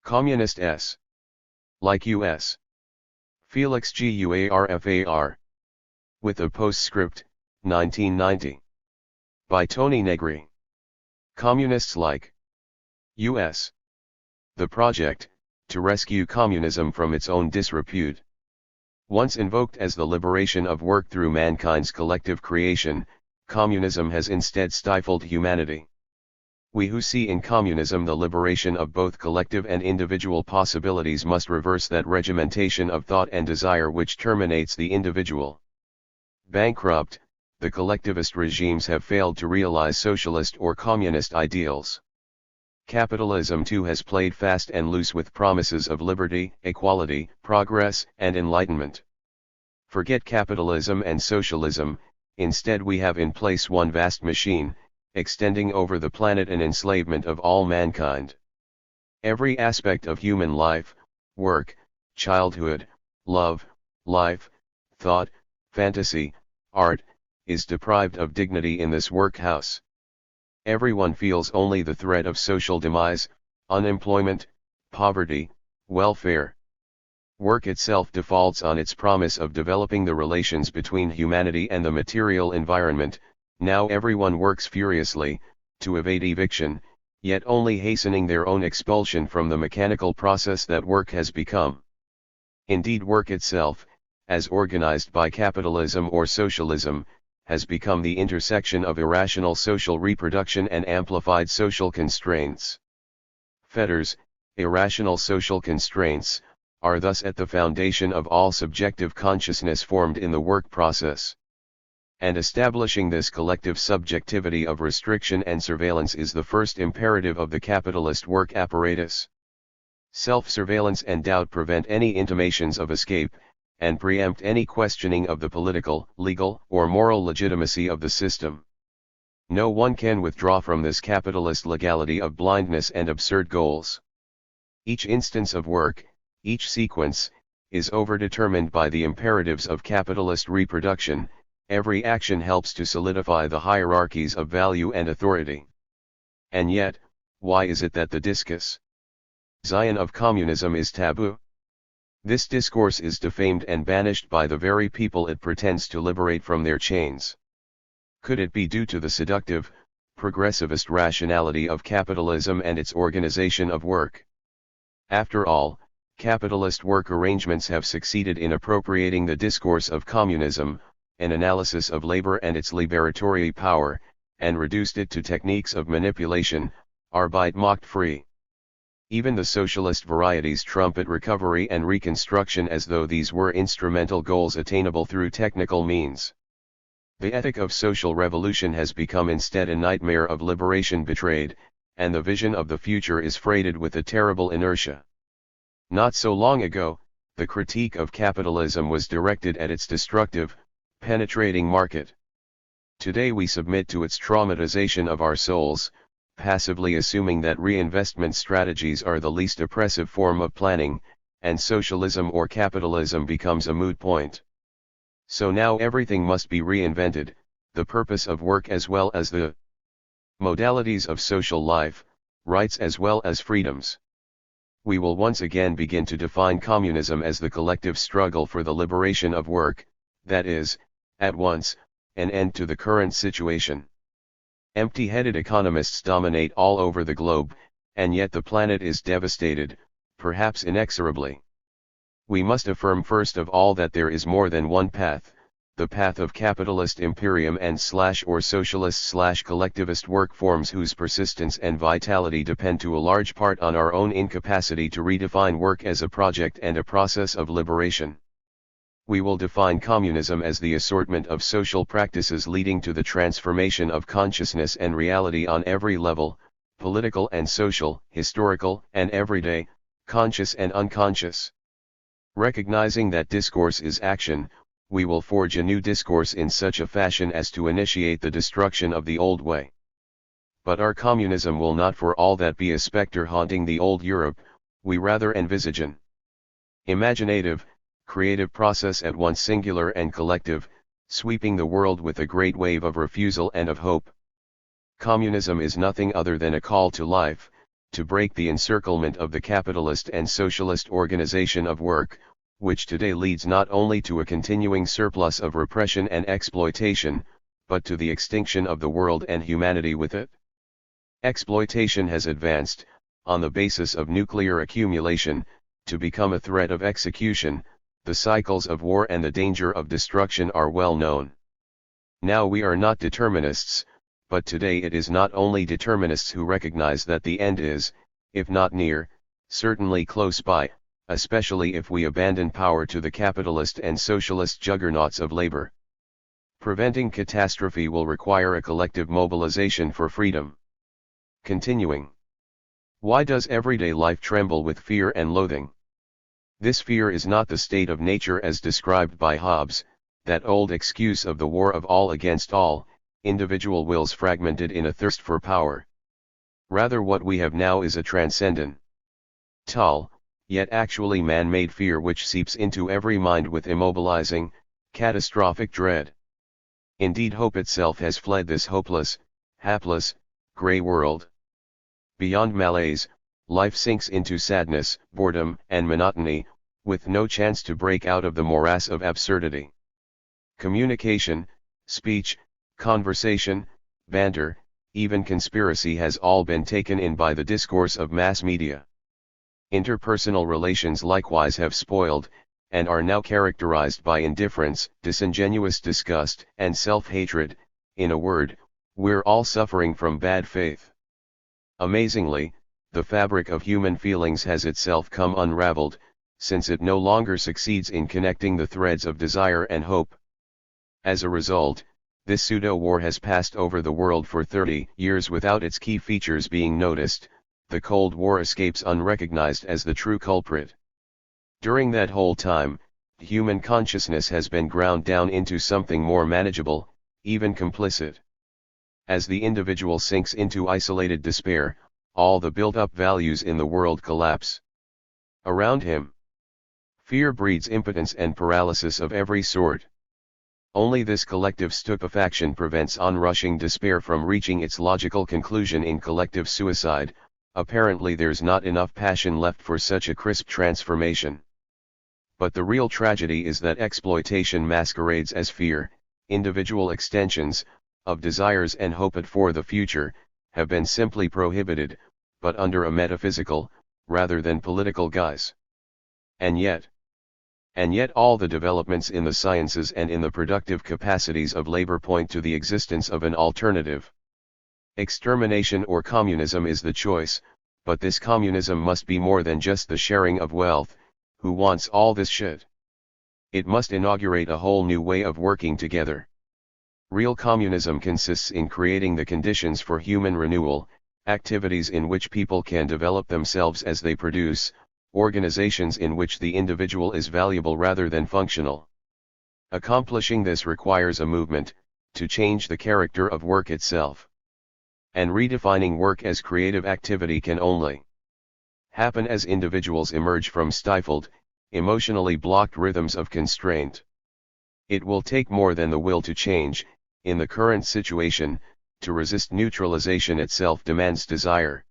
Communist S. Like U.S. Felix Guarfar. With a postscript, 1990. By Tony Negri. Communists like U.S. The project, to rescue communism from its own disrepute. Once invoked as the liberation of work through mankind's collective creation, communism has instead stifled humanity. We who see in communism the liberation of both collective and individual possibilities must reverse that regimentation of thought and desire which terminates the individual. Bankrupt, the collectivist regimes have failed to realize socialist or communist ideals. Capitalism too has played fast and loose with promises of liberty, equality, progress, and enlightenment. Forget capitalism and socialism, instead we have in place one vast machine, extending over the planet an enslavement of all mankind. Every aspect of human life, work, childhood, love, life, thought, fantasy, art, is deprived of dignity in this workhouse. Everyone feels only the threat of social demise, unemployment, poverty, welfare. Work itself defaults on its promise of developing the relations between humanity and the material environment. Now everyone works furiously, to evade eviction, yet only hastening their own expulsion from the mechanical process that work has become. Indeed, work itself, as organized by capitalism or socialism, has become the intersection of irrational social reproduction and amplified social constraints. Fetters, irrational social constraints, are thus at the foundation of all subjective consciousness formed in the work process. And establishing this collective subjectivity of restriction and surveillance is the first imperative of the capitalist work apparatus. Self-surveillance and doubt prevent any intimations of escape, and preempt any questioning of the political, legal, or moral legitimacy of the system. No one can withdraw from this capitalist legality of blindness and absurd goals. Each instance of work, each sequence, is overdetermined by the imperatives of capitalist reproduction. Every action helps to solidify the hierarchies of value and authority. And yet, why is it that the discus Zion of communism is taboo? This discourse is defamed and banished by the very people it pretends to liberate from their chains. Could it be due to the seductive, progressivist rationality of capitalism and its organization of work? After all, capitalist work arrangements have succeeded in appropriating the discourse of communism, an analysis of labor and its liberatory power, and reduced it to techniques of manipulation, Arbeit macht frei. Even the socialist varieties trumpet recovery and reconstruction as though these were instrumental goals attainable through technical means. The ethic of social revolution has become instead a nightmare of liberation betrayed, and the vision of the future is freighted with a terrible inertia. Not so long ago, the critique of capitalism was directed at its destructive, penetrating market. Today we submit to its traumatization of our souls, passively assuming that reinvestment strategies are the least oppressive form of planning, and socialism or capitalism becomes a moot point. So now everything must be reinvented, the purpose of work as well as the modalities of social life, rights as well as freedoms. We will once again begin to define communism as the collective struggle for the liberation of work, that is, at once, an end to the current situation. Empty-headed economists dominate all over the globe, and yet the planet is devastated, perhaps inexorably. We must affirm first of all that there is more than one path, the path of capitalist imperium and /or socialist/collectivist work forms whose persistence and vitality depend to a large part on our own incapacity to redefine work as a project and a process of liberation. We will define communism as the assortment of social practices leading to the transformation of consciousness and reality on every level, political and social, historical and everyday, conscious and unconscious. Recognizing that discourse is action, we will forge a new discourse in such a fashion as to initiate the destruction of the old way. But our communism will not for all that be a specter haunting the old Europe, we rather envisage an imaginative, creative process at once singular and collective, sweeping the world with a great wave of refusal and of hope. Communism is nothing other than a call to life, to break the encirclement of the capitalist and socialist organization of work, which today leads not only to a continuing surplus of repression and exploitation, but to the extinction of the world and humanity with it. Exploitation has advanced, on the basis of nuclear accumulation, to become a threat of execution. The cycles of war and the danger of destruction are well known. Now we are not determinists, but today it is not only determinists who recognize that the end is, if not near, certainly close by, especially if we abandon power to the capitalist and socialist juggernauts of labor. Preventing catastrophe will require a collective mobilization for freedom. Continuing. Why does everyday life tremble with fear and loathing? This fear is not the state of nature as described by Hobbes, that old excuse of the war of all against all, individual wills fragmented in a thirst for power. Rather what we have now is a transcendent, yet actually man-made fear which seeps into every mind with immobilizing, catastrophic dread. Indeed hope itself has fled this hopeless, hapless, grey world. Beyond malaise, life sinks into sadness, boredom, and monotony, with no chance to break out of the morass of absurdity. Communication, speech, conversation, banter, even conspiracy has all been taken in by the discourse of mass media. Interpersonal relations likewise have spoiled, and are now characterized by indifference, disingenuous disgust, and self-hatred. In a word, we're all suffering from bad faith. Amazingly, the fabric of human feelings has itself come unraveled, since it no longer succeeds in connecting the threads of desire and hope. As a result, this pseudo-war has passed over the world for 30 years without its key features being noticed. The Cold War escapes unrecognized as the true culprit. During that whole time, human consciousness has been ground down into something more manageable, even complicit. As the individual sinks into isolated despair, all the built-up values in the world collapse around him. Fear breeds impotence and paralysis of every sort. Only this collective stupefaction prevents onrushing despair from reaching its logical conclusion in collective suicide. Apparently there's not enough passion left for such a crisp transformation. But the real tragedy is that exploitation masquerades as fear. Individual extensions, of desires and hope for the future, have been simply prohibited, but under a metaphysical, rather than political guise. And yet all the developments in the sciences and in the productive capacities of labor point to the existence of an alternative. Extermination or communism is the choice, but this communism must be more than just the sharing of wealth. Who wants all this shit? It must inaugurate a whole new way of working together. Real communism consists in creating the conditions for human renewal, activities in which people can develop themselves as they produce, organizations in which the individual is valuable rather than functional. Accomplishing this requires a movement, to change the character of work itself. And redefining work as creative activity can only happen as individuals emerge from stifled, emotionally blocked rhythms of constraint. It will take more than the will to change. In the current situation, to resist neutralization itself demands desire.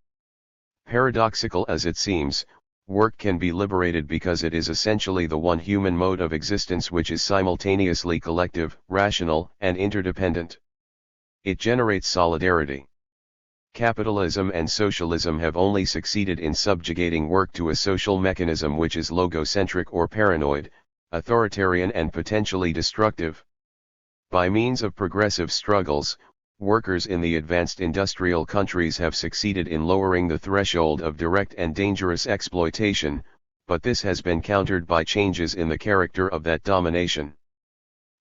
Paradoxical as it seems, work can be liberated because it is essentially the one human mode of existence which is simultaneously collective, rational, and interdependent. It generates solidarity. Capitalism and socialism have only succeeded in subjugating work to a social mechanism which is logocentric or paranoid, authoritarian and potentially destructive. By means of progressive struggles, workers in the advanced industrial countries have succeeded in lowering the threshold of direct and dangerous exploitation, but this has been countered by changes in the character of that domination.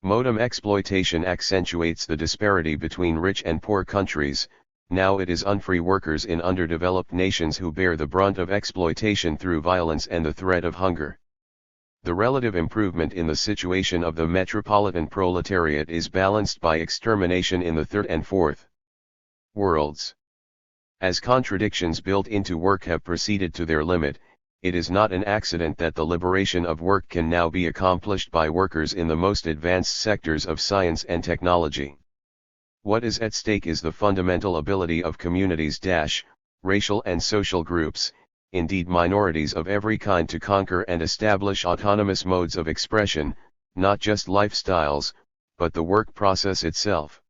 Modern exploitation accentuates the disparity between rich and poor countries. Now it is unfree workers in underdeveloped nations who bear the brunt of exploitation through violence and the threat of hunger. The relative improvement in the situation of the metropolitan proletariat is balanced by extermination in the third and fourth worlds. As contradictions built into work have proceeded to their limit, it is not an accident that the liberation of work can now be accomplished by workers in the most advanced sectors of science and technology. What is at stake is the fundamental ability of communities racial and social groups, indeed minorities of every kind, to conquer and establish autonomous modes of expression, not just lifestyles, but the work process itself.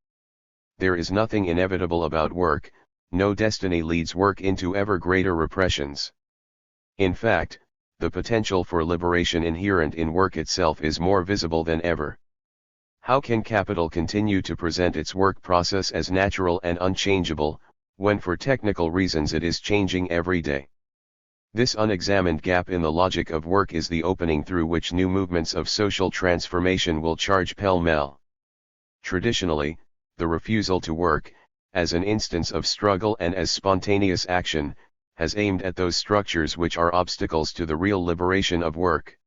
There is nothing inevitable about work, no destiny leads work into ever greater repressions. In fact, the potential for liberation inherent in work itself is more visible than ever. How can capital continue to present its work process as natural and unchangeable, when for technical reasons it is changing every day? This unexamined gap in the logic of work is the opening through which new movements of social transformation will charge pell-mell. Traditionally, the refusal to work, as an instance of struggle and as spontaneous action, has aimed at those structures which are obstacles to the real liberation of work.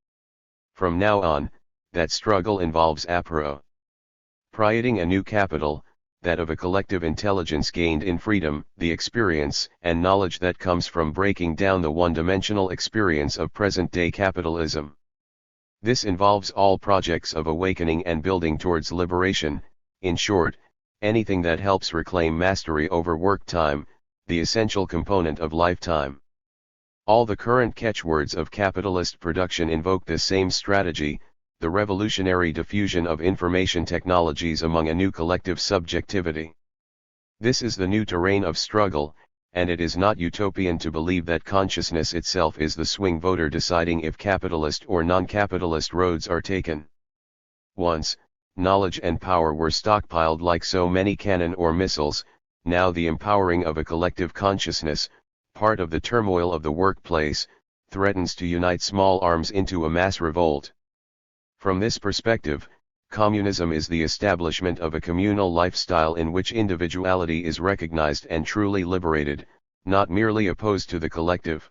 From now on, that struggle involves appropriating a new capital, that of a collective intelligence gained in freedom, the experience and knowledge that comes from breaking down the one-dimensional experience of present-day capitalism. This involves all projects of awakening and building towards liberation, in short, anything that helps reclaim mastery over work time, the essential component of lifetime. All the current catchwords of capitalist production invoke this same strategy, the revolutionary diffusion of information technologies among a new collective subjectivity. This is the new terrain of struggle, and it is not utopian to believe that consciousness itself is the swing voter deciding if capitalist or non-capitalist roads are taken. Once, knowledge and power were stockpiled like so many cannon or missiles. Now the empowering of a collective consciousness, part of the turmoil of the workplace, threatens to unite small arms into a mass revolt. From this perspective, communism is the establishment of a communal lifestyle in which individuality is recognized and truly liberated, not merely opposed to the collective.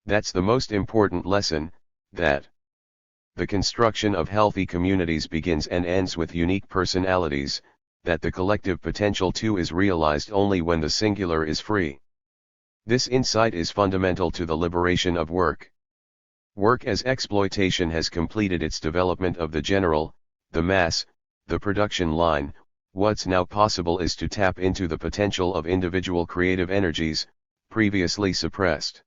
That's the most important lesson, that the construction of healthy communities begins and ends with unique personalities, that the collective potential too is realized only when the singular is free. This insight is fundamental to the liberation of work. Work as exploitation has completed its development of the general, the mass, the production line. What's now possible is to tap into the potential of individual creative energies, previously suppressed.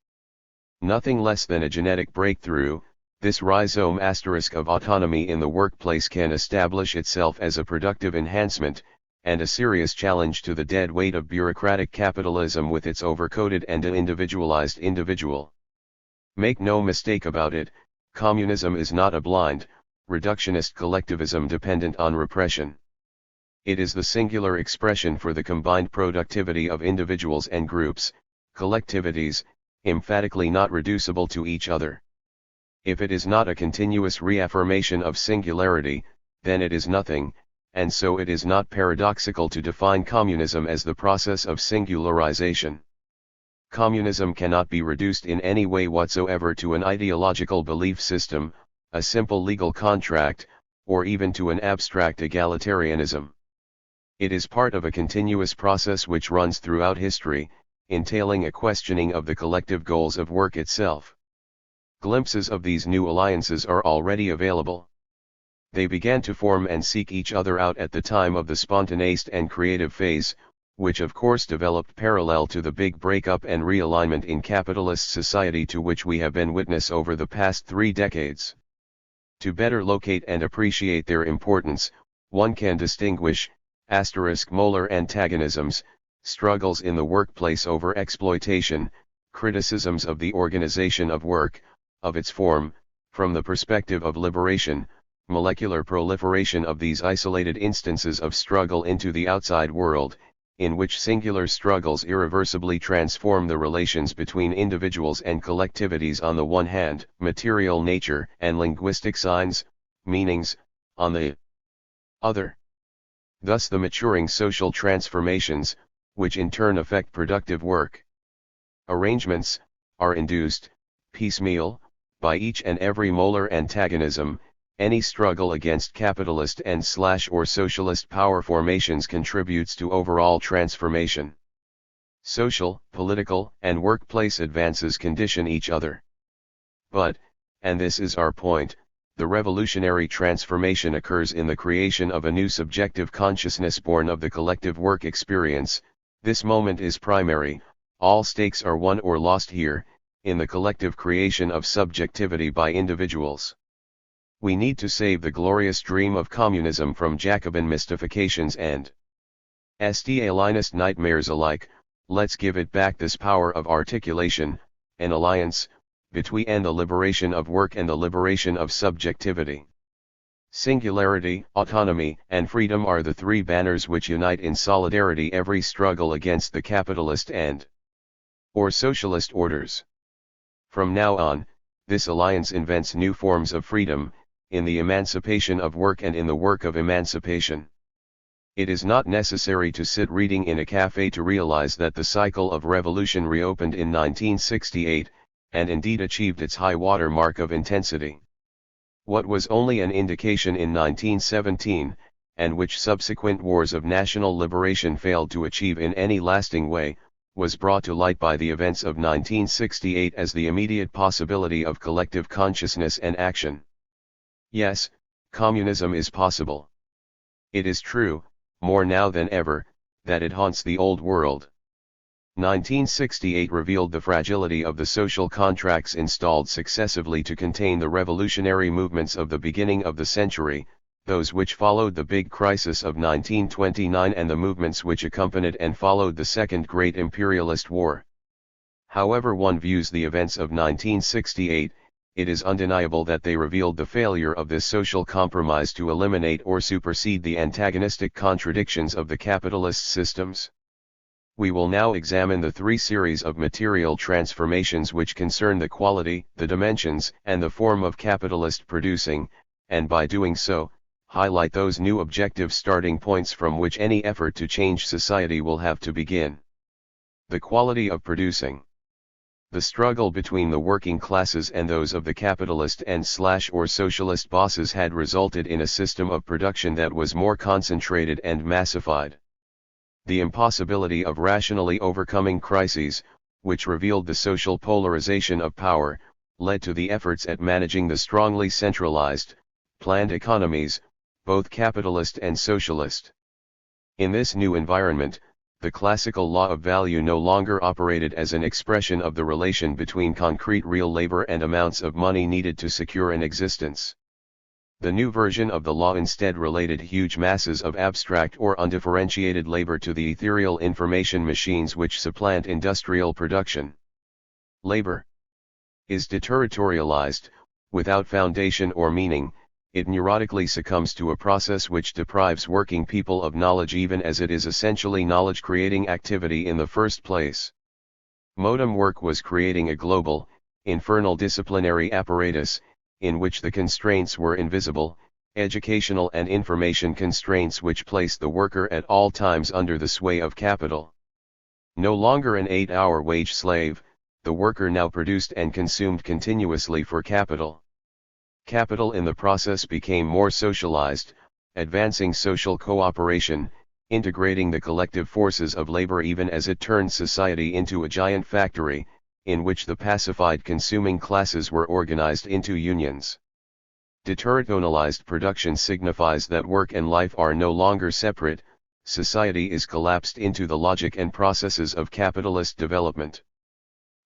Nothing less than a genetic breakthrough, this rhizome asterisk of autonomy in the workplace can establish itself as a productive enhancement, and a serious challenge to the dead weight of bureaucratic capitalism with its overcoded and individualized individual. Make no mistake about it, communism is not a blind, reductionist collectivism dependent on repression. It is the singular expression for the combined productivity of individuals and groups, collectivities, emphatically not reducible to each other. If it is not a continuous reaffirmation of singularity, then it is nothing, and so it is not paradoxical to define communism as the process of singularization. Communism cannot be reduced in any way whatsoever to an ideological belief system, a simple legal contract, or even to an abstract egalitarianism. It is part of a continuous process which runs throughout history, entailing a questioning of the collective goals of work itself. Glimpses of these new alliances are already available. They began to form and seek each other out at the time of the spontaneist and creative phase, which of course developed parallel to the big breakup and realignment in capitalist society to which we have been witness over the past 3 decades. To better locate and appreciate their importance, one can distinguish, molar antagonisms, struggles in the workplace over exploitation, criticisms of the organization of work, of its form, from the perspective of liberation, molecular proliferation of these isolated instances of struggle into the outside world, in which singular struggles irreversibly transform the relations between individuals and collectivities on the one hand, material nature and linguistic signs, meanings, on the other. Thus the maturing social transformations, which in turn affect productive work arrangements, are induced, piecemeal, by each and every molar antagonism. Any struggle against capitalist and/or socialist power formations contributes to overall transformation. Social, political, and workplace advances condition each other. But, and this is our point, the revolutionary transformation occurs in the creation of a new subjective consciousness born of the collective work experience. This moment is primary, All stakes are won or lost here, in the collective creation of subjectivity by individuals. We need to save the glorious dream of communism from Jacobin mystifications and Stalinist nightmares alike. Let's give it back this power of articulation, an alliance, between and the liberation of work and the liberation of subjectivity. Singularity, autonomy, and freedom are the three banners which unite in solidarity every struggle against the capitalist and or socialist orders. From now on, this alliance invents new forms of freedom, in the emancipation of work and in the work of emancipation. It is not necessary to sit reading in a cafe to realize that the cycle of revolution reopened in 1968, and indeed achieved its high water mark of intensity. What was only an indication in 1917, and which subsequent wars of national liberation failed to achieve in any lasting way, was brought to light by the events of 1968 as the immediate possibility of collective consciousness and action. Yes, communism is possible. It is true, more now than ever, that it haunts the old world. 1968 revealed the fragility of the social contracts installed successively to contain the revolutionary movements of the beginning of the century, those which followed the big crisis of 1929 and the movements which accompanied and followed the Second Great Imperialist War. However one views the events of 1968, it is undeniable that they revealed the failure of this social compromise to eliminate or supersede the antagonistic contradictions of the capitalist systems. We will now examine the three series of material transformations which concern the quality, the dimensions, and the form of capitalist producing, and by doing so, highlight those new objective starting points from which any effort to change society will have to begin. The quality of producing. The struggle between the working classes and those of the capitalist and/or socialist bosses had resulted in a system of production that was more concentrated and massified. The impossibility of rationally overcoming crises, which revealed the social polarization of power, led to the efforts at managing the strongly centralized, planned economies, both capitalist and socialist. In this new environment, the classical law of value no longer operated as an expression of the relation between concrete real labor and amounts of money needed to secure an existence. The new version of the law instead related huge masses of abstract or undifferentiated labor to the ethereal information machines which supplant industrial production. Labor is deterritorialized, without foundation or meaning. It neurotically succumbs to a process which deprives working people of knowledge even as it is essentially knowledge-creating activity in the first place. Modem work was creating a global, infernal disciplinary apparatus, in which the constraints were invisible, educational and information constraints which place the worker at all times under the sway of capital. No longer an 8-hour wage slave, the worker now produced and consumed continuously for capital. Capital in the process became more socialized, advancing social cooperation, integrating the collective forces of labor even as it turned society into a giant factory, in which the pacified consuming classes were organized into unions. Deterritorialized production signifies that work and life are no longer separate, society is collapsed into the logic and processes of capitalist development.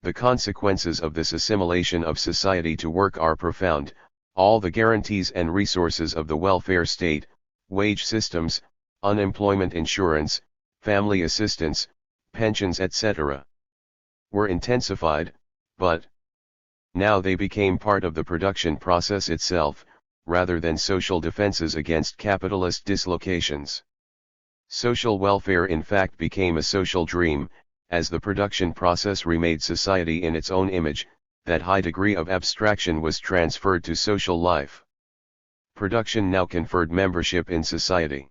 The consequences of this assimilation of society to work are profound. All the guarantees and resources of the welfare state, wage systems, unemployment insurance, family assistance, pensions etc. were intensified, but now they became part of the production process itself, rather than social defenses against capitalist dislocations. Social welfare in fact became a social dream, as the production process remade society in its own image. That high degree of abstraction was transferred to social life. Production now conferred membership in society.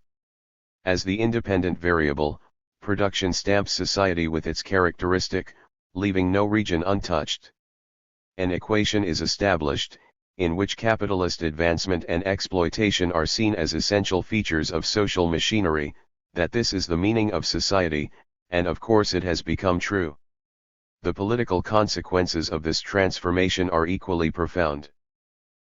As the independent variable, production stamps society with its characteristic, leaving no region untouched. An equation is established, in which capitalist advancement and exploitation are seen as essential features of social machinery, that this is the meaning of society, and of course it has become true. The political consequences of this transformation are equally profound.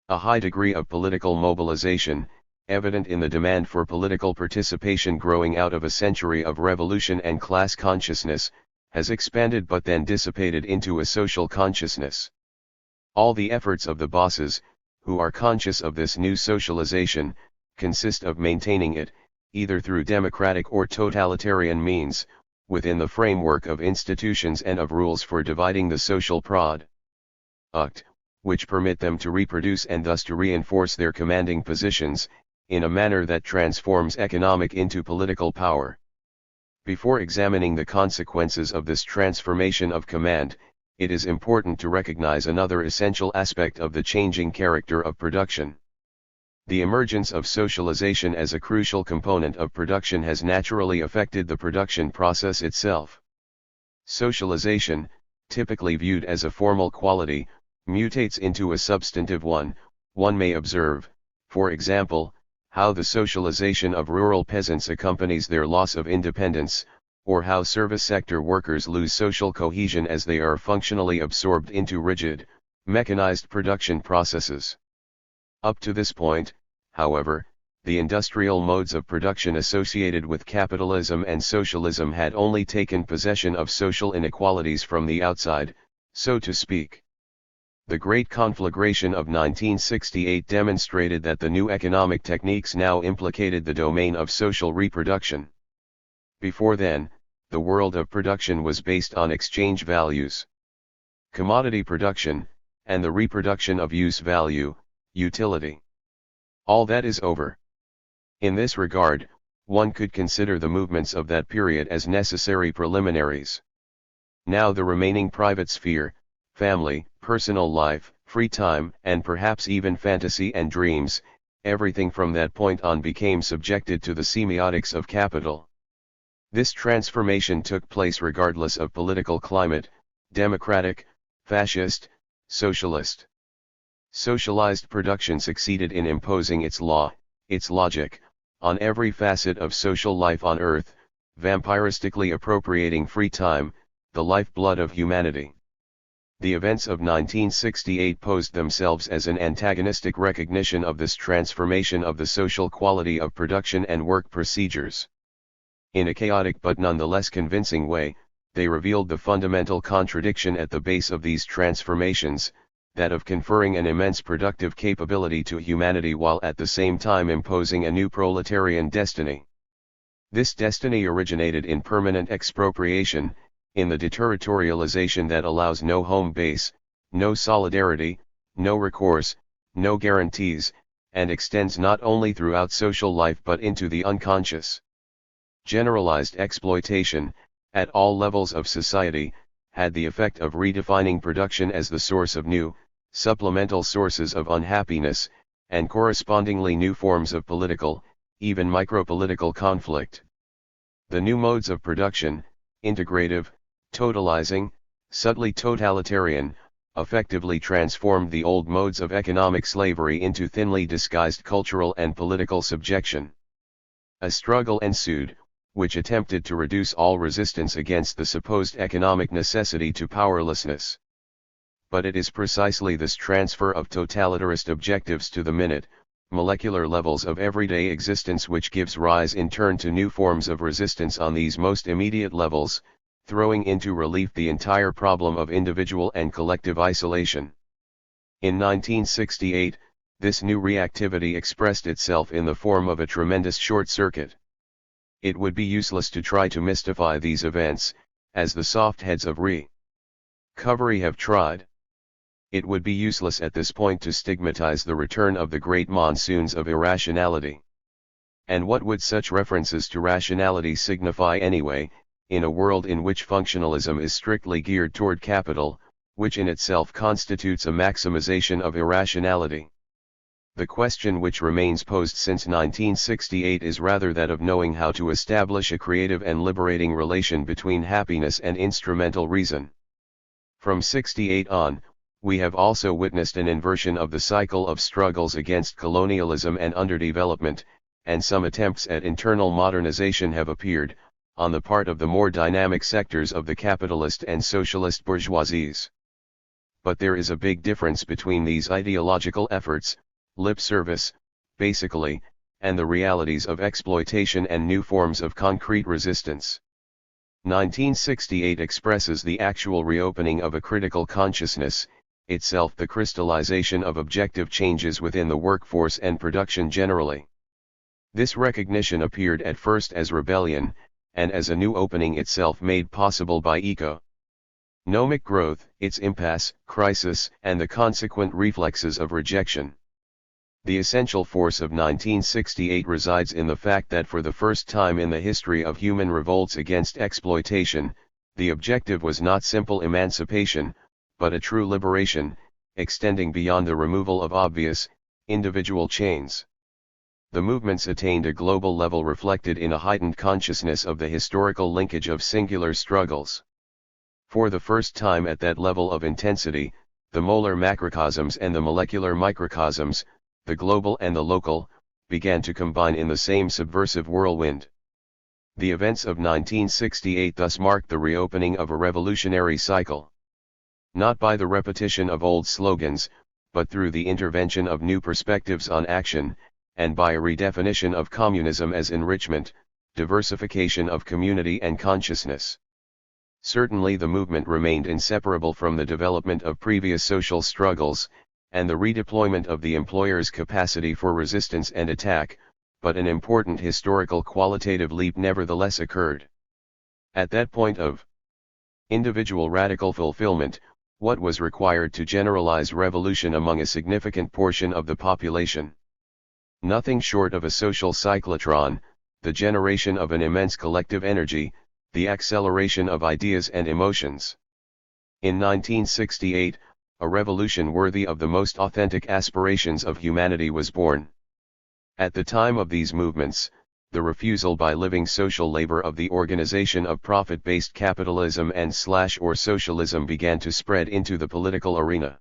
A high degree of political mobilization, evident in the demand for political participation growing out of a century of revolution and class consciousness, has expanded but then dissipated into a social consciousness. All the efforts of the bosses, who are conscious of this new socialization, consist of maintaining it, either through democratic or totalitarian means, within the framework of institutions and of rules for dividing the social product, which permit them to reproduce and thus to reinforce their commanding positions, in a manner that transforms economic into political power. Before examining the consequences of this transformation of command, it is important to recognize another essential aspect of the changing character of production. The emergence of socialization as a crucial component of production has naturally affected the production process itself. Socialization, typically viewed as a formal quality, mutates into a substantive one. One may observe, for example, how the socialization of rural peasants accompanies their loss of independence, or how service sector workers lose social cohesion as they are functionally absorbed into rigid, mechanized production processes. Up to this point, however, the industrial modes of production associated with capitalism and socialism had only taken possession of social inequalities from the outside, so to speak. The Great Conflagration of 1968 demonstrated that the new economic techniques now implicated the domain of social reproduction. Before then, the world of production was based on exchange values, commodity production, and the reproduction of use value, utility. All that is over. In this regard, one could consider the movements of that period as necessary preliminaries. Now the remaining private sphere, family, personal life, free time, and perhaps even fantasy and dreams, everything from that point on became subjected to the semiotics of capital. This transformation took place regardless of political climate, democratic, fascist, socialist. Socialized production succeeded in imposing its law, its logic, on every facet of social life on Earth, vampiristically appropriating free time, the lifeblood of humanity. The events of 1968 posed themselves as an antagonistic recognition of this transformation of the social quality of production and work procedures. In a chaotic but nonetheless convincing way, they revealed the fundamental contradiction at the base of these transformations, that of conferring an immense productive capability to humanity while at the same time imposing a new proletarian destiny. This destiny originated in permanent expropriation, in the deterritorialization that allows no home base, no solidarity, no recourse, no guarantees, and extends not only throughout social life but into the unconscious. Generalized exploitation, at all levels of society, had the effect of redefining production as the source of new, supplemental sources of unhappiness, and correspondingly new forms of political, even micropolitical conflict. The new modes of production, integrative, totalizing, subtly totalitarian, effectively transformed the old modes of economic slavery into thinly disguised cultural and political subjection. A struggle ensued, which attempted to reduce all resistance against the supposed economic necessity to powerlessness. But it is precisely this transfer of totalitarist objectives to the minute, molecular levels of everyday existence which gives rise in turn to new forms of resistance on these most immediate levels, throwing into relief the entire problem of individual and collective isolation. In 1968, this new reactivity expressed itself in the form of a tremendous short circuit. It would be useless to try to mystify these events, as the soft heads of recovery have tried. It would be useless at this point to stigmatize the return of the great monsoons of irrationality. And what would such references to rationality signify anyway, in a world in which functionalism is strictly geared toward capital, which in itself constitutes a maximization of irrationality? The question which remains posed since 1968 is rather that of knowing how to establish a creative and liberating relation between happiness and instrumental reason. From 68 on, we have also witnessed an inversion of the cycle of struggles against colonialism and underdevelopment, and some attempts at internal modernization have appeared, on the part of the more dynamic sectors of the capitalist and socialist bourgeoisies. But there is a big difference between these ideological efforts, lip service, basically, and the realities of exploitation and new forms of concrete resistance. 1968 expresses the actual reopening of a critical consciousness, itself the crystallization of objective changes within the workforce and production generally. This recognition appeared at first as rebellion, and as a new opening itself made possible by economic growth, its impasse, crisis, and the consequent reflexes of rejection. The essential force of 1968 resides in the fact that for the first time in the history of human revolts against exploitation, the objective was not simple emancipation, but a true liberation, extending beyond the removal of obvious, individual chains. The movements attained a global level reflected in a heightened consciousness of the historical linkage of singular struggles. For the first time at that level of intensity, the molar macrocosms and the molecular microcosms, the global and the local, began to combine in the same subversive whirlwind. The events of 1968 thus marked the reopening of a revolutionary cycle. Not by the repetition of old slogans, but through the intervention of new perspectives on action, and by a redefinition of communism as enrichment, diversification of community and consciousness. Certainly the movement remained inseparable from the development of previous social struggles, and the redeployment of the employer's capacity for resistance and attack, but an important historical qualitative leap nevertheless occurred. At that point of individual radical fulfillment, what was required to generalize revolution among a significant portion of the population? Nothing short of a social cyclotron, the generation of an immense collective energy, the acceleration of ideas and emotions. In 1968, a revolution worthy of the most authentic aspirations of humanity was born. At the time of these movements, the refusal by living social labor of the organization of profit-based capitalism and/or socialism began to spread into the political arena.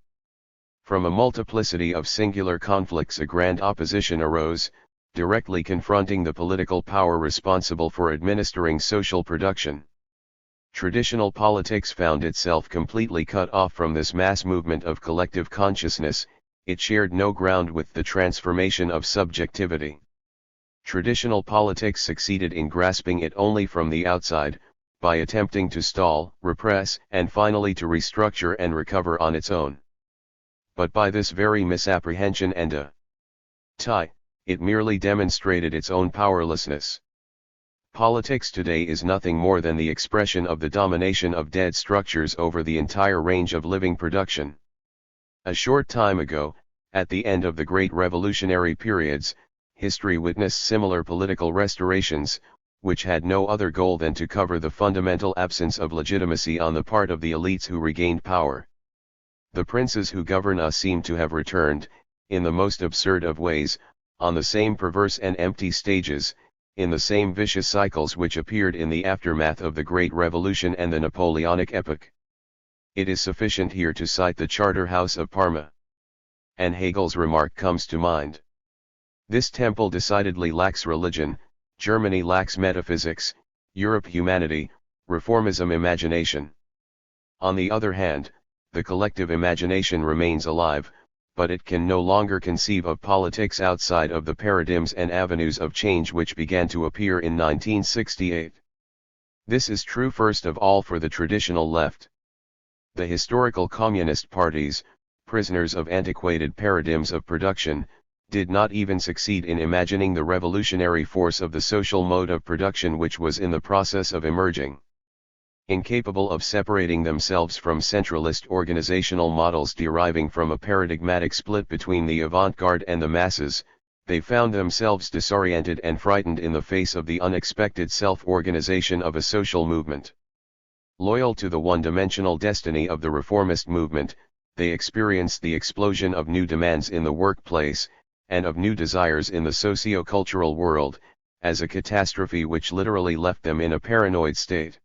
From a multiplicity of singular conflicts a grand opposition arose, directly confronting the political power responsible for administering social production. Traditional politics found itself completely cut off from this mass movement of collective consciousness, it shared no ground with the transformation of subjectivity. Traditional politics succeeded in grasping it only from the outside, by attempting to stall, repress, and finally to restructure and recover on its own. But by this very misapprehension and it merely demonstrated its own powerlessness. Politics today is nothing more than the expression of the domination of dead structures over the entire range of living production. A short time ago, at the end of the great revolutionary periods, history witnessed similar political restorations, which had no other goal than to cover the fundamental absence of legitimacy on the part of the elites who regained power. The princes who govern us seem to have returned, in the most absurd of ways, on the same perverse and empty stages, in the same vicious cycles which appeared in the aftermath of the Great Revolution and the Napoleonic epoch. It is sufficient here to cite the Charter House of Parma. And Hegel's remark comes to mind. This temple decidedly lacks religion, Germany lacks metaphysics, Europe humanity, reformism imagination. On the other hand, the collective imagination remains alive, but it can no longer conceive of politics outside of the paradigms and avenues of change which began to appear in 1968. This is true first of all for the traditional left. The historical communist parties, prisoners of antiquated paradigms of production, did not even succeed in imagining the revolutionary force of the social mode of production which was in the process of emerging. Incapable of separating themselves from centralist organizational models deriving from a paradigmatic split between the avant-garde and the masses, they found themselves disoriented and frightened in the face of the unexpected self-organization of a social movement. Loyal to the one-dimensional destiny of the reformist movement, they experienced the explosion of new demands in the workplace, and of new desires in the socio-cultural world, as a catastrophe which literally left them in a paranoid state.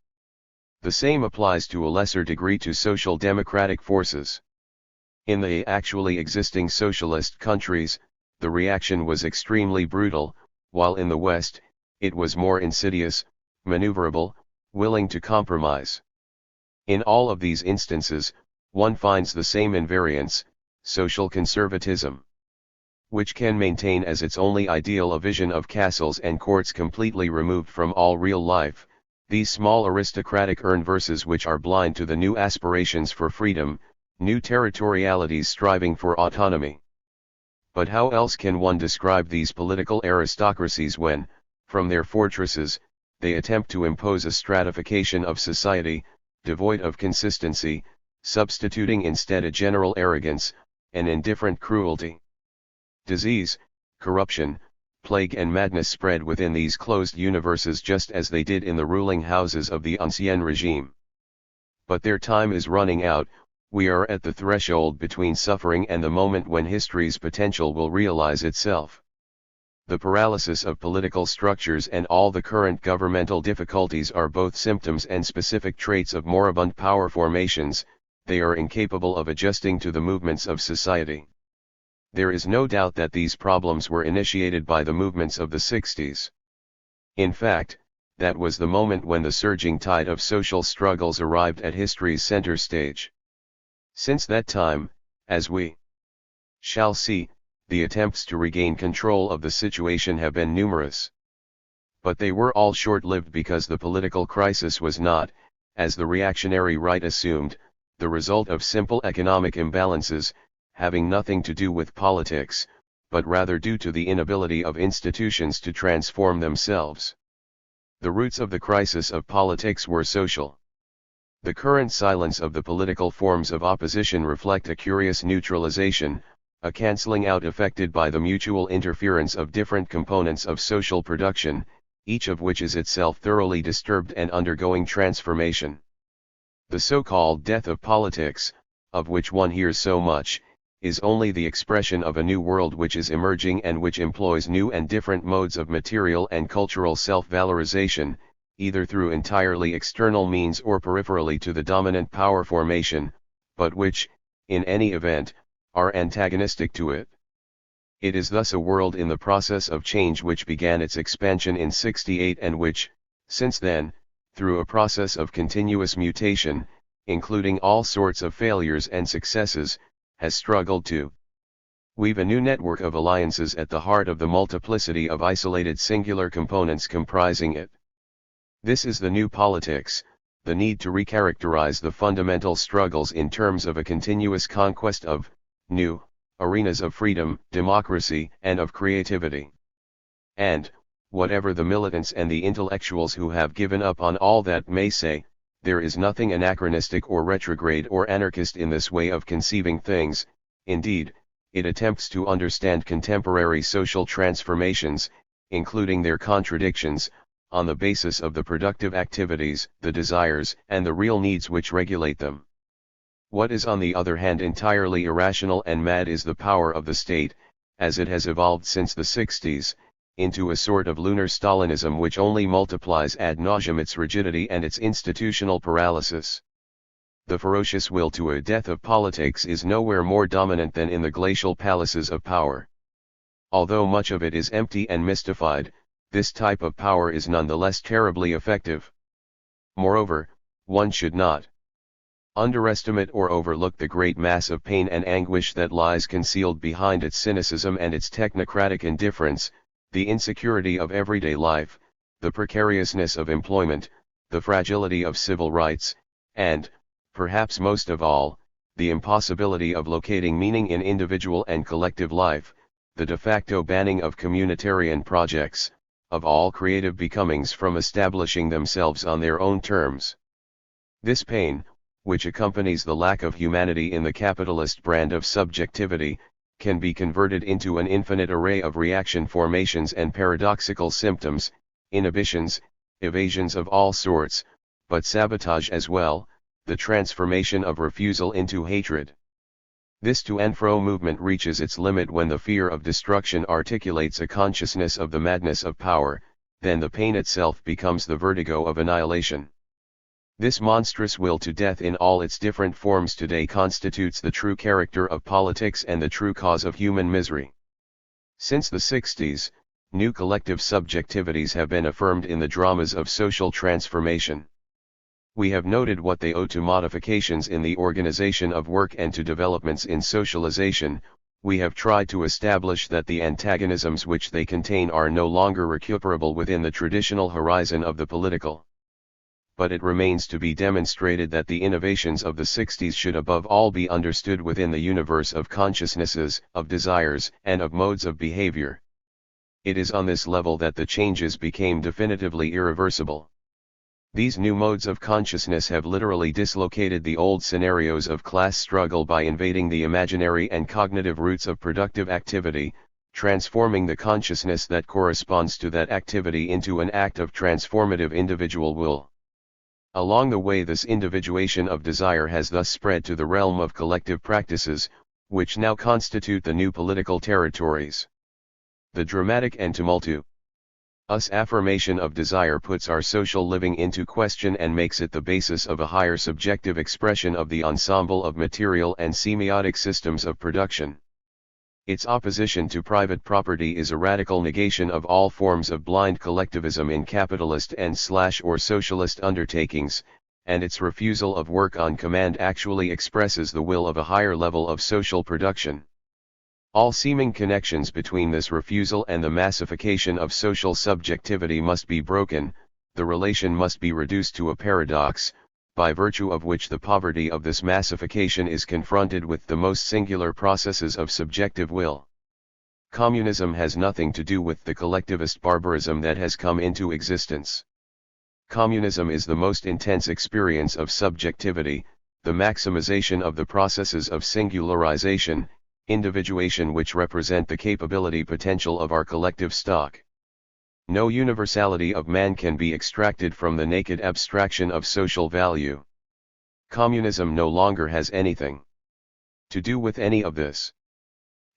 The same applies to a lesser degree to social democratic forces. In the actually existing socialist countries, the reaction was extremely brutal, while in the West, it was more insidious, maneuverable, willing to compromise. In all of these instances, one finds the same invariance, social conservatism, which can maintain as its only ideal a vision of castles and courts completely removed from all real life, These small aristocratic verses which are blind to the new aspirations for freedom, new territorialities striving for autonomy. But how else can one describe these political aristocracies when, from their fortresses, they attempt to impose a stratification of society, devoid of consistency, substituting instead a general arrogance, an indifferent cruelty. Disease, corruption, plague and madness spread within these closed universes just as they did in the ruling houses of the ancien regime. But their time is running out. We are at the threshold between suffering and the moment when history's potential will realize itself. The paralysis of political structures and all the current governmental difficulties are both symptoms and specific traits of moribund power formations. They are incapable of adjusting to the movements of society. There is no doubt that these problems were initiated by the movements of the 60s. In fact, that was the moment when the surging tide of social struggles arrived at history's center stage. Since that time, as we shall see, the attempts to regain control of the situation have been numerous. But they were all short-lived because the political crisis was not, as the reactionary right assumed, the result of simple economic imbalances, having nothing to do with politics, but rather due to the inability of institutions to transform themselves. The roots of the crisis of politics were social. The current silence of the political forms of opposition reflect a curious neutralization, a cancelling out effected by the mutual interference of different components of social production, each of which is itself thoroughly disturbed and undergoing transformation. The so-called death of politics, of which one hears so much, is only the expression of a new world which is emerging and which employs new and different modes of material and cultural self-valorization, either through entirely external means or peripherally to the dominant power formation, but which, in any event, are antagonistic to it. It is thus a world in the process of change which began its expansion in '68 and which, since then, through a process of continuous mutation, including all sorts of failures and successes, has struggled to weave a new network of alliances at the heart of the multiplicity of isolated singular components comprising it. This is the new politics, the need to recharacterize the fundamental struggles in terms of a continuous conquest of new arenas of freedom, democracy, and of creativity. And, whatever the militants and the intellectuals who have given up on all that may say, there is nothing anachronistic or retrograde or anarchist in this way of conceiving things. Indeed, it attempts to understand contemporary social transformations, including their contradictions, on the basis of the productive activities, the desires, and the real needs which regulate them. What is on the other hand entirely irrational and mad is the power of the state, as it has evolved since the 60s, into a sort of lunar Stalinism which only multiplies ad nauseam its rigidity and its institutional paralysis. The ferocious will to a death of politics is nowhere more dominant than in the glacial palaces of power. Although much of it is empty and mystified, this type of power is nonetheless terribly effective. Moreover, one should not underestimate or overlook the great mass of pain and anguish that lies concealed behind its cynicism and its technocratic indifference, the insecurity of everyday life, the precariousness of employment, the fragility of civil rights, and, perhaps most of all, the impossibility of locating meaning in individual and collective life, the de facto banning of communitarian projects, of all creative becomings from establishing themselves on their own terms. This pain, which accompanies the lack of humanity in the capitalist brand of subjectivity, can be converted into an infinite array of reaction formations and paradoxical symptoms, inhibitions, evasions of all sorts, but sabotage as well, the transformation of refusal into hatred. This to and fro movement reaches its limit when the fear of destruction articulates a consciousness of the madness of power, then the pain itself becomes the vertigo of annihilation. This monstrous will to death in all its different forms today constitutes the true character of politics and the true cause of human misery. Since the 60s, new collective subjectivities have been affirmed in the dramas of social transformation. We have noted what they owe to modifications in the organization of work and to developments in socialization. We have tried to establish that the antagonisms which they contain are no longer recuperable within the traditional horizon of the political but it remains to be demonstrated that the innovations of the 60s should above all be understood within the universe of consciousnesses, of desires, and of modes of behavior. It is on this level that the changes became definitively irreversible. These new modes of consciousness have literally dislocated the old scenarios of class struggle by invading the imaginary and cognitive roots of productive activity, transforming the consciousness that corresponds to that activity into an act of transformative individual will. Along the way, this individuation of desire has thus spread to the realm of collective practices, which now constitute the new political territories. The dramatic and tumultuous affirmation of desire puts our social living into question and makes it the basis of a higher subjective expression of the ensemble of material and semiotic systems of production. Its opposition to private property is a radical negation of all forms of blind collectivism in capitalist and/or socialist undertakings, and its refusal of work on command actually expresses the will of a higher level of social production. All seeming connections between this refusal and the massification of social subjectivity must be broken, the relation must be reduced to a paradox, by virtue of which the poverty of this massification is confronted with the most singular processes of subjective will. Communism has nothing to do with the collectivist barbarism that has come into existence. Communism is the most intense experience of subjectivity, the maximization of the processes of singularization, individuation which represent the capability potential of our collective stock. No universality of man can be extracted from the naked abstraction of social value. Communism no longer has anything to do with any of this.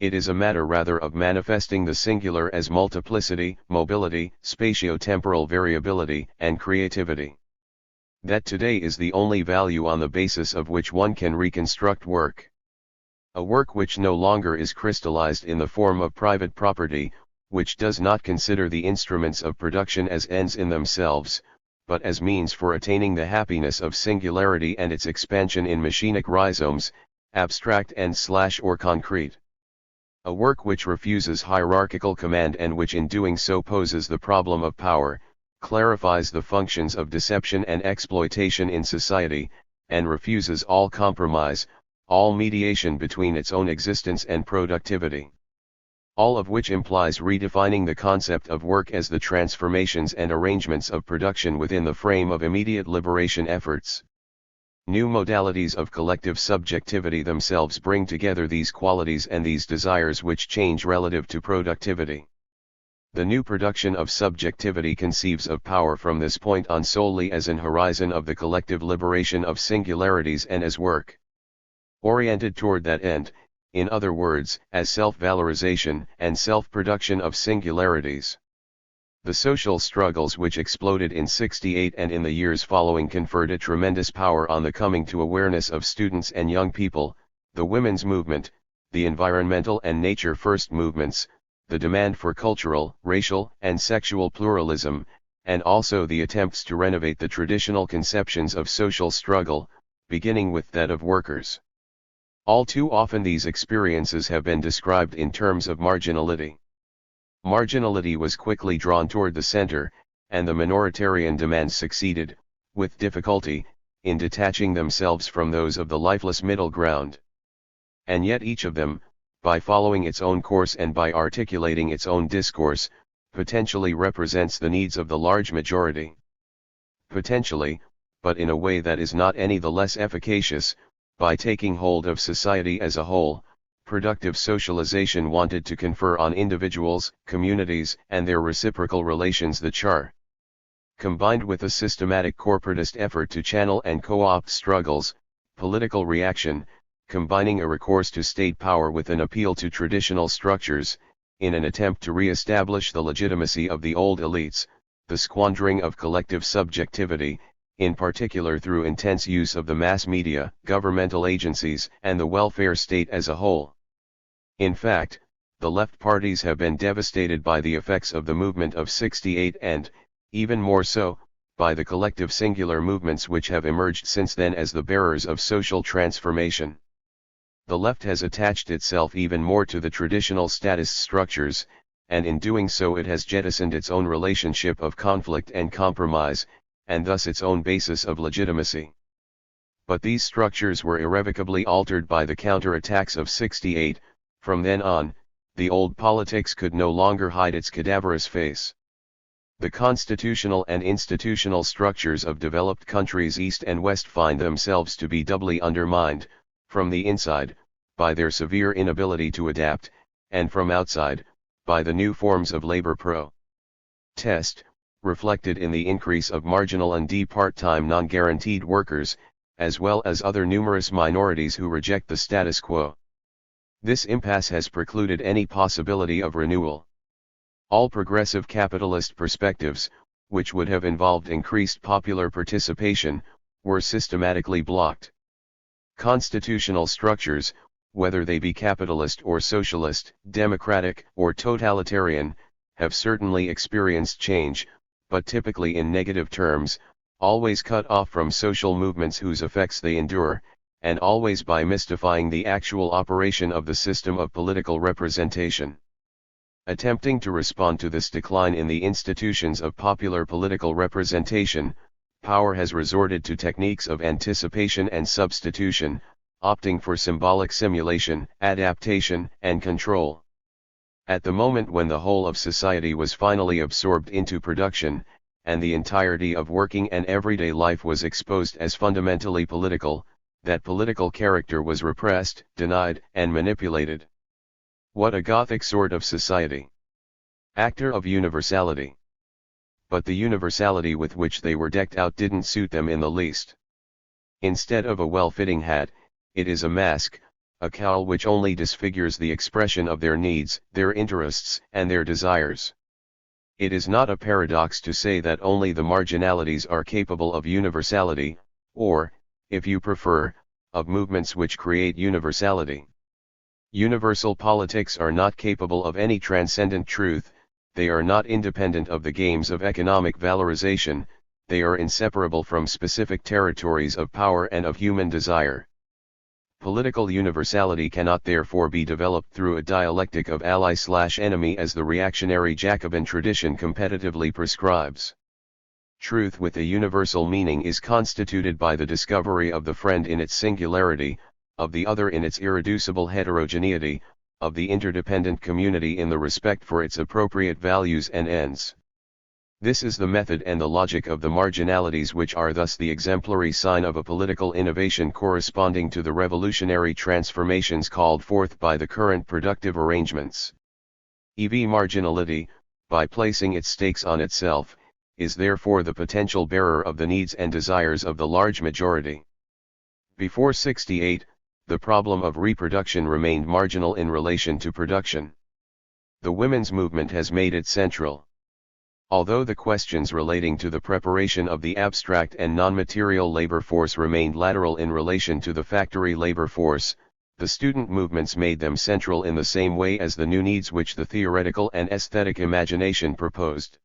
It is a matter rather of manifesting the singular as multiplicity, mobility, spatio-temporal variability, and creativity. That today is the only value on the basis of which one can reconstruct work. A work which no longer is crystallized in the form of private property, which does not consider the instruments of production as ends in themselves, but as means for attaining the happiness of singularity and its expansion in machinic rhizomes, abstract and/or concrete. A work which refuses hierarchical command and which in doing so poses the problem of power, clarifies the functions of deception and exploitation in society, and refuses all compromise, all mediation between its own existence and productivity. All of which implies redefining the concept of work as the transformations and arrangements of production within the frame of immediate liberation efforts. New modalities of collective subjectivity themselves bring together these qualities and these desires which change relative to productivity. The new production of subjectivity conceives of power from this point on solely as an horizon of the collective liberation of singularities and as work oriented toward that end, in other words, as self-valorization and self-production of singularities. The social struggles which exploded in '68 and in the years following conferred a tremendous power on the coming to awareness of students and young people, the women's movement, the environmental and nature-first movements, the demand for cultural, racial, and sexual pluralism, and also the attempts to renovate the traditional conceptions of social struggle, beginning with that of workers. All too often these experiences have been described in terms of marginality. Marginality was quickly drawn toward the center, and the minoritarian demands succeeded, with difficulty, in detaching themselves from those of the lifeless middle ground. And yet each of them, by following its own course and by articulating its own discourse, potentially represents the needs of the large majority. Potentially, but in a way that is not any the less efficacious, by taking hold of society as a whole, productive socialization wanted to confer on individuals, communities, and their reciprocal relations the char. Combined with a systematic corporatist effort to channel and co-opt struggles, political reaction, combining a recourse to state power with an appeal to traditional structures, in an attempt to re-establish the legitimacy of the old elites, the squandering of collective subjectivity, in particular through intense use of the mass media, governmental agencies, and the welfare state as a whole. In fact, the left parties have been devastated by the effects of the movement of '68 and, even more so, by the collective singular movements which have emerged since then as the bearers of social transformation. The left has attached itself even more to the traditional statist structures, and in doing so it has jettisoned its own relationship of conflict and compromise, and thus its own basis of legitimacy. But these structures were irrevocably altered by the counterattacks of '68. From then on, the old politics could no longer hide its cadaverous face. The constitutional and institutional structures of developed countries East and West find themselves to be doubly undermined, from the inside, by their severe inability to adapt, and from outside, by the new forms of labor protest, reflected in the increase of marginal and part-time non-guaranteed workers, as well as other numerous minorities who reject the status quo. This impasse has precluded any possibility of renewal. All progressive capitalist perspectives, which would have involved increased popular participation, were systematically blocked. Constitutional structures, whether they be capitalist or socialist, democratic or totalitarian, have certainly experienced change, but typically in negative terms, always cut off from social movements whose effects they endure, and always by mystifying the actual operation of the system of political representation. Attempting to respond to this decline in the institutions of popular political representation, power has resorted to techniques of anticipation and substitution, opting for symbolic simulation, adaptation, and control. At the moment when the whole of society was finally absorbed into production, and the entirety of working and everyday life was exposed as fundamentally political, that political character was repressed, denied, and manipulated. What a Gothic sort of society! Actor of universality. But the universality with which they were decked out didn't suit them in the least. Instead of a well-fitting hat, it is a mask, a cowl which only disfigures the expression of their needs, their interests, and their desires. It is not a paradox to say that only the marginalities are capable of universality, or, if you prefer, of movements which create universality. Universal politics are not capable of any transcendent truth, they are not independent of the games of economic valorization, they are inseparable from specific territories of power and of human desire. Political universality cannot therefore be developed through a dialectic of ally/enemy as the reactionary Jacobin tradition competitively prescribes. Truth with a universal meaning is constituted by the discovery of the friend in its singularity, of the other in its irreducible heterogeneity, of the interdependent community in the respect for its appropriate values and ends. This is the method and the logic of the marginalities which are thus the exemplary sign of a political innovation corresponding to the revolutionary transformations called forth by the current productive arrangements. Marginality, by placing its stakes on itself, is therefore the potential bearer of the needs and desires of the large majority. Before '68, the problem of reproduction remained marginal in relation to production. The women's movement has made it central. Although the questions relating to the preparation of the abstract and non-material labor force remained lateral in relation to the factory labor force, the student movements made them central in the same way as the new needs which the theoretical and aesthetic imagination proposed.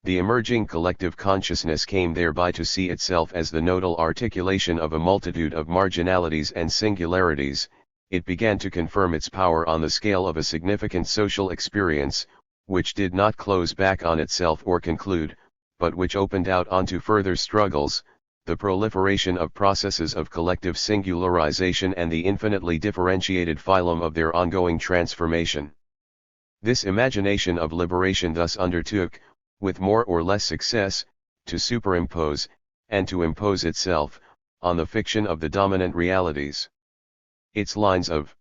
The emerging collective consciousness came thereby to see itself as the nodal articulation of a multitude of marginalities and singularities. It began to confirm its power on the scale of a significant social experience, which did not close back on itself or conclude, but which opened out onto further struggles, the proliferation of processes of collective singularization and the infinitely differentiated phylum of their ongoing transformation. This imagination of liberation thus undertook, with more or less success, to superimpose, and to impose itself, on the fiction of the dominant realities. Its lines of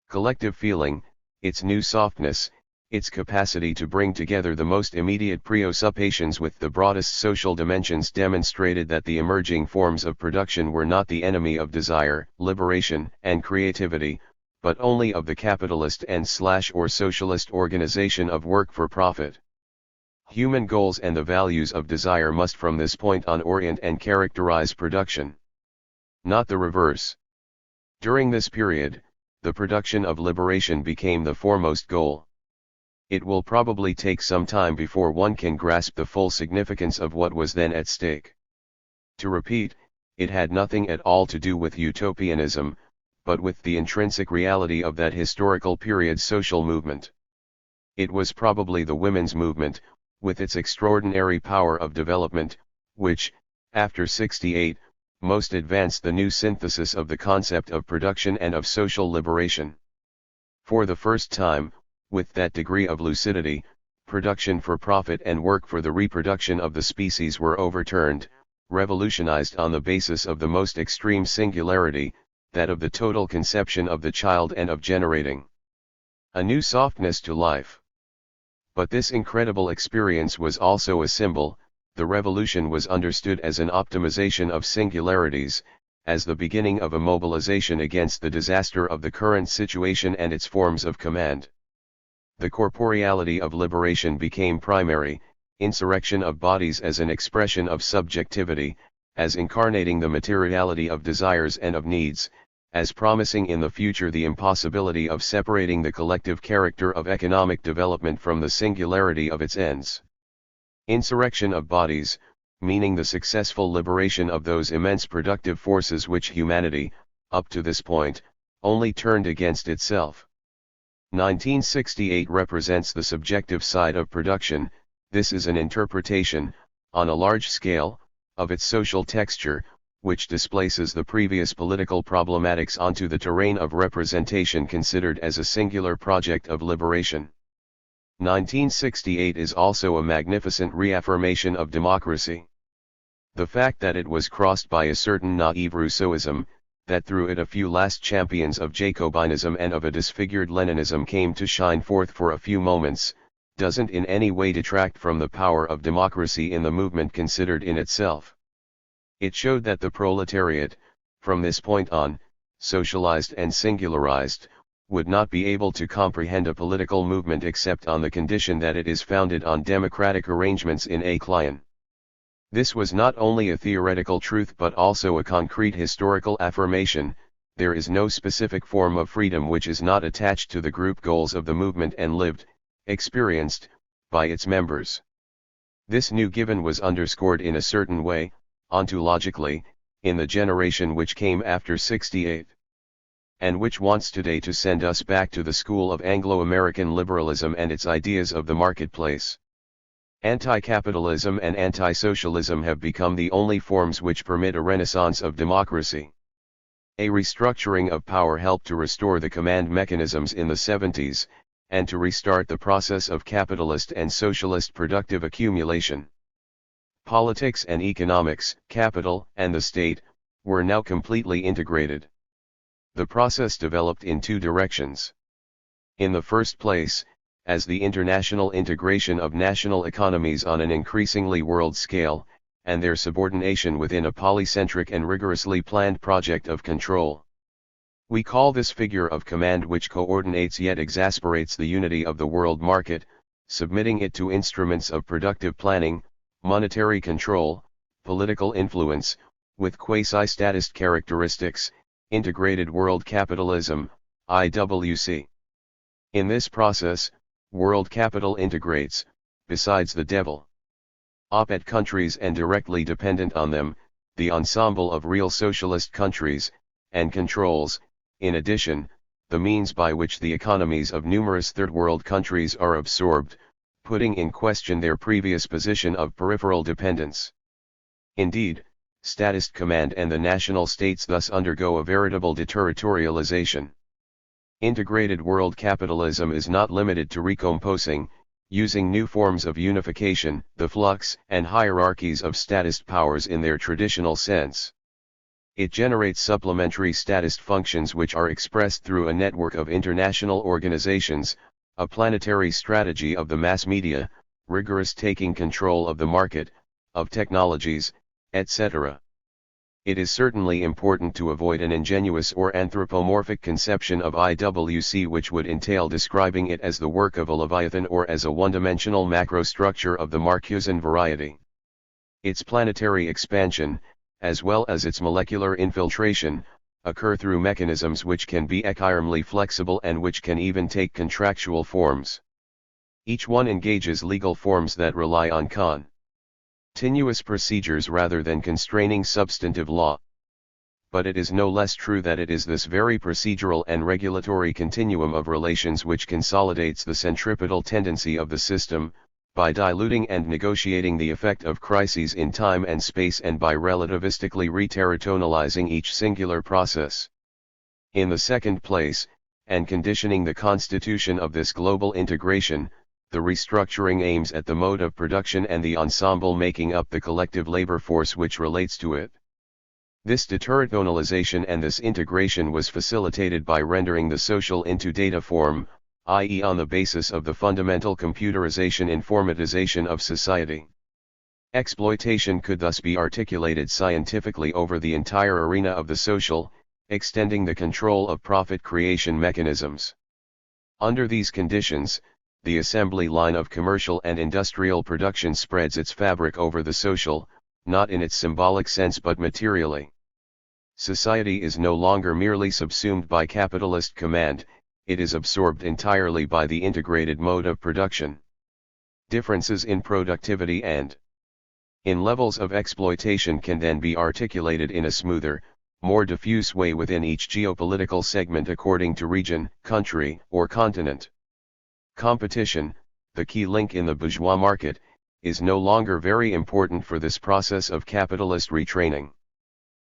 collective feeling, its new softness, its capacity to bring together the most immediate preoccupations with the broadest social dimensions demonstrated that the emerging forms of production were not the enemy of desire, liberation, and creativity, but only of the capitalist and/or socialist organization of work for profit. Human goals and the values of desire must from this point on orient and characterize production. Not the reverse. During this period, the production of liberation became the foremost goal. It will probably take some time before one can grasp the full significance of what was then at stake. To repeat, it had nothing at all to do with utopianism, but with the intrinsic reality of that historical period's social movement. It was probably the women's movement, with its extraordinary power of development, which, after 68, most advanced the new synthesis of the concept of production and of social liberation. For the first time, with that degree of lucidity, production for profit and work for the reproduction of the species were overturned, revolutionized on the basis of the most extreme singularity, that of the total conception of the child and of generating a new softness to life. But this incredible experience was also a symbol. The revolution was understood as an optimization of singularities, as the beginning of a mobilization against the disaster of the current situation and its forms of command. The corporeality of liberation became primary, insurrection of bodies as an expression of subjectivity, as incarnating the materiality of desires and of needs, as promising in the future the impossibility of separating the collective character of economic development from the singularity of its ends. Insurrection of bodies, meaning the successful liberation of those immense productive forces which humanity, up to this point, only turned against itself. 1968 represents the subjective side of production. This is an interpretation, on a large scale, of its social texture, which displaces the previous political problematics onto the terrain of representation considered as a singular project of liberation. 1968 is also a magnificent reaffirmation of democracy. The fact that it was crossed by a certain naive Rousseauism, that through it a few last champions of Jacobinism and of a disfigured Leninism came to shine forth for a few moments, doesn't in any way detract from the power of democracy in the movement considered in itself. It showed that the proletariat, from this point on, socialized and singularized, would not be able to comprehend a political movement except on the condition that it is founded on democratic arrangements in a client. This was not only a theoretical truth but also a concrete historical affirmation. There is no specific form of freedom which is not attached to the group goals of the movement and lived, experienced, by its members. This new given was underscored in a certain way, ontologically, in the generation which came after 68. And which wants today to send us back to the school of Anglo-American liberalism and its ideas of the marketplace. Anti-capitalism and anti-socialism have become the only forms which permit a renaissance of democracy. A restructuring of power helped to restore the command mechanisms in the 70s, and to restart the process of capitalist and socialist productive accumulation. Politics and economics, capital, and the state, were now completely integrated. The process developed in two directions. In the first place, as the international integration of national economies on an increasingly world scale, and their subordination within a polycentric and rigorously planned project of control. We call this figure of command which coordinates yet exasperates the unity of the world market, submitting it to instruments of productive planning, monetary control, political influence, with quasi-statist characteristics, integrated world capitalism, IWC. In this process, world capital integrates, besides the devil op-ed countries and directly dependent on them, the ensemble of real socialist countries, and controls, in addition, the means by which the economies of numerous third world countries are absorbed, putting in question their previous position of peripheral dependence. Indeed, statist command and the national states thus undergo a veritable deterritorialization. Integrated world capitalism is not limited to recomposing, using new forms of unification, the flux and hierarchies of statist powers in their traditional sense. It generates supplementary statist functions which are expressed through a network of international organizations, a planetary strategy of the mass media, rigorous taking control of the market, of technologies, etc. It is certainly important to avoid an ingenuous or anthropomorphic conception of IWC which would entail describing it as the work of a Leviathan or as a one-dimensional macrostructure of the Marcusean variety. Its planetary expansion, as well as its molecular infiltration, occur through mechanisms which can be echirmally flexible and which can even take contractual forms. Each one engages legal forms that rely on continuous procedures rather than constraining substantive law. But it is no less true that it is this very procedural and regulatory continuum of relations which consolidates the centripetal tendency of the system, by diluting and negotiating the effect of crises in time and space and by relativistically re-territorializing each singular process. In the second place, and conditioning the constitution of this global integration, the restructuring aims at the mode of production and the ensemble making up the collective labor force which relates to it. This deterritorialization and this integration was facilitated by rendering the social into data form, i.e. on the basis of the fundamental computerization informatization of society. Exploitation could thus be articulated scientifically over the entire arena of the social, extending the control of profit creation mechanisms. Under these conditions, the assembly line of commercial and industrial production spreads its fabric over the social, not in its symbolic sense but materially. Society is no longer merely subsumed by capitalist command, it is absorbed entirely by the integrated mode of production. Differences in productivity and in levels of exploitation can then be articulated in a smoother, more diffuse way within each geopolitical segment according to region, country, or continent. Competition, the key link in the bourgeois market, is no longer very important for this process of capitalist retraining.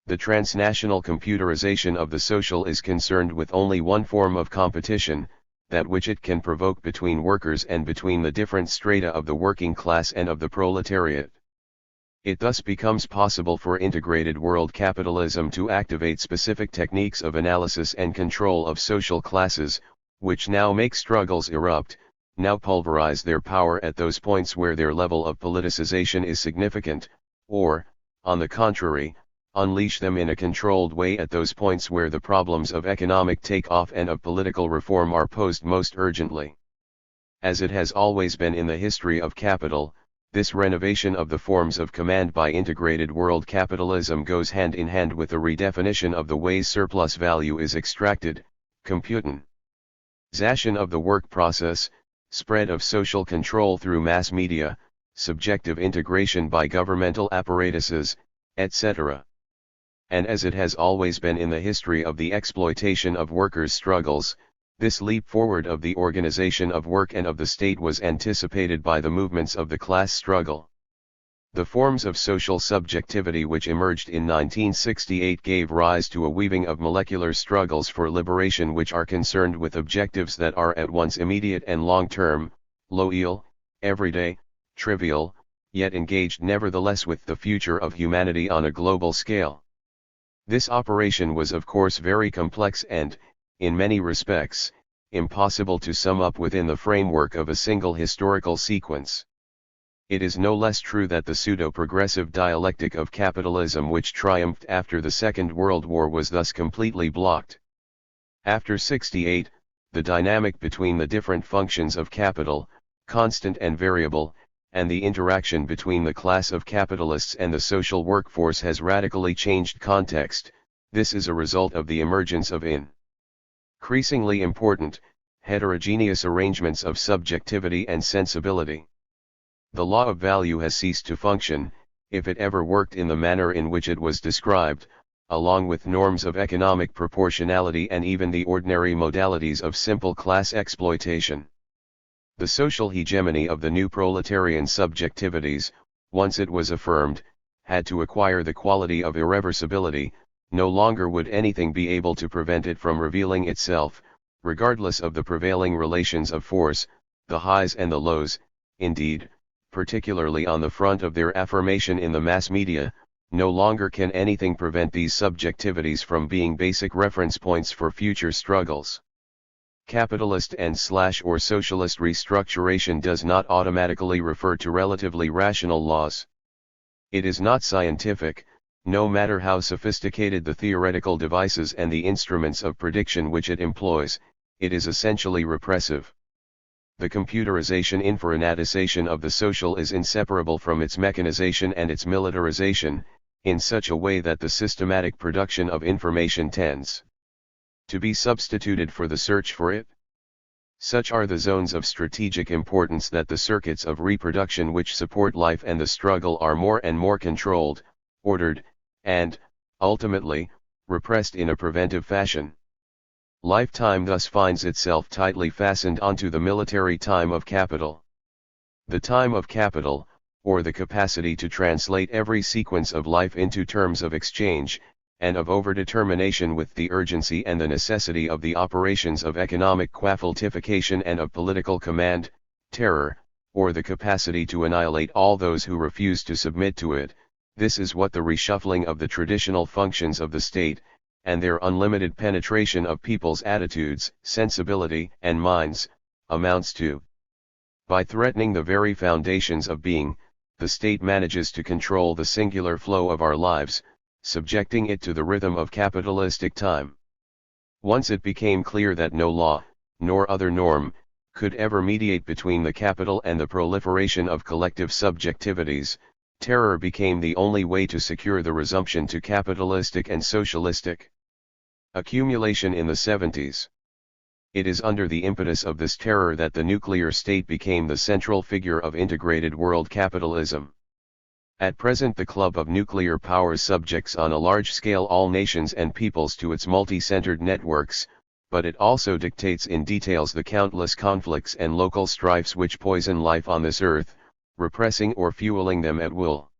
The transnational computerization of the social is concerned with only one form of competition, that which it can provoke between workers and between the different strata of the working class and of the proletariat. It thus becomes possible for integrated world capitalism to activate specific techniques of analysis and control of social classes, which now make struggles erupt, now pulverize their power at those points where their level of politicization is significant, or, on the contrary, unleash them in a controlled way at those points where the problems of economic take-off and of political reform are posed most urgently. As it has always been in the history of capital, this renovation of the forms of command by integrated world capitalism goes hand in hand with the redefinition of the ways surplus value is extracted, computerization of the work process, spread of social control through mass media, subjective integration by governmental apparatuses, etc. And as it has always been in the history of the exploitation of workers' struggles, this leap forward of the organization of work and of the state was anticipated by the movements of the class struggle. The forms of social subjectivity which emerged in 1968 gave rise to a weaving of molecular struggles for liberation which are concerned with objectives that are at once immediate and long-term, loyal, everyday, trivial, yet engaged nevertheless with the future of humanity on a global scale. This operation was of course very complex and, in many respects, impossible to sum up within the framework of a single historical sequence. It is no less true that the pseudo-progressive dialectic of capitalism which triumphed after the Second World War was thus completely blocked. After '68, the dynamic between the different functions of capital, constant and variable, and the interaction between the class of capitalists and the social workforce has radically changed context. This is a result of the emergence of increasingly important, heterogeneous arrangements of subjectivity and sensibility. The law of value has ceased to function, if it ever worked in the manner in which it was described, along with norms of economic proportionality and even the ordinary modalities of simple class exploitation. The social hegemony of the new proletarian subjectivities, once it was affirmed, had to acquire the quality of irreversibility. No longer would anything be able to prevent it from revealing itself, regardless of the prevailing relations of force, the highs and the lows. Indeed, particularly on the front of their affirmation in the mass media, no longer can anything prevent these subjectivities from being basic reference points for future struggles. Capitalist and/or socialist restructuration does not automatically refer to relatively rational laws. It is not scientific, no matter how sophisticated the theoretical devices and the instruments of prediction which it employs. It is essentially repressive. The computerization informatization of the social is inseparable from its mechanization and its militarization, in such a way that the systematic production of information tends to be substituted for the search for it. Such are the zones of strategic importance that the circuits of reproduction which support life and the struggle are more and more controlled, ordered, and, ultimately, repressed in a preventive fashion. Lifetime thus finds itself tightly fastened onto the military time of capital. The time of capital, or the capacity to translate every sequence of life into terms of exchange, and of overdetermination with the urgency and the necessity of the operations of economic quaffaltification and of political command, terror, or the capacity to annihilate all those who refuse to submit to it, this is what the reshuffling of the traditional functions of the state, and their unlimited penetration of people's attitudes, sensibility, and minds, amounts to. By threatening the very foundations of being, the state manages to control the singular flow of our lives, subjecting it to the rhythm of capitalistic time. Once it became clear that no law, nor other norm, could ever mediate between the capital and the proliferation of collective subjectivities, terror became the only way to secure the resumption to capitalistic and socialistic accumulation in the 70s. It is under the impetus of this terror that the nuclear state became the central figure of integrated world capitalism. At present the club of nuclear powers subjects on a large scale all nations and peoples to its multi-centered networks, but it also dictates in details the countless conflicts and local strifes which poison life on this earth, repressing or fueling them at will.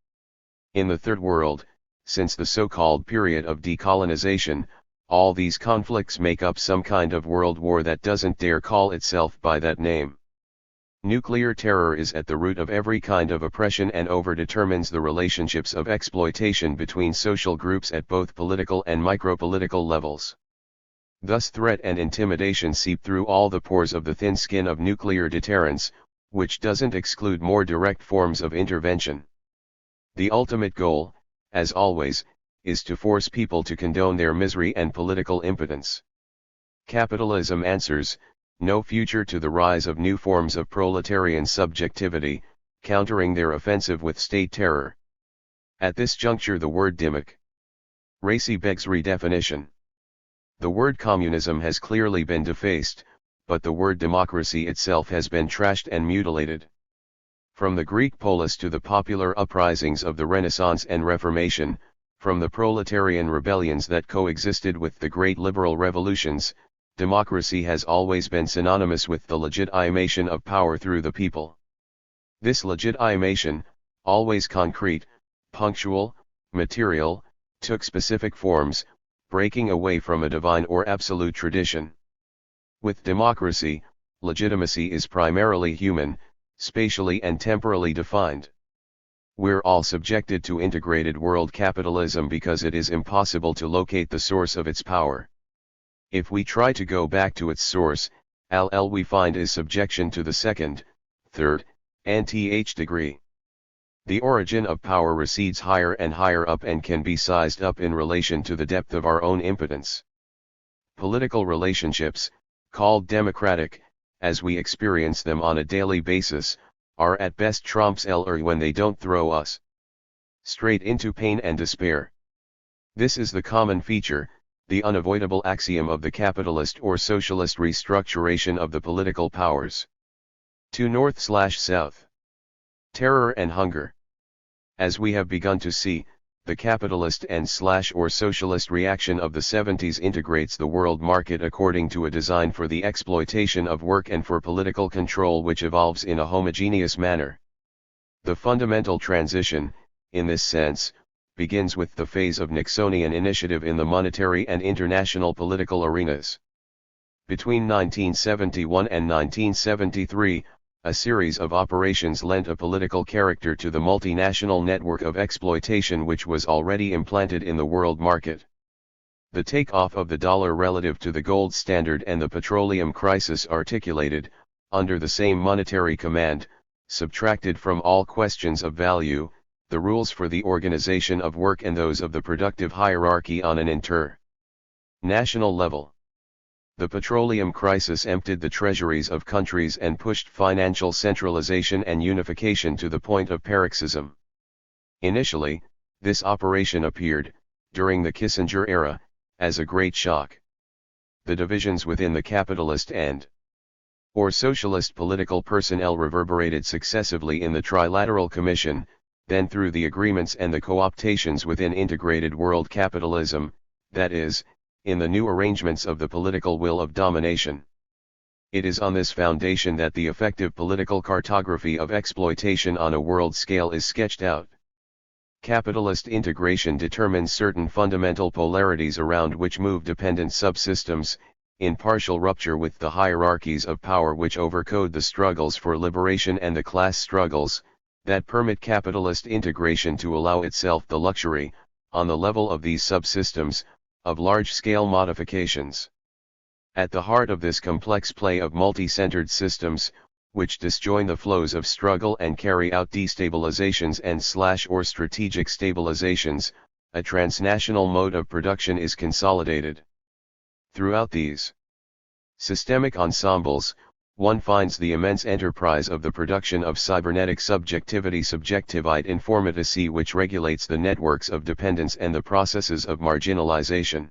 In the Third World, since the so-called period of decolonization, all these conflicts make up some kind of world war that doesn't dare call itself by that name. Nuclear terror is at the root of every kind of oppression and overdetermines the relationships of exploitation between social groups at both political and micropolitical levels. Thus threat and intimidation seep through all the pores of the thin skin of nuclear deterrence, which doesn't exclude more direct forms of intervention. The ultimate goal, as always, is to force people to condone their misery and political impotence. Capitalism answers, no future to the rise of new forms of proletarian subjectivity, countering their offensive with state terror. At this juncture the word democracy begs redefinition. The word communism has clearly been defaced, but the word democracy itself has been trashed and mutilated. From the Greek polis to the popular uprisings of the Renaissance and Reformation, from the proletarian rebellions that coexisted with the great liberal revolutions, democracy has always been synonymous with the legitimation of power through the people. This legitimation, always concrete, punctual, material, took specific forms, breaking away from a divine or absolute tradition. With democracy, legitimacy is primarily human, spatially and temporally defined. We're all subjected to integrated world capitalism because it is impossible to locate the source of its power. If we try to go back to its source, all we find is subjection to the second, third, and nth degree. The origin of power recedes higher and higher up and can be sized up in relation to the depth of our own impotence. Political relationships, called democratic, as we experience them on a daily basis, are at best trompe l'oeil when they don't throw us straight into pain and despair. This is the common feature, the unavoidable axiom of the capitalist or socialist restructuration of the political powers. To north/south. Terror and hunger. As we have begun to see, the capitalist and/or socialist reaction of the 70s integrates the world market according to a design for the exploitation of work and for political control which evolves in a homogeneous manner. The fundamental transition, in this sense, begins with the phase of Nixonian initiative in the monetary and international political arenas. Between 1971 and 1973, a series of operations lent a political character to the multinational network of exploitation which was already implanted in the world market. The takeoff of the dollar relative to the gold standard and the petroleum crisis articulated, under the same monetary command, subtracted from all questions of value, the rules for the organization of work and those of the productive hierarchy on an international level. The petroleum crisis emptied the treasuries of countries and pushed financial centralization and unification to the point of paroxysm. Initially, this operation appeared, during the Kissinger era, as a great shock. The divisions within the capitalist or socialist political personnel reverberated successively in the Trilateral Commission, then through the agreements and the cooptations within integrated world capitalism, that is, in the new arrangements of the political will of domination. It is on this foundation that the effective political cartography of exploitation on a world scale is sketched out. Capitalist integration determines certain fundamental polarities around which move dependent subsystems, in partial rupture with the hierarchies of power which overcode the struggles for liberation and the class struggles, that permit capitalist integration to allow itself the luxury, on the level of these subsystems, of large-scale modifications. At the heart of this complex play of multi-centered systems, which disjoin the flows of struggle and carry out destabilizations and/or strategic stabilizations, a transnational mode of production is consolidated. Throughout these systemic ensembles, one finds the immense enterprise of the production of cybernetic subjectivity-subjectivite informaticy which regulates the networks of dependence and the processes of marginalization.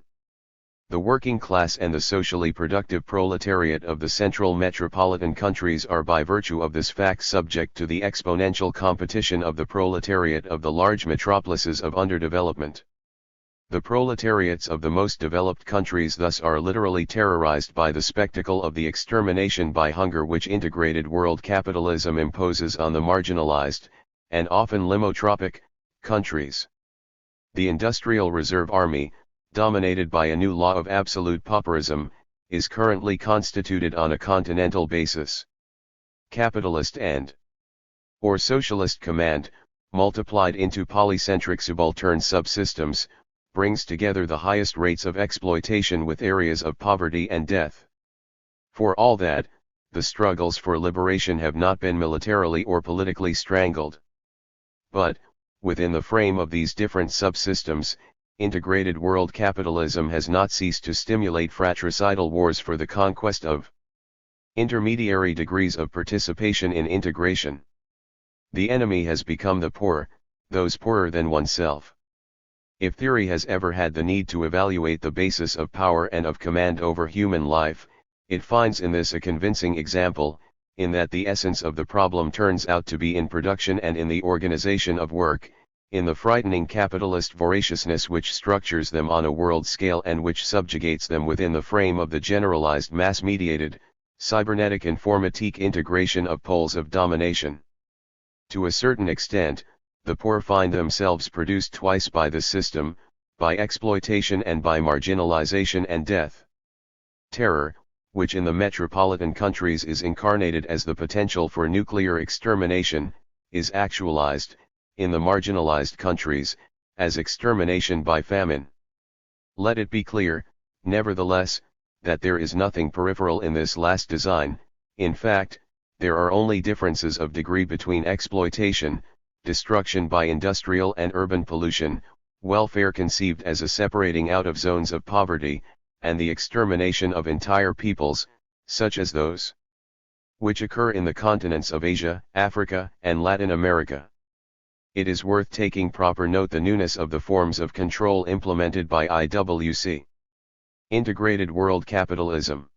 The working class and the socially productive proletariat of the central metropolitan countries are by virtue of this fact subject to the exponential competition of the proletariat of the large metropolises of underdevelopment. The proletariats of the most developed countries thus are literally terrorized by the spectacle of the extermination by hunger which integrated world capitalism imposes on the marginalized, and often limotropic, countries. The Industrial Reserve Army, dominated by a new law of absolute pauperism, is currently constituted on a continental basis. Capitalist and/or socialist command, multiplied into polycentric subaltern subsystems, brings together the highest rates of exploitation with areas of poverty and death. For all that, the struggles for liberation have not been militarily or politically strangled. But, within the frame of these different subsystems, integrated world capitalism has not ceased to stimulate fratricidal wars for the conquest of intermediary degrees of participation in integration. The enemy has become the poor, those poorer than oneself. If theory has ever had the need to evaluate the basis of power and of command over human life, it finds in this a convincing example, in that the essence of the problem turns out to be in production and in the organization of work, in the frightening capitalist voraciousness which structures them on a world scale and which subjugates them within the frame of the generalized mass-mediated, cybernetic informatique integration of poles of domination. To a certain extent, the poor find themselves produced twice by the system, by exploitation and by marginalization and death. Terror, which in the metropolitan countries is incarnated as the potential for nuclear extermination, is actualized, in the marginalized countries, as extermination by famine. Let it be clear, nevertheless, that there is nothing peripheral in this last design. In fact, there are only differences of degree between exploitation, destruction by industrial and urban pollution, welfare conceived as a separating out of zones of poverty, and the extermination of entire peoples, such as those which occur in the continents of Asia, Africa, and Latin America. It is worth taking proper note the newness of the forms of control implemented by IWC. Integrated world capitalism.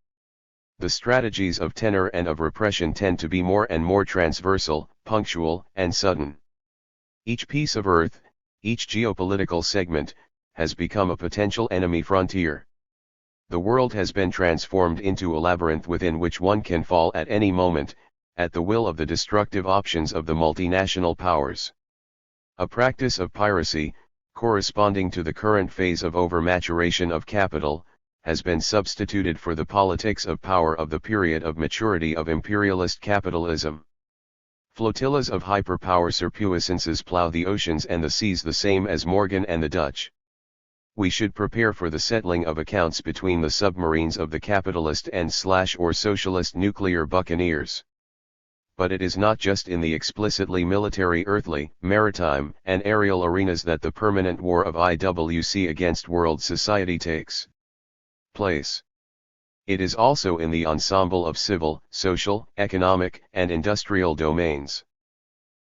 The strategies of tenor and of repression tend to be more and more transversal, punctual, and sudden. Each piece of earth, each geopolitical segment, has become a potential enemy frontier. The world has been transformed into a labyrinth within which one can fall at any moment, at the will of the destructive options of the multinational powers. A practice of piracy, corresponding to the current phase of overmaturation of capital, has been substituted for the politics of power of the period of maturity of imperialist capitalism. Flotillas of hyperpower surpuissances plow the oceans and the seas the same as Morgan and the Dutch. We should prepare for the settling of accounts between the submarines of the capitalist and/or socialist nuclear buccaneers. But it is not just in the explicitly military earthly, maritime, and aerial arenas that the permanent war of IWC against world society takes place. It is also in the ensemble of civil, social, economic, and industrial domains.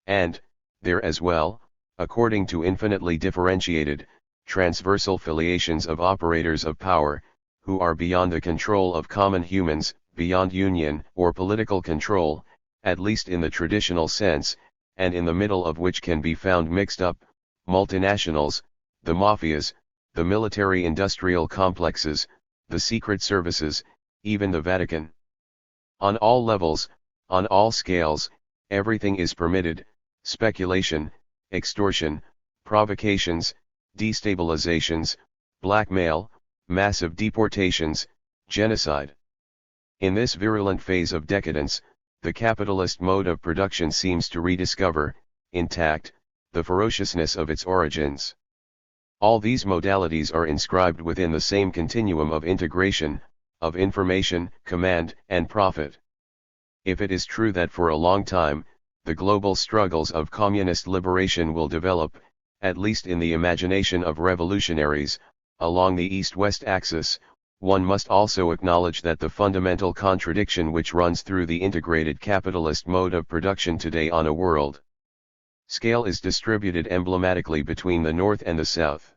And, there as well, according to infinitely differentiated, transversal filiations of operators of power, who are beyond the control of common humans, beyond union or political control, at least in the traditional sense, and in the middle of which can be found mixed up, multinationals, the mafias, the military-industrial complexes, the secret services, even the Vatican. On all levels, on all scales, everything is permitted: speculation, extortion, provocations, destabilizations, blackmail, massive deportations, genocide. In this virulent phase of decadence, the capitalist mode of production seems to rediscover, intact, the ferociousness of its origins. All these modalities are inscribed within the same continuum of integration, of information, command, and profit. If it is true that for a long time, the global struggles of communist liberation will develop, at least in the imagination of revolutionaries, along the East-West axis, one must also acknowledge that the fundamental contradiction which runs through the integrated capitalist mode of production today on a world scale is distributed emblematically between the North and the South.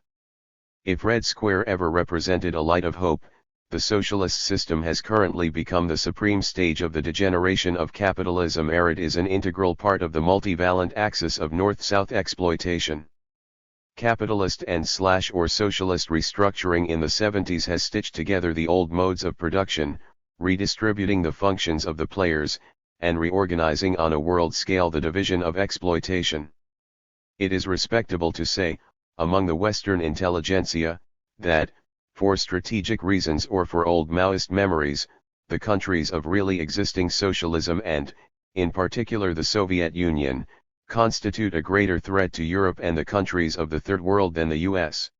If Red Square ever represented a light of hope, the socialist system has currently become the supreme stage of the degeneration of capitalism, ere it is an integral part of the multivalent axis of North-South exploitation. Capitalist and/or socialist restructuring in the 70s has stitched together the old modes of production, redistributing the functions of the players, and reorganizing on a world scale the division of exploitation. It is respectable to say, among the Western intelligentsia, that, for strategic reasons or for old Maoist memories, the countries of really existing socialism and, in particular the Soviet Union, constitute a greater threat to Europe and the countries of the Third World than the US.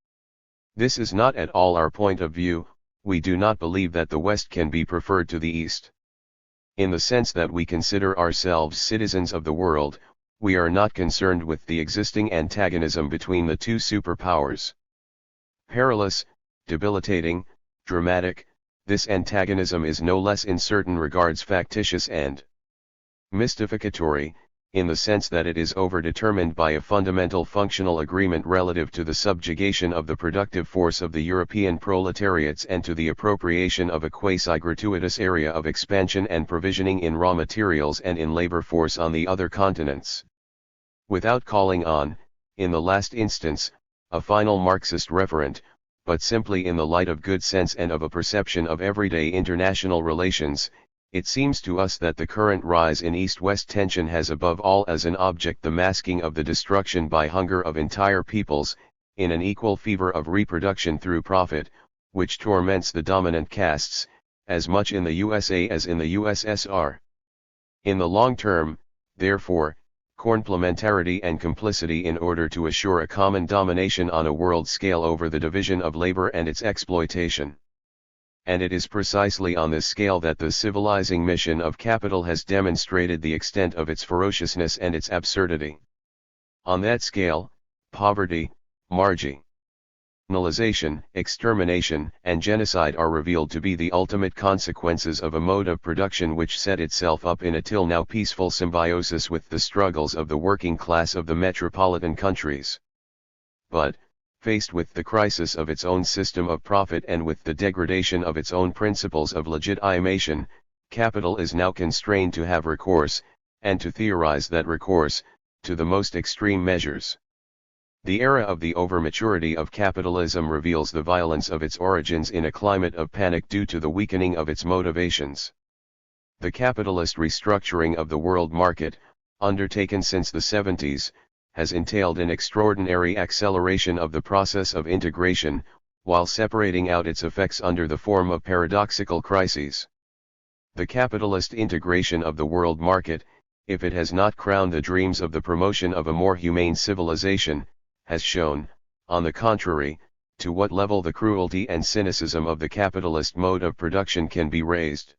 This is not at all our point of view. We do not believe that the West can be preferred to the East. In the sense that we consider ourselves citizens of the world, we are not concerned with the existing antagonism between the two superpowers. Perilous, debilitating, dramatic, this antagonism is no less in certain regards factitious and mystificatory, in the sense that it is overdetermined by a fundamental functional agreement relative to the subjugation of the productive force of the European proletariats and to the appropriation of a quasi-gratuitous area of expansion and provisioning in raw materials and in labor force on the other continents. Without calling on, in the last instance, a final Marxist referent, but simply in the light of good sense and of a perception of everyday international relations, it seems to us that the current rise in East-West tension has above all as an object the masking of the destruction by hunger of entire peoples, in an equal fever of reproduction through profit, which torments the dominant castes, as much in the USA as in the USSR. In the long term, therefore, complementarity and complicity in order to assure a common domination on a world scale over the division of labor and its exploitation. And it is precisely on this scale that the civilizing mission of capital has demonstrated the extent of its ferociousness and its absurdity. On that scale, poverty, marginalization, extermination, and genocide are revealed to be the ultimate consequences of a mode of production which set itself up in a till now peaceful symbiosis with the struggles of the working class of the metropolitan countries. But, faced with the crisis of its own system of profit and with the degradation of its own principles of legitimation, capital is now constrained to have recourse, and to theorize that recourse, to the most extreme measures. The era of the overmaturity of capitalism reveals the violence of its origins in a climate of panic due to the weakening of its motivations. The capitalist restructuring of the world market, undertaken since the 70s, has entailed an extraordinary acceleration of the process of integration, while separating out its effects under the form of paradoxical crises. The capitalist integration of the world market, if it has not crowned the dreams of the promotion of a more humane civilization, has shown, on the contrary, to what level the cruelty and cynicism of the capitalist mode of production can be raised.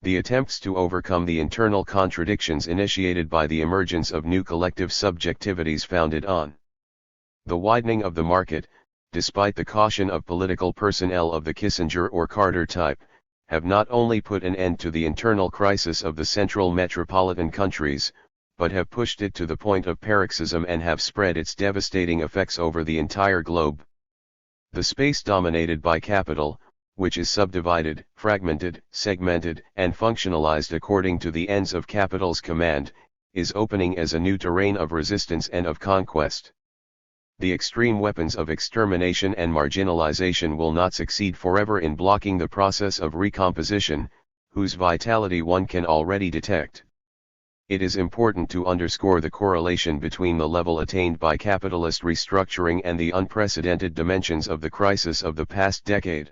The attempts to overcome the internal contradictions initiated by the emergence of new collective subjectivities founded on the widening of the market, despite the caution of political personnel of the Kissinger or Carter type, have not only put an end to the internal crisis of the central metropolitan countries, but have pushed it to the point of paroxysm and have spread its devastating effects over the entire globe. The space dominated by capital, which is subdivided, fragmented, segmented, and functionalized according to the ends of capital's command, is opening as a new terrain of resistance and of conquest. The extreme weapons of extermination and marginalization will not succeed forever in blocking the process of recomposition, whose vitality one can already detect. It is important to underscore the correlation between the level attained by capitalist restructuring and the unprecedented dimensions of the crisis of the past decade.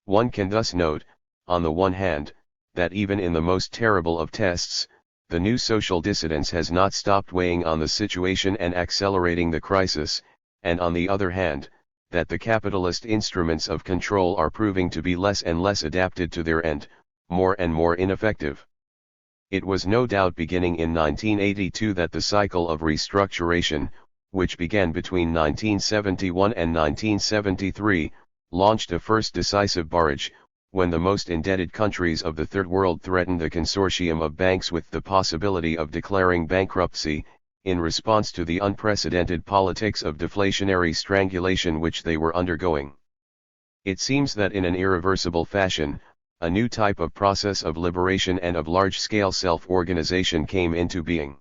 One can thus note, on the one hand, that even in the most terrible of tests, the new social dissidence has not stopped weighing on the situation and accelerating the crisis, and on the other hand, that the capitalist instruments of control are proving to be less and less adapted to their end, more and more ineffective. It was no doubt beginning in 1982 that the cycle of restructuration, which began between 1971 and 1973, launched a first decisive barrage, when the most indebted countries of the Third World threatened the consortium of banks with the possibility of declaring bankruptcy, in response to the unprecedented politics of deflationary strangulation which they were undergoing. It seems that in an irreversible fashion, a new type of process of liberation and of large-scale self-organization came into being.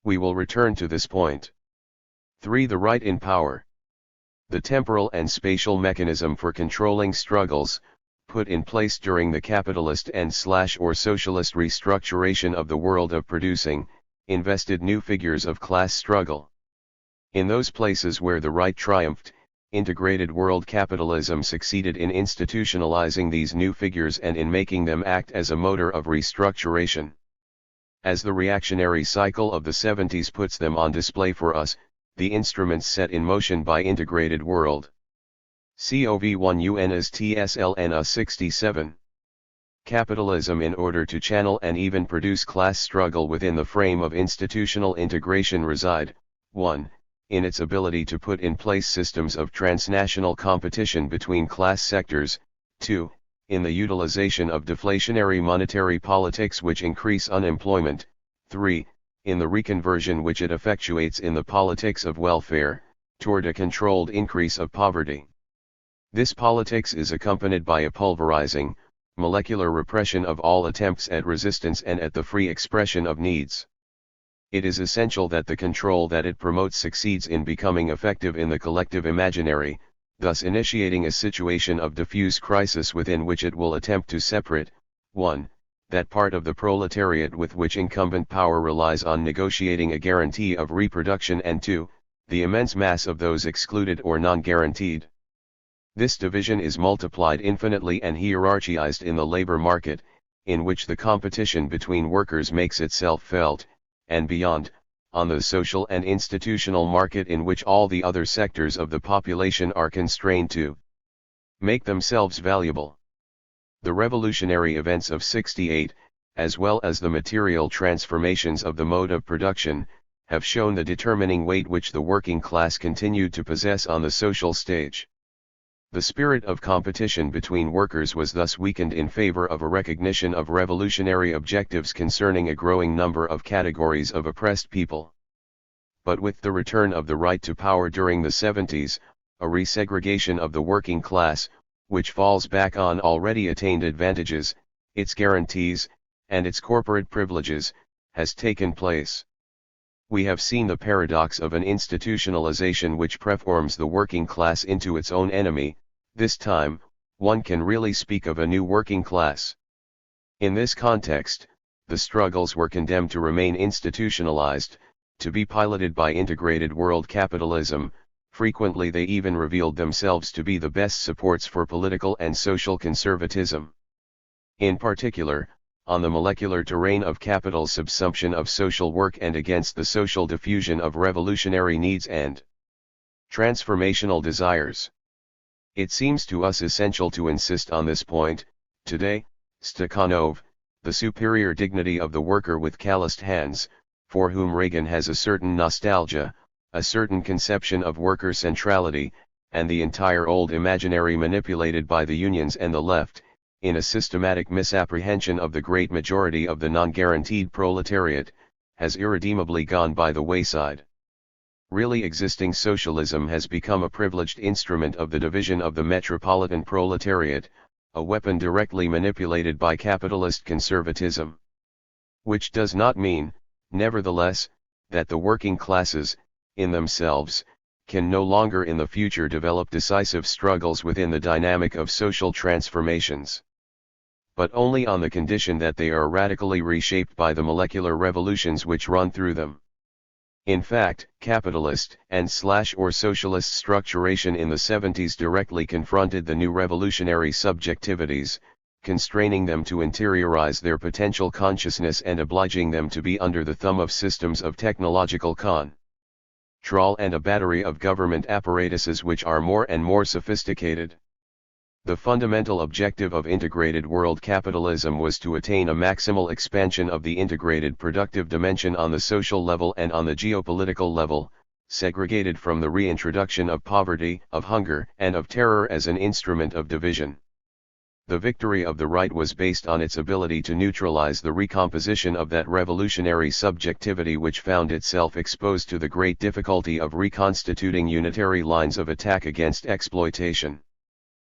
We will return to this point. 3. The right in power. The temporal and spatial mechanism for controlling struggles, put in place during the capitalist and/or socialist restructuration of the world of producing, invested new figures of class struggle. In those places where the right triumphed, integrated world capitalism succeeded in institutionalizing these new figures and in making them act as a motor of restructuration. As the reactionary cycle of the 70s puts them on display for us, the instruments set in motion by integrated world. COV1 UNSTSLNA 67. Capitalism in order to channel and even produce class struggle within the frame of institutional integration reside, 1. In its ability to put in place systems of transnational competition between class sectors, 2. In the utilization of deflationary monetary politics which increase unemployment, 3. In the reconversion which it effectuates in the politics of welfare, toward a controlled increase of poverty. This politics is accompanied by a pulverizing, molecular repression of all attempts at resistance and at the free expression of needs. It is essential that the control that it promotes succeeds in becoming effective in the collective imaginary, thus initiating a situation of diffuse crisis within which it will attempt to separate, 1. That part of the proletariat with which incumbent power relies on negotiating a guarantee of reproduction, and 2. The immense mass of those excluded or non-guaranteed. This division is multiplied infinitely and hierarchized in the labor market, in which the competition between workers makes itself felt, and beyond, on the social and institutional market in which all the other sectors of the population are constrained to make themselves valuable. The revolutionary events of '68, as well as the material transformations of the mode of production, have shown the determining weight which the working class continued to possess on the social stage. The spirit of competition between workers was thus weakened in favor of a recognition of revolutionary objectives concerning a growing number of categories of oppressed people. But with the return of the right to power during the 70s, a resegregation of the working class, which falls back on already attained advantages, its guarantees, and its corporate privileges, has taken place. We have seen the paradox of an institutionalization which preforms the working class into its own enemy. This time, one can really speak of a new working class. In this context, the struggles were condemned to remain institutionalized, to be piloted by integrated world capitalism. Frequently they even revealed themselves to be the best supports for political and social conservatism. In particular, on the molecular terrain of capital's subsumption of social work and against the social diffusion of revolutionary needs and transformational desires. It seems to us essential to insist on this point. Today, Stakhanov, the superior dignity of the worker with calloused hands, for whom Reagan has a certain nostalgia, a certain conception of worker centrality, and the entire old imaginary manipulated by the unions and the left, in a systematic misapprehension of the great majority of the non-guaranteed proletariat, has irredeemably gone by the wayside. Really existing socialism has become a privileged instrument of the division of the metropolitan proletariat, a weapon directly manipulated by capitalist conservatism. Which does not mean, nevertheless, that the working classes, in themselves, can no longer in the future develop decisive struggles within the dynamic of social transformations. but only on the condition that they are radically reshaped by the molecular revolutions which run through them. In fact, capitalist and/or socialist structuration in the 70s directly confronted the new revolutionary subjectivities, constraining them to interiorize their potential consciousness and obliging them to be under the thumb of systems of technological control and a battery of government apparatuses which are more and more sophisticated. The fundamental objective of integrated world capitalism was to attain a maximal expansion of the integrated productive dimension on the social level and on the geopolitical level, segregated from the reintroduction of poverty, of hunger, and of terror as an instrument of division. The victory of the right was based on its ability to neutralize the recomposition of that revolutionary subjectivity which found itself exposed to the great difficulty of reconstituting unitary lines of attack against exploitation.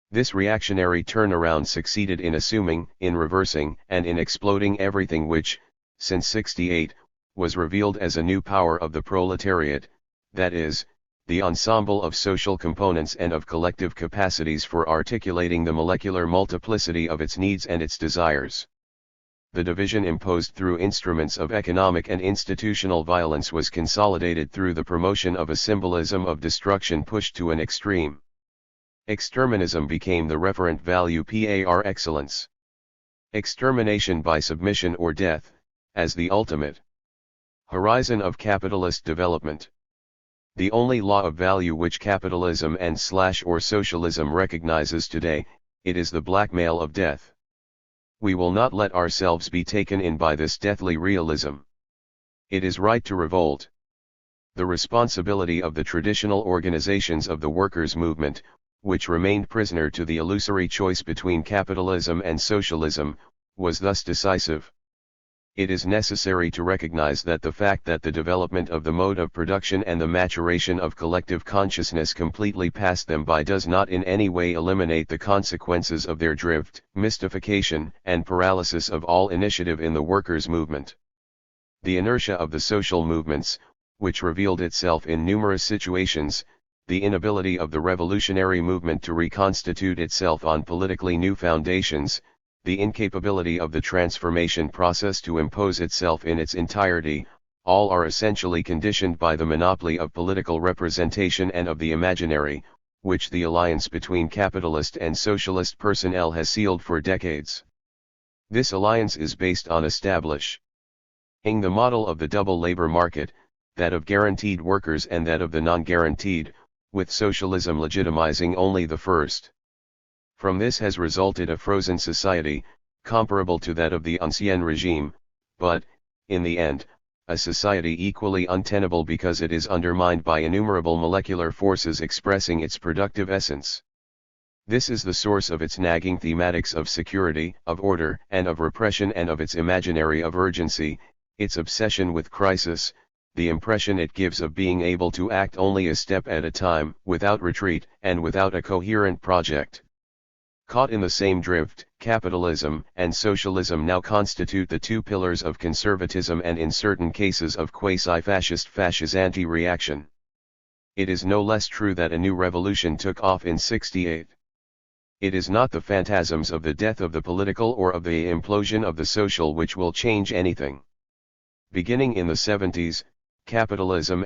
This reactionary turnaround succeeded in assuming, in reversing, and in exploding everything which, since '68, was revealed as a new power of the proletariat, that is, the ensemble of social components and of collective capacities for articulating the molecular multiplicity of its needs and its desires. The division imposed through instruments of economic and institutional violence was consolidated through the promotion of a symbolism of destruction pushed to an extreme. Exterminism became the referent value par excellence. Extermination by submission or death, as the ultimate horizon of capitalist development. The only law of value which capitalism and/or socialism recognizes today, it is the blackmail of death. We will not let ourselves be taken in by this deathly realism. It is right to revolt. The responsibility of the traditional organizations of the workers' movement, which remained prisoner to the illusory choice between capitalism and socialism, was thus decisive. It is necessary to recognize that the fact that the development of the mode of production and the maturation of collective consciousness completely passed them by does not in any way eliminate the consequences of their drift, mystification, and paralysis of all initiative in the workers' movement. The inertia of the social movements, which revealed itself in numerous situations, the inability of the revolutionary movement to reconstitute itself on politically new foundations, the incapability of the transformation process to impose itself in its entirety, all are essentially conditioned by the monopoly of political representation and of the imaginary, which the alliance between capitalist and socialist personnel has sealed for decades. This alliance is based on establishing the model of the double labor market, that of guaranteed workers and that of the non-guaranteed, with socialism legitimizing only the first. From this has resulted a frozen society, comparable to that of the Ancien regime, but, in the end, a society equally untenable because it is undermined by innumerable molecular forces expressing its productive essence. This is the source of its nagging thematics of security, of order, and of repression, and of its imaginary of urgency, its obsession with crisis, the impression it gives of being able to act only a step at a time, without retreat, and without a coherent project. Caught in the same drift, capitalism and socialism now constitute the two pillars of conservatism and in certain cases of quasi-fascist anti-reaction. It is no less true that a new revolution took off in '68. It is not the phantasms of the death of the political or of the implosion of the social which will change anything. Beginning in the '70s, capitalism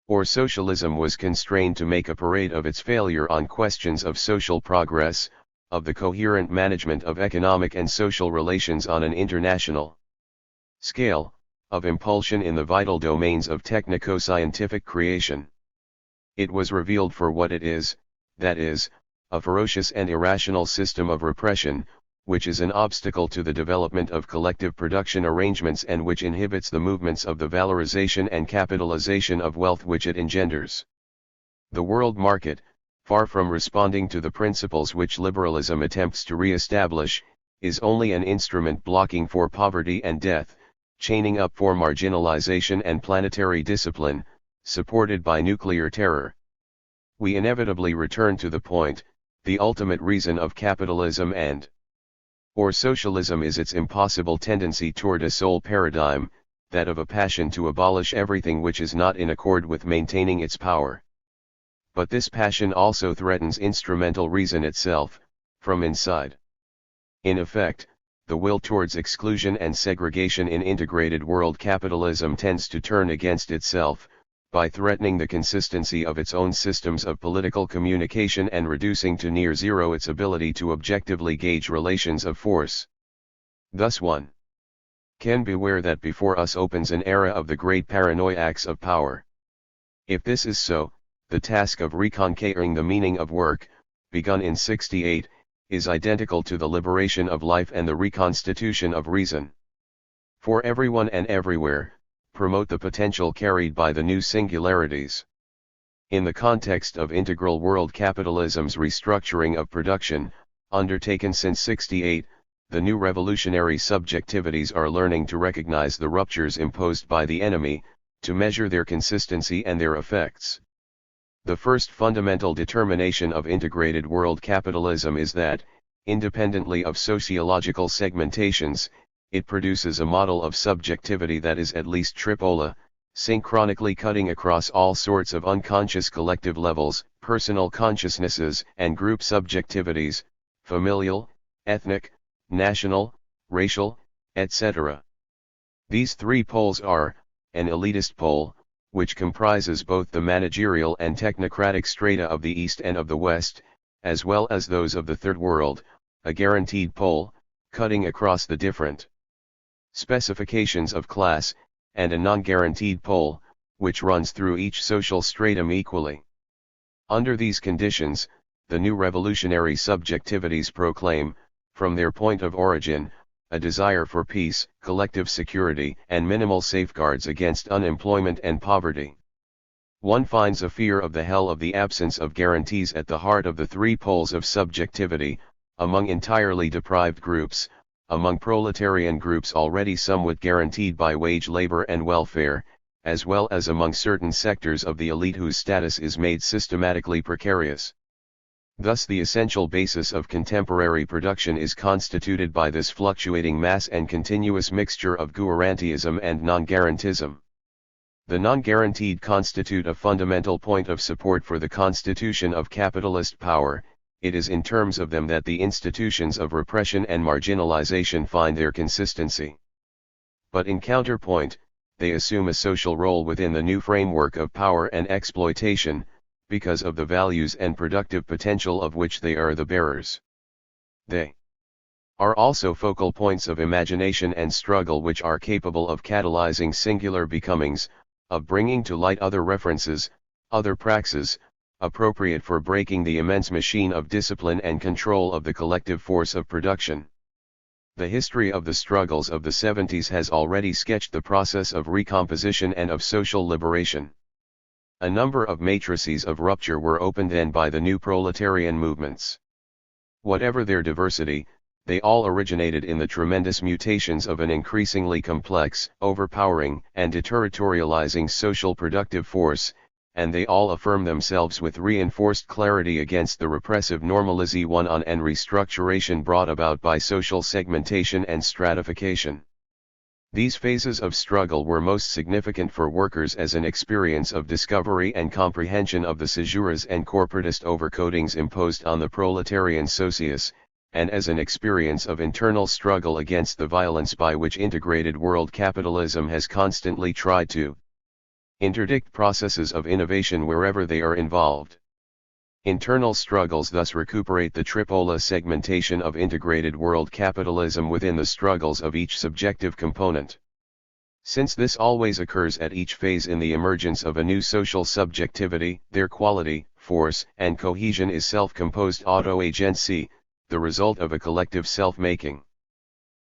or socialism was constrained to make a parade of its failure on questions of social progress, of the coherent management of economic and social relations on an international scale, of impulsion in the vital domains of technico-scientific creation. It was revealed for what it is, that is, a ferocious and irrational system of repression, which is an obstacle to the development of collective production arrangements and which inhibits the movements of the valorization and capitalization of wealth which it engenders. The world market, far from responding to the principles which liberalism attempts to re-establish, is only an instrument blocking for poverty and death, chaining up for marginalization and planetary discipline, supported by nuclear terror. We inevitably return to the point, the ultimate reason of capitalism or socialism is its impossible tendency toward a sole paradigm, that of a passion to abolish everything which is not in accord with maintaining its power. But this passion also threatens instrumental reason itself, from inside. In effect, the will towards exclusion and segregation in integrated world capitalism tends to turn against itself, by threatening the consistency of its own systems of political communication and reducing to near zero its ability to objectively gauge relations of force. Thus one can beware that before us opens an era of the great paranoiacs of power. If this is so, the task of reconquering the meaning of work, begun in 68, is identical to the liberation of life and the reconstitution of reason. For everyone and everywhere, promote the potential carried by the new singularities. In the context of integral world capitalism's restructuring of production, undertaken since 68, the new revolutionary subjectivities are learning to recognize the ruptures imposed by the enemy, to measure their consistency and their effects. The first fundamental determination of integrated world capitalism is that, independently of sociological segmentations, it produces a model of subjectivity that is at least tripolar, synchronically cutting across all sorts of unconscious collective levels, personal consciousnesses and group subjectivities, familial, ethnic, national, racial, etc. These three poles are, an elitist pole, which comprises both the managerial and technocratic strata of the East and of the West, as well as those of the Third World, a guaranteed pole, cutting across the different specifications of class, and a non-guaranteed pole, which runs through each social stratum equally. Under these conditions, the new revolutionary subjectivities proclaim, from their point of origin, a desire for peace, collective security, and minimal safeguards against unemployment and poverty. One finds a fear of the hell of the absence of guarantees at the heart of the three poles of subjectivity, among entirely deprived groups, among proletarian groups already somewhat guaranteed by wage labor and welfare, as well as among certain sectors of the elite whose status is made systematically precarious. Thus the essential basis of contemporary production is constituted by this fluctuating mass and continuous mixture of guaranteeism and non-guarantism. The non-guaranteed constitute a fundamental point of support for the constitution of capitalist power. It is in terms of them that the institutions of repression and marginalization find their consistency. But in counterpoint, they assume a social role within the new framework of power and exploitation, because of the values and productive potential of which they are the bearers. They are also focal points of imagination and struggle which are capable of catalyzing singular becomings, of bringing to light other references, other praxes, appropriate for breaking the immense machine of discipline and control of the collective force of production. The history of the struggles of the 70s has already sketched the process of recomposition and of social liberation. A number of matrices of rupture were opened then by the new proletarian movements. Whatever their diversity, they all originated in the tremendous mutations of an increasingly complex, overpowering, and deterritorializing social productive force, and they all affirm themselves with reinforced clarity against the repressive normalization on and restructuration brought about by social segmentation and stratification. These phases of struggle were most significant for workers as an experience of discovery and comprehension of the caesuras and corporatist overcoatings imposed on the proletarian socius, and as an experience of internal struggle against the violence by which integrated world capitalism has constantly tried to interdict processes of innovation wherever they are involved. Internal struggles thus recuperate the tripolar segmentation of integrated world capitalism within the struggles of each subjective component. Since this always occurs at each phase in the emergence of a new social subjectivity, their quality, force, and cohesion is self-composed auto-agency, the result of a collective self-making.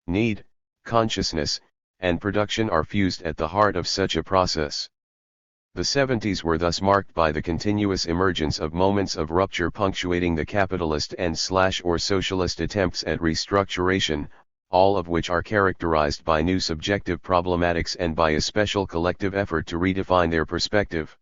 Need, consciousness, and production are fused at the heart of such a process. The 70s were thus marked by the continuous emergence of moments of rupture punctuating the capitalist and/or socialist attempts at restructuration, all of which are characterized by new subjective problematics and by a special collective effort to redefine their perspective.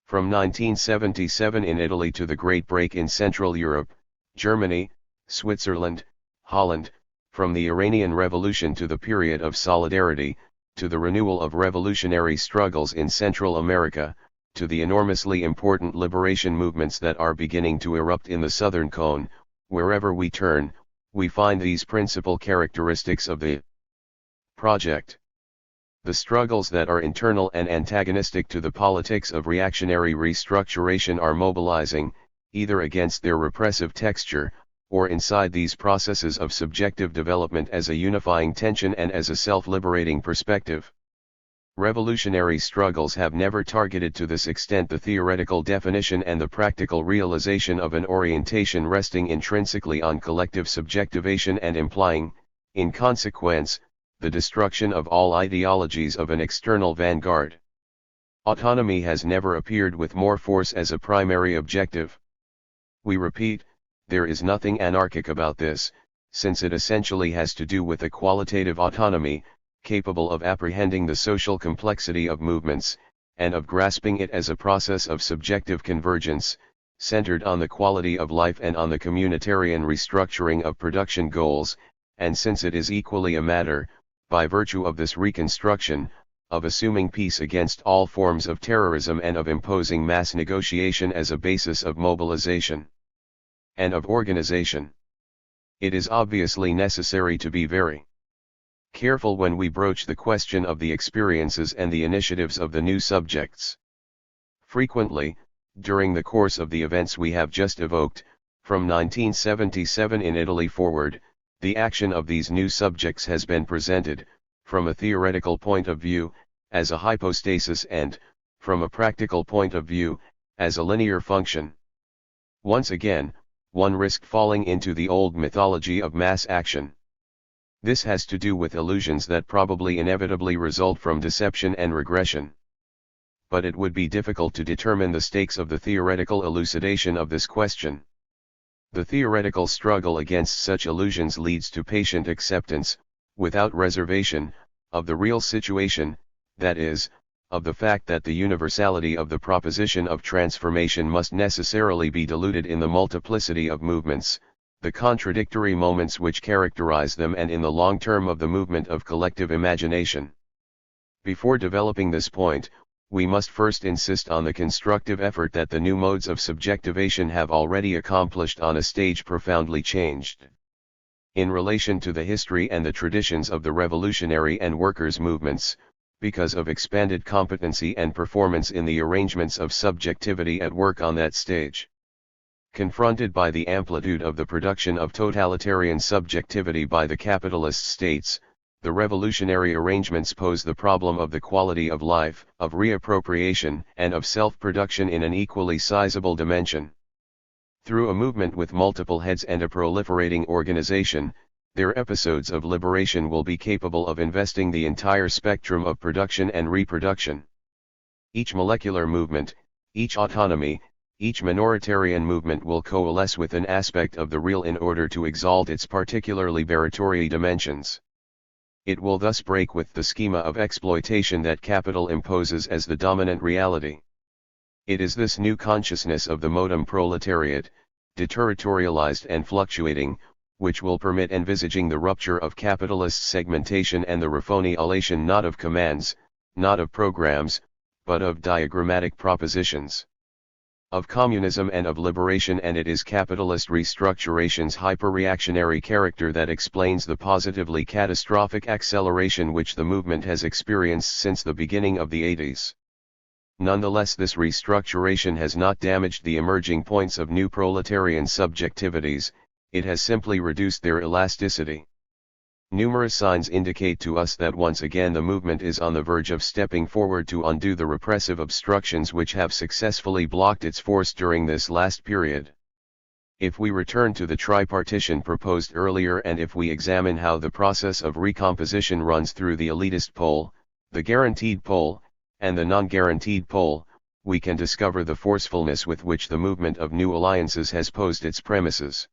From 1977 in Italy to the Great Break in Central Europe, Germany, Switzerland, Holland, from the Iranian Revolution to the period of solidarity, to the renewal of revolutionary struggles in Central America, to the enormously important liberation movements that are beginning to erupt in the Southern Cone, wherever we turn, we find these principal characteristics of the project. The struggles that are internal and antagonistic to the politics of reactionary restructuration are mobilizing, either against their repressive texture, or inside these processes of subjective development as a unifying tension and as a self-liberating perspective. Revolutionary struggles have never targeted to this extent the theoretical definition and the practical realization of an orientation resting intrinsically on collective subjectivation and implying, in consequence, the destruction of all ideologies of an external vanguard. Autonomy has never appeared with more force as a primary objective. We repeat, there is nothing anarchic about this, since it essentially has to do with a qualitative autonomy, capable of apprehending the social complexity of movements, and of grasping it as a process of subjective convergence, centered on the quality of life and on the communitarian restructuring of production goals, and since it is equally a matter, by virtue of this reconstruction, of assuming peace against all forms of terrorism and of imposing mass negotiation as a basis of mobilization and of organization. It is obviously necessary to be very careful when we broach the question of the experiences and the initiatives of the new subjects. Frequently, during the course of the events we have just evoked, from 1977 in Italy forward, the action of these new subjects has been presented, from a theoretical point of view, as a hypostasis and, from a practical point of view, as a linear function. Once again, one risked falling into the old mythology of mass action. This has to do with illusions that probably inevitably result from deception and regression. But it would be difficult to determine the stakes of the theoretical elucidation of this question. The theoretical struggle against such illusions leads to patient acceptance, without reservation, of the real situation, that is, of the fact that the universality of the proposition of transformation must necessarily be diluted in the multiplicity of movements, the contradictory moments which characterize them, and in the long term of the movement of collective imagination. Before developing this point, we must first insist on the constructive effort that the new modes of subjectivation have already accomplished on a stage profoundly changed. In relation to the history and the traditions of the revolutionary and workers' movements, because of expanded competency and performance in the arrangements of subjectivity at work on that stage. Confronted by the amplitude of the production of totalitarian subjectivity by the capitalist states, the revolutionary arrangements pose the problem of the quality of life, of reappropriation, and of self-production in an equally sizable dimension. Through a movement with multiple heads and a proliferating organization, their episodes of liberation will be capable of investing the entire spectrum of production and reproduction. Each molecular movement, each autonomy, each minoritarian movement will coalesce with an aspect of the real in order to exalt its particular liberatory dimensions. It will thus break with the schema of exploitation that capital imposes as the dominant reality. It is this new consciousness of the modem proletariat, deterritorialized and fluctuating, which will permit envisaging the rupture of capitalist segmentation and the reformulation not of commands, not of programs, but of diagrammatic propositions. Of communism and of liberation, and it is capitalist restructuration's hyper-reactionary character that explains the positively catastrophic acceleration which the movement has experienced since the beginning of the 80s. Nonetheless, this restructuration has not damaged the emerging points of new proletarian subjectivities, it has simply reduced their elasticity. Numerous signs indicate to us that once again the movement is on the verge of stepping forward to undo the repressive obstructions which have successfully blocked its force during this last period. If we return to the tripartition proposed earlier, and if we examine how the process of recomposition runs through the elitist pole, the guaranteed pole, and the non-guaranteed pole, we can discover the forcefulness with which the movement of new alliances has posed its premises.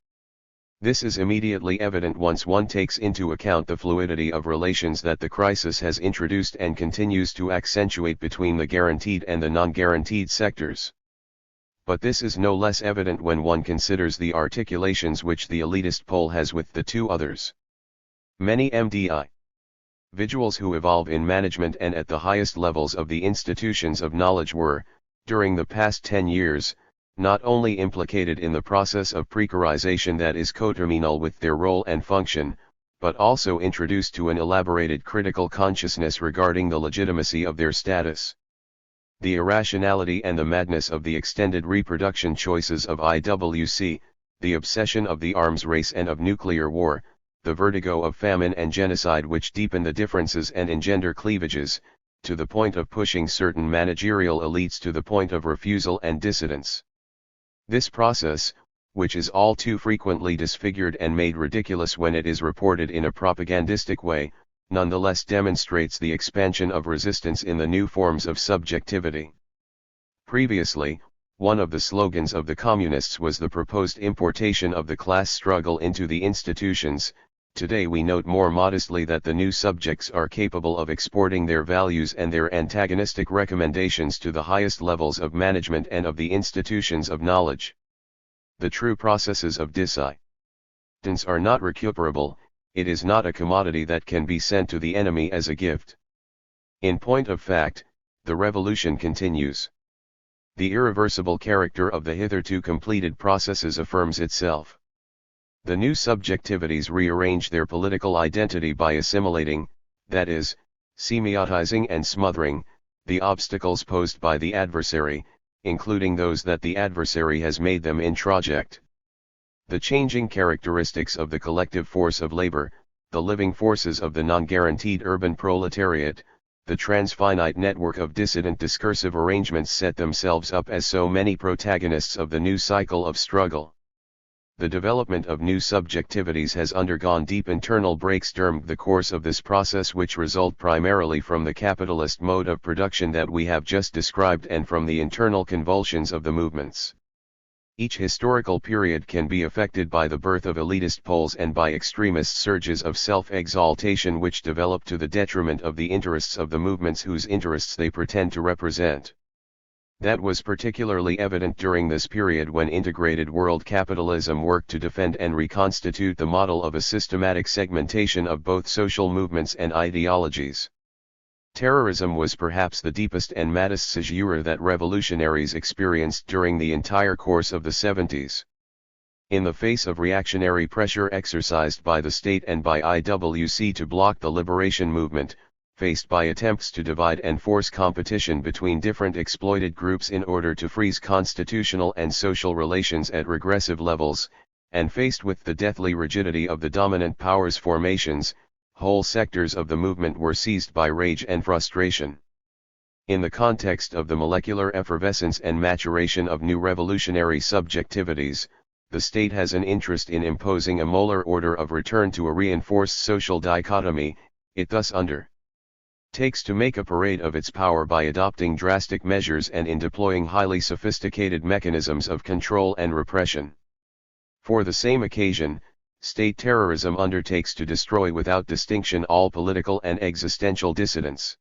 This is immediately evident once one takes into account the fluidity of relations that the crisis has introduced and continues to accentuate between the guaranteed and the non-guaranteed sectors. But this is no less evident when one considers the articulations which the elitist pole has with the two others. Many individuals who evolve in management and at the highest levels of the institutions of knowledge were, during the past 10 years, not only implicated in the process of precarization that is coterminal with their role and function, but also introduced to an elaborated critical consciousness regarding the legitimacy of their status. The irrationality and the madness of the extended reproduction choices of IWC, the obsession of the arms race and of nuclear war, the vertigo of famine and genocide which deepen the differences and engender cleavages, to the point of pushing certain managerial elites to the point of refusal and dissidence. This process, which is all too frequently disfigured and made ridiculous when it is reported in a propagandistic way, nonetheless demonstrates the expansion of resistance in the new forms of subjectivity. Previously, one of the slogans of the communists was the proposed importation of the class struggle into the institutions. Today we note more modestly that the new subjects are capable of exporting their values and their antagonistic recommendations to the highest levels of management and of the institutions of knowledge. The true processes of dissidence are not recuperable. It is not a commodity that can be sent to the enemy as a gift. In point of fact, the revolution continues. The irreversible character of the hitherto completed processes affirms itself. The new subjectivities rearrange their political identity by assimilating, that is, semiotizing and smothering, the obstacles posed by the adversary, including those that the adversary has made them introject. The changing characteristics of the collective force of labor, the living forces of the non-guaranteed urban proletariat, the transfinite network of dissident discursive arrangements set themselves up as so many protagonists of the new cycle of struggle. The development of new subjectivities has undergone deep internal breaks during the course of this process, which result primarily from the capitalist mode of production that we have just described and from the internal convulsions of the movements. Each historical period can be affected by the birth of elitist poles and by extremist surges of self-exaltation which develop to the detriment of the interests of the movements whose interests they pretend to represent. That was particularly evident during this period when integrated world capitalism worked to defend and reconstitute the model of a systematic segmentation of both social movements and ideologies. Terrorism was perhaps the deepest and maddest caesura that revolutionaries experienced during the entire course of the 70s. In the face of reactionary pressure exercised by the state and by IWC to block the liberation movement, faced by attempts to divide and force competition between different exploited groups in order to freeze constitutional and social relations at regressive levels, and faced with the deathly rigidity of the dominant powers' formations, whole sectors of the movement were seized by rage and frustration. In the context of the molecular effervescence and maturation of new revolutionary subjectivities, the state has an interest in imposing a molar order of return to a reinforced social dichotomy. It thus takes to make a parade of its power by adopting drastic measures and in deploying highly sophisticated mechanisms of control and repression. For the same occasion, state terrorism undertakes to destroy without distinction all political and existential dissidents.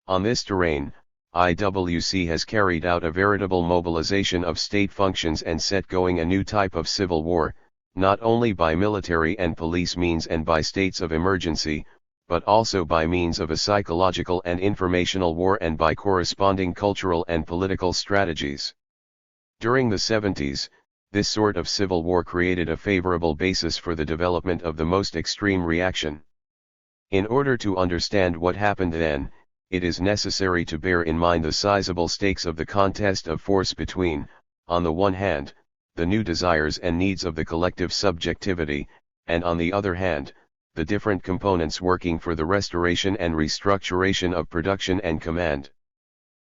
On this terrain, IWC has carried out a veritable mobilization of state functions and set going a new type of civil war, not only by military and police means and by states of emergency, but also by means of a psychological and informational war and by corresponding cultural and political strategies. During the 70s, this sort of civil war created a favorable basis for the development of the most extreme reaction. In order to understand what happened then, it is necessary to bear in mind the sizable stakes of the contest of force between, on the one hand, the new desires and needs of the collective subjectivity, and on the other hand, the different components working for the restoration and restructuration of production and command.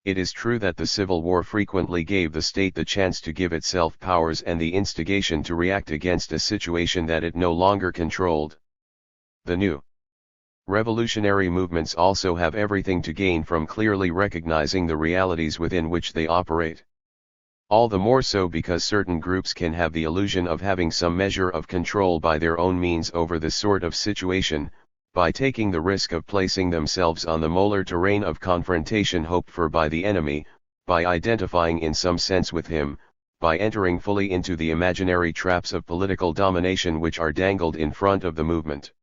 It is true that the Civil War frequently gave the state the chance to give itself powers and the instigation to react against a situation that it no longer controlled. The new revolutionary movements also have everything to gain from clearly recognizing the realities within which they operate. All the more so because certain groups can have the illusion of having some measure of control by their own means over this sort of situation, by taking the risk of placing themselves on the molar terrain of confrontation hoped for by the enemy, by identifying in some sense with him, by entering fully into the imaginary traps of political domination which are dangled in front of the movement.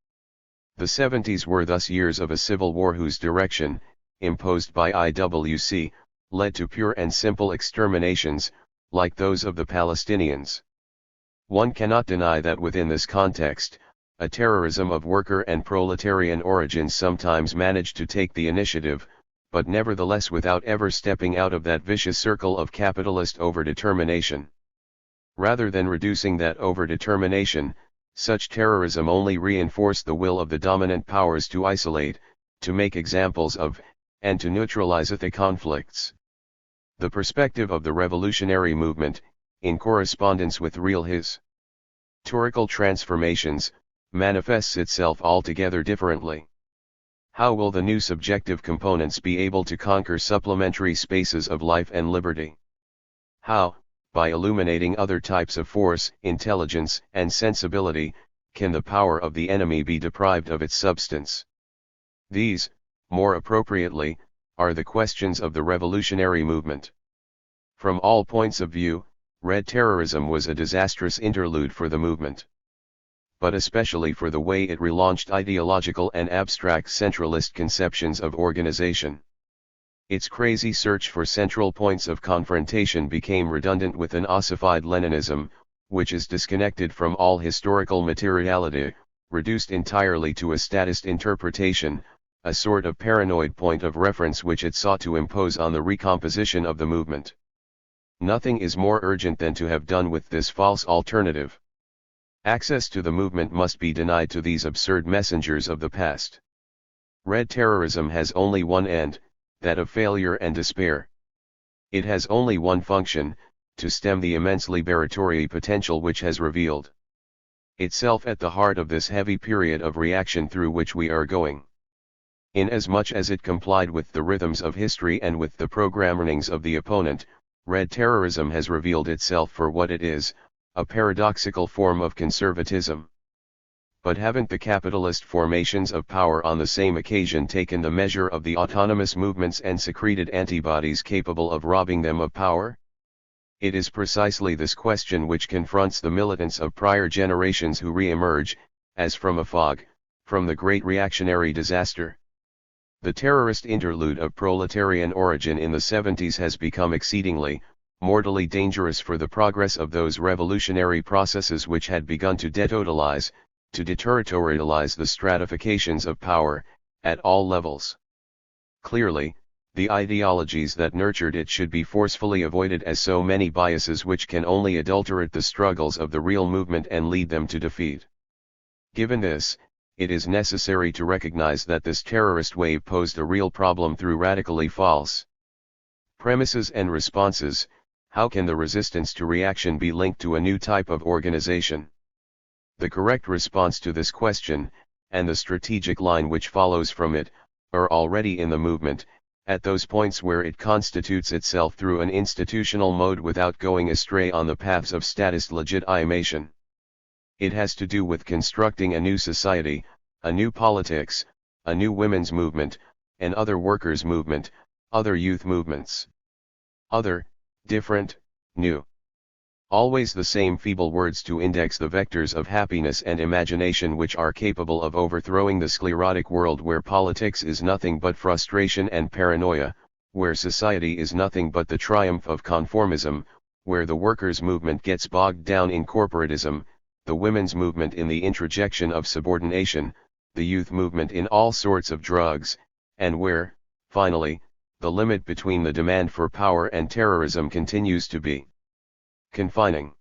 The 70s were thus years of a civil war whose direction, imposed by IWC, led to pure and simple exterminations, like those of the Palestinians. One cannot deny that within this context, a terrorism of worker and proletarian origins sometimes managed to take the initiative, but nevertheless without ever stepping out of that vicious circle of capitalist overdetermination. Rather than reducing that overdetermination, such terrorism only reinforced the will of the dominant powers to isolate, to make examples of, and to neutralize the conflicts. The perspective of the revolutionary movement, in correspondence with real historical transformations, manifests itself altogether differently. How will the new subjective components be able to conquer supplementary spaces of life and liberty? How, by illuminating other types of force, intelligence, and sensibility, can the power of the enemy be deprived of its substance? These, more appropriately, are the questions of the revolutionary movement. From all points of view, Red terrorism was a disastrous interlude for the movement. But especially for the way it relaunched ideological and abstract centralist conceptions of organization. Its crazy search for central points of confrontation became redundant with an ossified Leninism, which is disconnected from all historical materiality, reduced entirely to a statist interpretation, a sort of paranoid point of reference which it sought to impose on the recomposition of the movement. Nothing is more urgent than to have done with this false alternative. Access to the movement must be denied to these absurd messengers of the past. Red terrorism has only one end, that of failure and despair. It has only one function, to stem the immense liberatory potential which has revealed itself at the heart of this heavy period of reaction through which we are going. Inasmuch as it complied with the rhythms of history and with the programmings of the opponent, Red terrorism has revealed itself for what it is, a paradoxical form of conservatism. But haven't the capitalist formations of power on the same occasion taken the measure of the autonomous movements and secreted antibodies capable of robbing them of power? It is precisely this question which confronts the militants of prior generations who re-emerge, as from a fog, from the great reactionary disaster. The terrorist interlude of proletarian origin in the 70s has become exceedingly, mortally dangerous for the progress of those revolutionary processes which had begun to detotalize, to deterritorialize the stratifications of power, at all levels. Clearly, the ideologies that nurtured it should be forcefully avoided as so many biases which can only adulterate the struggles of the real movement and lead them to defeat. Given this, it is necessary to recognize that this terrorist wave posed a real problem through radically false premises and responses. How can the resistance to reaction be linked to a new type of organization? The correct response to this question, and the strategic line which follows from it, are already in the movement, at those points where it constitutes itself through an institutional mode without going astray on the paths of statist legitimation. It has to do with constructing a new society, a new politics, a new women's movement, an other workers' movement, other youth movements. Other, different, new. Always the same feeble words to index the vectors of happiness and imagination which are capable of overthrowing the sclerotic world where politics is nothing but frustration and paranoia, where society is nothing but the triumph of conformism, where the workers' movement gets bogged down in corporatism, the women's movement in the introjection of subordination, the youth movement in all sorts of drugs, and where, finally, the limit between the demand for power and terrorism continues to be confining.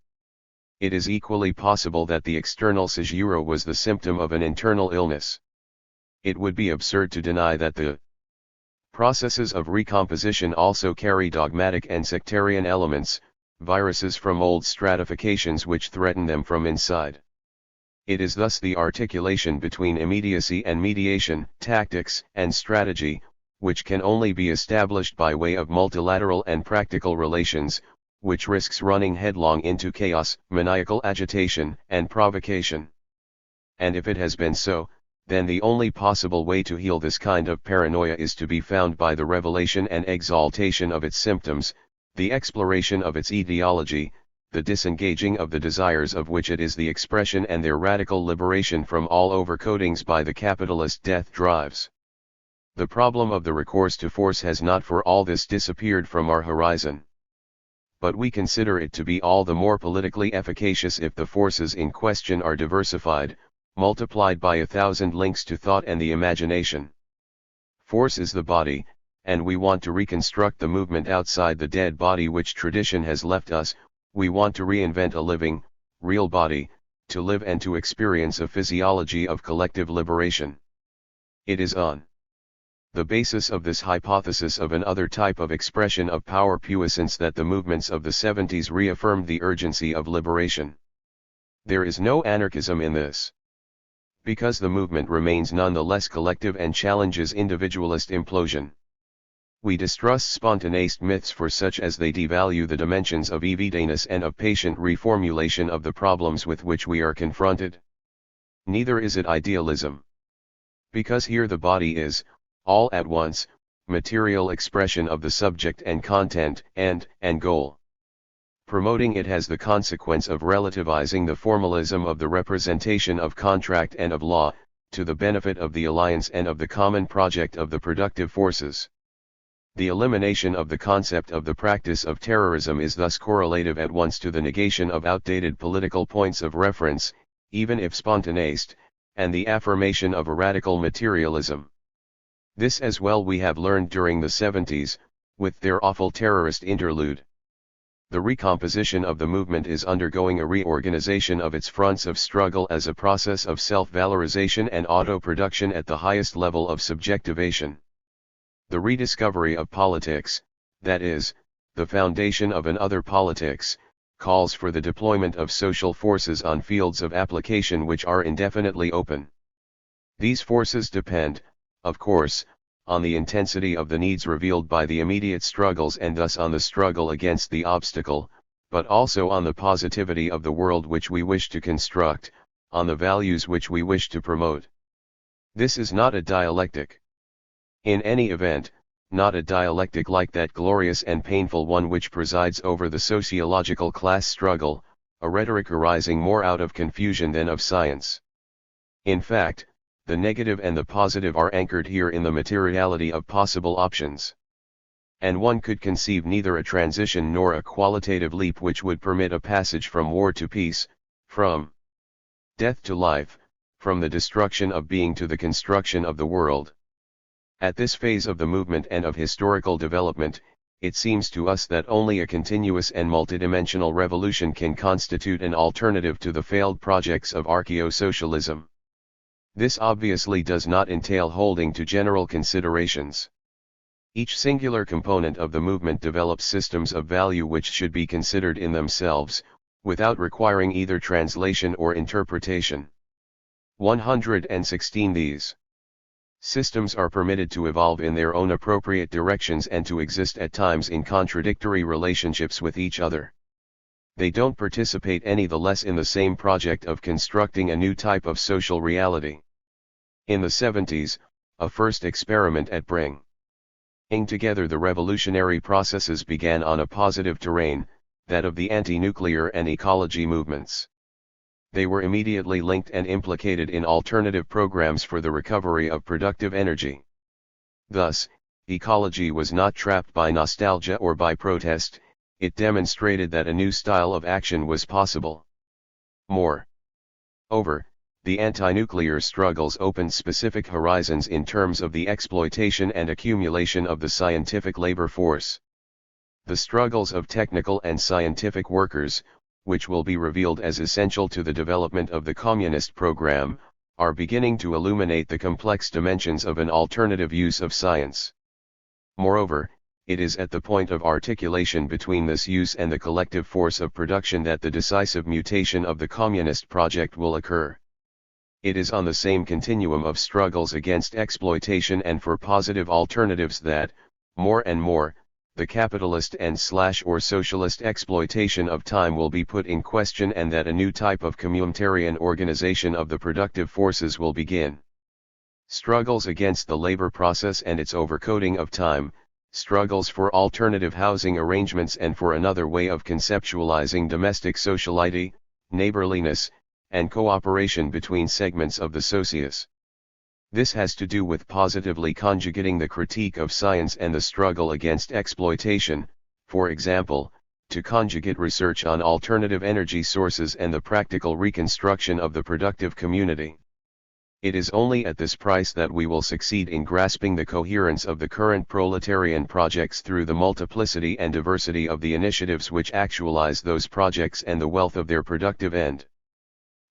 It is equally possible that the external caesura was the symptom of an internal illness. It would be absurd to deny that the processes of recomposition also carry dogmatic and sectarian elements, viruses from old stratifications which threaten them from inside. It is thus the articulation between immediacy and mediation, tactics and strategy, which can only be established by way of multilateral and practical relations, which risks running headlong into chaos, maniacal agitation, and provocation. And if it has been so, then the only possible way to heal this kind of paranoia is to be found by the revelation and exaltation of its symptoms, the exploration of its etiology, the disengaging of the desires of which it is the expression and their radical liberation from all overcoatings by the capitalist death drives. The problem of the recourse to force has not for all this disappeared from our horizon. but we consider it to be all the more politically efficacious if the forces in question are diversified, multiplied by 1,000 links to thought and the imagination. Force is the body, and we want to reconstruct the movement outside the dead body which tradition has left us. We want to reinvent a living, real body, to live and to experience a physiology of collective liberation. It is on the basis of this hypothesis of another type of expression of power puissance that the movements of the 70s reaffirmed the urgency of liberation. There is no anarchism in this, because the movement remains nonetheless collective and challenges individualist implosion. We distrust spontaneist myths for such as they devalue the dimensions of everydayness and of patient reformulation of the problems with which we are confronted. Neither is it idealism, because here the body is, all at once, material expression of the subject and content, and goal. Promoting it has the consequence of relativizing the formalism of the representation of contract and of law, to the benefit of the alliance and of the common project of the productive forces. The elimination of the concept of the practice of terrorism is thus correlative at once to the negation of outdated political points of reference, even if spontaneist, and the affirmation of a radical materialism. This as well we have learned during the 70s, with their awful terrorist interlude. The recomposition of the movement is undergoing a reorganization of its fronts of struggle as a process of self-valorization and auto-production at the highest level of subjectivation. The rediscovery of politics, that is, the foundation of an other politics, calls for the deployment of social forces on fields of application which are indefinitely open. These forces depend, of course, on the intensity of the needs revealed by the immediate struggles and thus on the struggle against the obstacle, but also on the positivity of the world which we wish to construct, on the values which we wish to promote. This is not a dialectic. In any event, not a dialectic like that glorious and painful one which presides over the sociological class struggle, a rhetoric arising more out of confusion than of science. In fact, the negative and the positive are anchored here in the materiality of possible options. And one could conceive neither a transition nor a qualitative leap which would permit a passage from war to peace, from death to life, from the destruction of being to the construction of the world. At this phase of the movement and of historical development, it seems to us that only a continuous and multidimensional revolution can constitute an alternative to the failed projects of archaeo-socialism. This obviously does not entail holding to general considerations. Each singular component of the movement develops systems of value which should be considered in themselves, without requiring either translation or interpretation. 116 These systems are permitted to evolve in their own appropriate directions and to exist at times in contradictory relationships with each other. They don't participate any the less in the same project of constructing a new type of social reality. In the 70s, a first experiment at bringing together the revolutionary processes began on a positive terrain, that of the anti-nuclear and ecology movements. They were immediately linked and implicated in alternative programs for the recovery of productive energy. Thus, ecology was not trapped by nostalgia or by protest, it demonstrated that a new style of action was possible. Moreover, the anti-nuclear struggles opened specific horizons in terms of the exploitation and accumulation of the scientific labor force. The struggles of technical and scientific workers, which will be revealed as essential to the development of the communist program, are beginning to illuminate the complex dimensions of an alternative use of science. Moreover, it is at the point of articulation between this use and the collective force of production that the decisive mutation of the communist project will occur. It is on the same continuum of struggles against exploitation and for positive alternatives that, more and more, the capitalist and/or socialist exploitation of time will be put in question and that a new type of communitarian organization of the productive forces will begin. Struggles against the labor process and its overcoding of time, struggles for alternative housing arrangements and for another way of conceptualizing domestic sociality, neighborliness, and cooperation between segments of the socius. This has to do with positively conjugating the critique of science and the struggle against exploitation, for example, to conjugate research on alternative energy sources and the practical reconstruction of the productive community. It is only at this price that we will succeed in grasping the coherence of the current proletarian projects through the multiplicity and diversity of the initiatives which actualize those projects and the wealth of their productive end.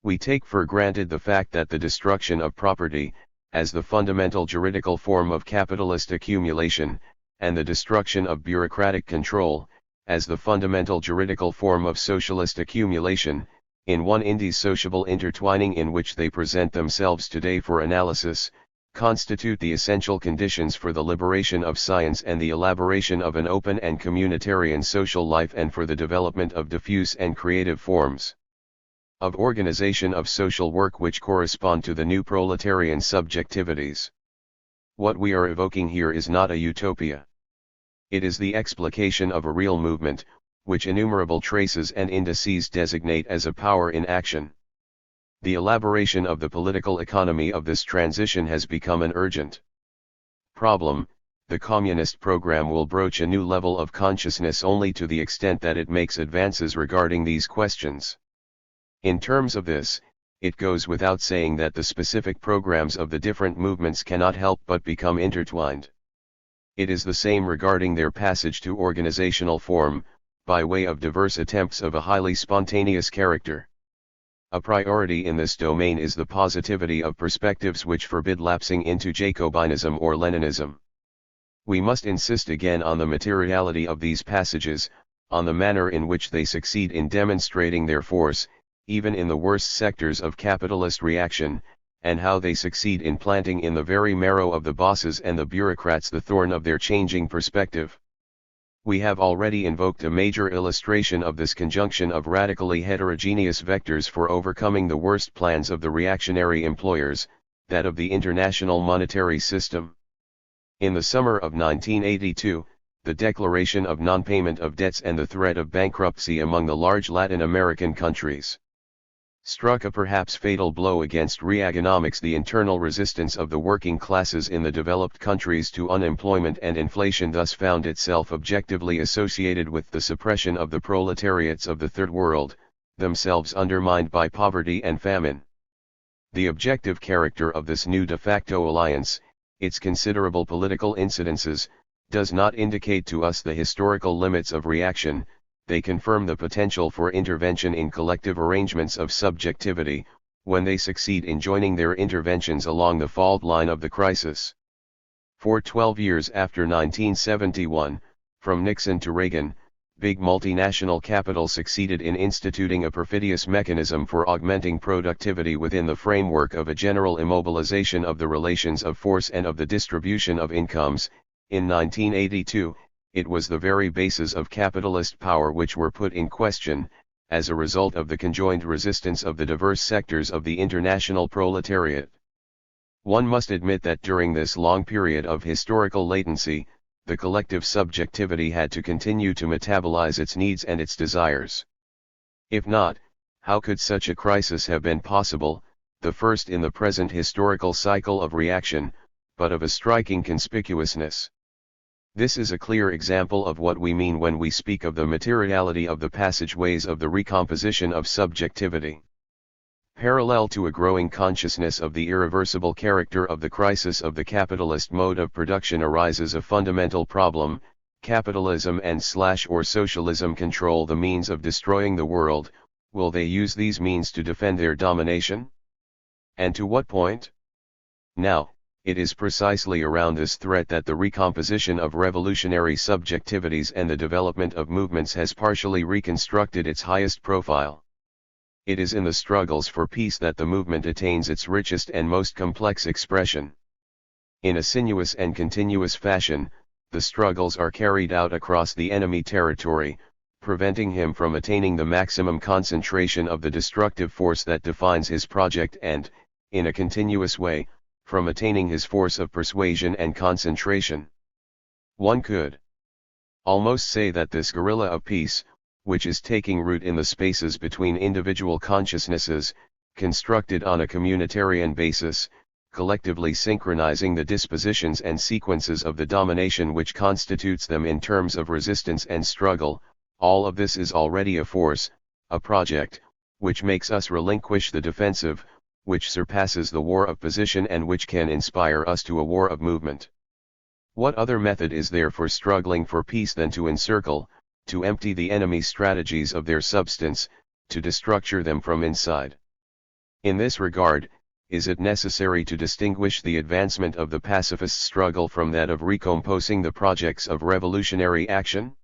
We take for granted the fact that the destruction of property, as the fundamental juridical form of capitalist accumulation, and the destruction of bureaucratic control, as the fundamental juridical form of socialist accumulation, in one indissociable intertwining in which they present themselves today for analysis, constitute the essential conditions for the liberation of science and the elaboration of an open and communitarian social life and for the development of diffuse and creative forms of organization of social work which correspond to the new proletarian subjectivities. What we are evoking here is not a utopia. It is the explication of a real movement, which innumerable traces and indices designate as a power in action. The elaboration of the political economy of this transition has become an urgent problem. The communist program will broach a new level of consciousness only to the extent that it makes advances regarding these questions. In terms of this, it goes without saying that the specific programs of the different movements cannot help but become intertwined. It is the same regarding their passage to organizational form, by way of diverse attempts of a highly spontaneous character. A priority in this domain is the positivity of perspectives which forbid lapsing into Jacobinism or Leninism. We must insist again on the materiality of these passages, on the manner in which they succeed in demonstrating their force, even in the worst sectors of capitalist reaction, and how they succeed in planting in the very marrow of the bosses and the bureaucrats the thorn of their changing perspective. We have already invoked a major illustration of this conjunction of radically heterogeneous vectors for overcoming the worst plans of the reactionary employers, that of the international monetary system. In the summer of 1982, the declaration of non-payment of debts and the threat of bankruptcy among the large Latin American countries struck a perhaps fatal blow against Reaganomics. The internal resistance of the working classes in the developed countries to unemployment and inflation thus found itself objectively associated with the suppression of the proletariats of the Third World, themselves undermined by poverty and famine. The objective character of this new de facto alliance, its considerable political incidences, does not indicate to us the historical limits of reaction. They confirm the potential for intervention in collective arrangements of subjectivity, when they succeed in joining their interventions along the fault line of the crisis. For 12 years after 1971, from Nixon to Reagan, big multinational capital succeeded in instituting a perfidious mechanism for augmenting productivity within the framework of a general immobilization of the relations of force and of the distribution of incomes. In 1982, it was the very bases of capitalist power which were put in question, as a result of the conjoined resistance of the diverse sectors of the international proletariat. One must admit that during this long period of historical latency, the collective subjectivity had to continue to metabolize its needs and its desires. If not, how could such a crisis have been possible, the first in the present historical cycle of reaction, but of a striking conspicuousness? This is a clear example of what we mean when we speak of the materiality of the passageways of the recomposition of subjectivity. Parallel to a growing consciousness of the irreversible character of the crisis of the capitalist mode of production arises a fundamental problem: capitalism and/or socialism control the means of destroying the world. Will they use these means to defend their domination? And to what point? Now, it is precisely around this threat that the recomposition of revolutionary subjectivities and the development of movements has partially reconstructed its highest profile. It is in the struggles for peace that the movement attains its richest and most complex expression. In a sinuous and continuous fashion, the struggles are carried out across the enemy territory, preventing him from attaining the maximum concentration of the destructive force that defines his project and, in a continuous way, from attaining his force of persuasion and concentration. One could almost say that this guerrilla of peace, which is taking root in the spaces between individual consciousnesses, constructed on a communitarian basis, collectively synchronizing the dispositions and sequences of the domination which constitutes them in terms of resistance and struggle, all of this is already a force, a project, which makes us relinquish the defensive, which surpasses the war of position and which can inspire us to a war of movement. What other method is there for struggling for peace than to encircle, to empty the enemy's strategies of their substance, to destructure them from inside? In this regard, is it necessary to distinguish the advancement of the pacifist struggle from that of recomposing the projects of revolutionary action?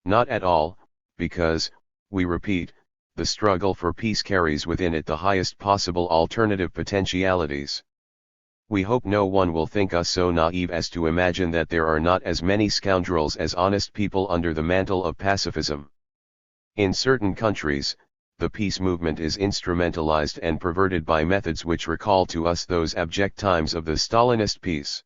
Not at all, because, we repeat, the struggle for peace carries within it the highest possible alternative potentialities. We hope no one will think us so naive as to imagine that there are not as many scoundrels as honest people under the mantle of pacifism. In certain countries, the peace movement is instrumentalized and perverted by methods which recall to us those abject times of the Stalinist peace.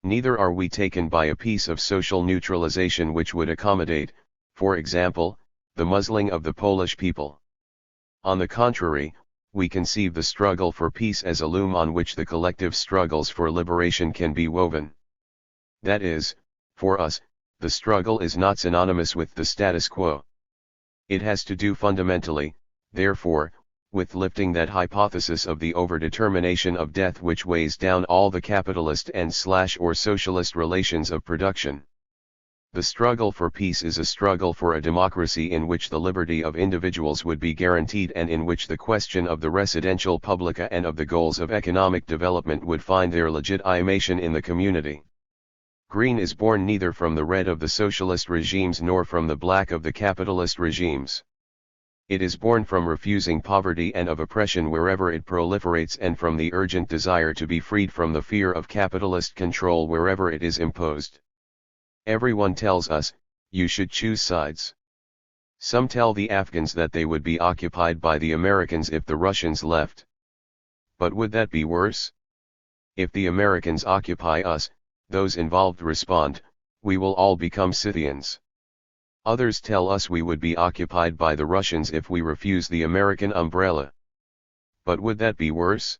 Neither are we taken by a piece of social neutralization which would accommodate, for example, the muzzling of the Polish people. On the contrary, we conceive the struggle for peace as a loom on which the collective struggles for liberation can be woven. That is, for us, the struggle is not synonymous with the status quo. It has to do fundamentally, therefore, with lifting that hypothesis of the overdetermination of death which weighs down all the capitalist and/or socialist relations of production. The struggle for peace is a struggle for a democracy in which the liberty of individuals would be guaranteed and in which the question of the residential publica and of the goals of economic development would find their legitimation in the community. Green is born neither from the red of the socialist regimes nor from the black of the capitalist regimes. It is born from refusing poverty and of oppression wherever it proliferates and from the urgent desire to be freed from the fear of capitalist control wherever it is imposed. Everyone tells us, you should choose sides. Some tell the Afghans that they would be occupied by the Americans if the Russians left. But would that be worse? If the Americans occupy us, those involved respond, we will all become Scythians. Others tell us we would be occupied by the Russians if we refuse the American umbrella. But would that be worse?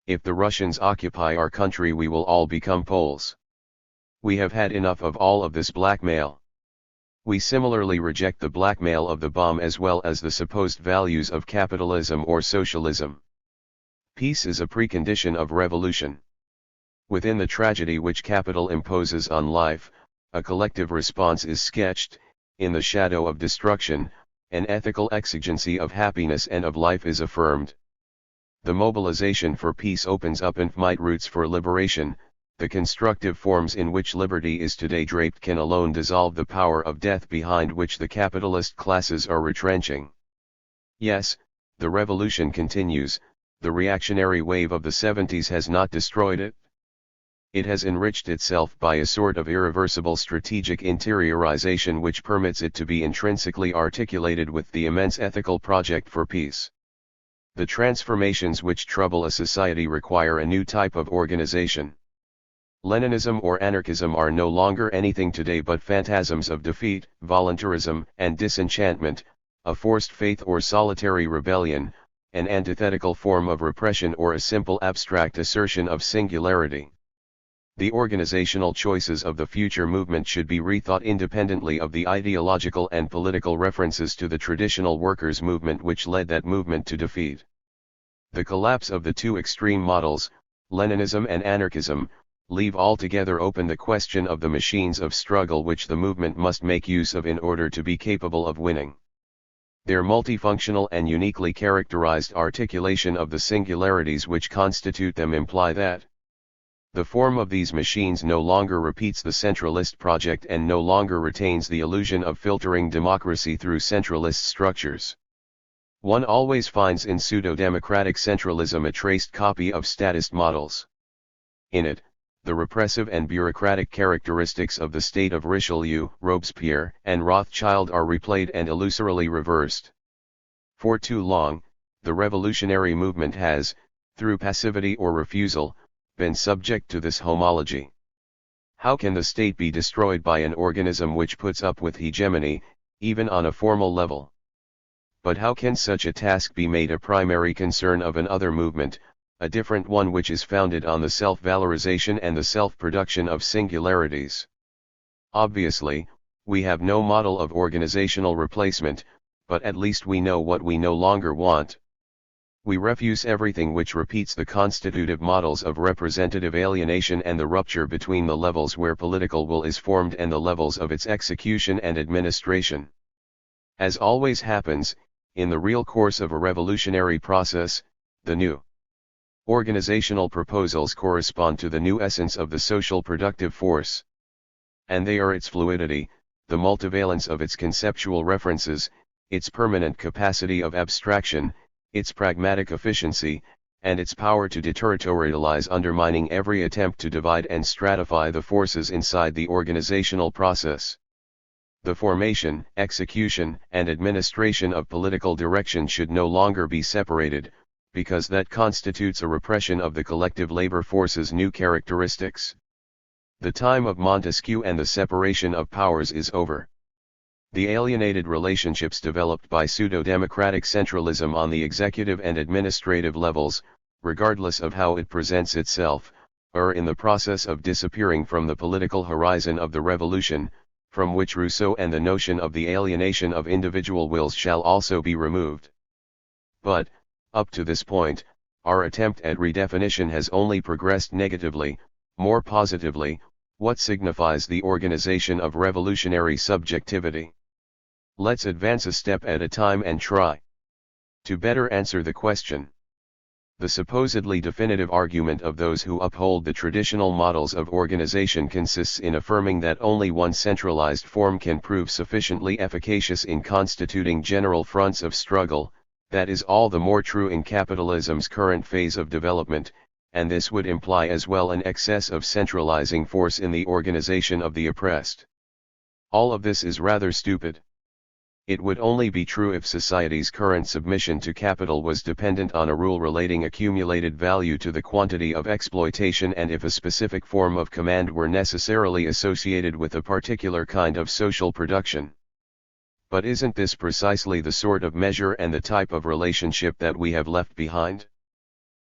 If the Russians occupy our country, we will all become Poles. We have had enough of all of this blackmail. We similarly reject the blackmail of the bomb as well as the supposed values of capitalism or socialism. Peace is a precondition of revolution. Within the tragedy which capital imposes on life, a collective response is sketched. In the shadow of destruction, an ethical exigency of happiness and of life is affirmed. The mobilization for peace opens up infinite routes for liberation. The constructive forms in which liberty is today draped can alone dissolve the power of death behind which the capitalist classes are retrenching. Yes, the revolution continues, the reactionary wave of the 70s has not destroyed it. It has enriched itself by a sort of irreversible strategic interiorization which permits it to be intrinsically articulated with the immense ethical project for peace. The transformations which trouble a society require a new type of organization. Leninism or anarchism are no longer anything today but phantasms of defeat, voluntarism, and disenchantment, a forced faith or solitary rebellion, an antithetical form of repression or a simple abstract assertion of singularity. The organizational choices of the future movement should be rethought independently of the ideological and political references to the traditional workers' movement which led that movement to defeat. The collapse of the two extreme models, Leninism and anarchism, leave altogether open the question of the machines of struggle which the movement must make use of in order to be capable of winning. Their multifunctional and uniquely characterized articulation of the singularities which constitute them imply that the form of these machines no longer repeats the centralist project and no longer retains the illusion of filtering democracy through centralist structures. One always finds in pseudo-democratic centralism a traced copy of statist models. In it, the repressive and bureaucratic characteristics of the state of Richelieu, Robespierre, and Rothschild are replayed and illusorily reversed. For too long, the revolutionary movement has, through passivity or refusal, been subject to this homology. How can the state be destroyed by an organism which puts up with hegemony, even on a formal level? But how can such a task be made a primary concern of another movement, a different one which is founded on the self-valorization and the self-production of singularities? Obviously, We have no model of organizational replacement, but at least we know what we no longer want. We refuse everything which repeats the constitutive models of representative alienation and the rupture between the levels where political will is formed and the levels of its execution and administration. As always happens, in the real course of a revolutionary process, the new organizational proposals correspond to the new essence of the social productive force. And they are its fluidity, the multivalence of its conceptual references, its permanent capacity of abstraction, its pragmatic efficiency, and its power to deterritorialize, undermining every attempt to divide and stratify the forces inside the organizational process. The formation, execution, and administration of political direction should no longer be separated, because that constitutes a repression of the collective labor force's new characteristics. The time of Montesquieu and the separation of powers is over. The alienated relationships developed by pseudo-democratic centralism on the executive and administrative levels, regardless of how it presents itself, are in the process of disappearing from the political horizon of the revolution, from which Rousseau and the notion of the alienation of individual wills shall also be removed. But, up to this point, our attempt at redefinition has only progressed negatively. More positively, what signifies the organization of revolutionary subjectivity? Let's advance a step at a time and try to better answer the question. The supposedly definitive argument of those who uphold the traditional models of organization consists in affirming that only one centralized form can prove sufficiently efficacious in constituting general fronts of struggle. That is all the more true in capitalism's current phase of development, and this would imply as well an excess of centralizing force in the organization of the oppressed. All of this is rather stupid. It would only be true if society's current submission to capital was dependent on a rule relating accumulated value to the quantity of exploitation, and if a specific form of command were necessarily associated with a particular kind of social production. But isn't this precisely the sort of measure and the type of relationship that we have left behind?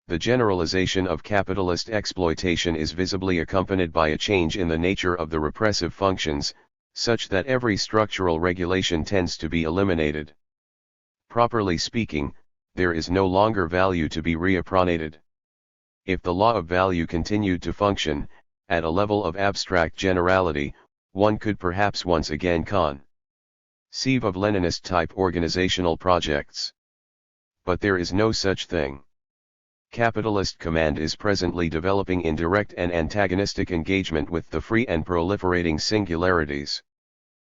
The generalization of capitalist exploitation is visibly accompanied by a change in the nature of the repressive functions, such that every structural regulation tends to be eliminated. Properly speaking, there is no longer value to be reappropriated. If the law of value continued to function, at a level of abstract generality, one could perhaps once again conceive of Leninist-type organizational projects. But there is no such thing. Capitalist command is presently developing in direct and antagonistic engagement with the free and proliferating singularities.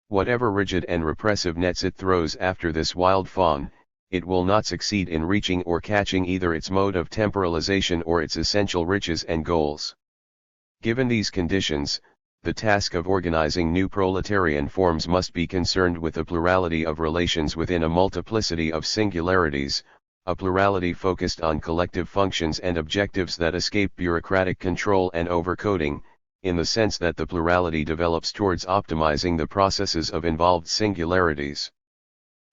Whatever rigid and repressive nets it throws after this wild fawn, it will not succeed in reaching or catching either its mode of temporalization or its essential riches and goals. Given these conditions, the task of organizing new proletarian forms must be concerned with a plurality of relations within a multiplicity of singularities, a plurality focused on collective functions and objectives that escape bureaucratic control and overcoding, in the sense that the plurality develops towards optimizing the processes of involved singularities.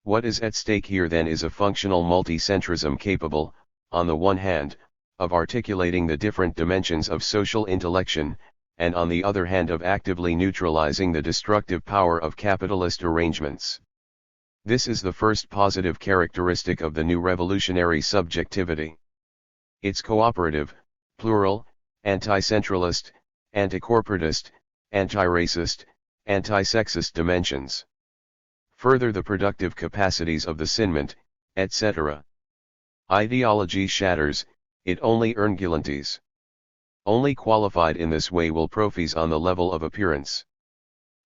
What is at stake here then is a functional multicentrism capable, on the one hand, of articulating the different dimensions of social intellection, and on the other hand of actively neutralizing the destructive power of capitalist arrangements. This is the first positive characteristic of the new revolutionary subjectivity. Its cooperative, plural, anti-centralist, anti-corporatist, anti-racist, anti-sexist dimensions. Further the productive capacities of the Synment, etc. Ideology shatters, it only erngulantes. Only qualified in this way will profes on the level of appearance.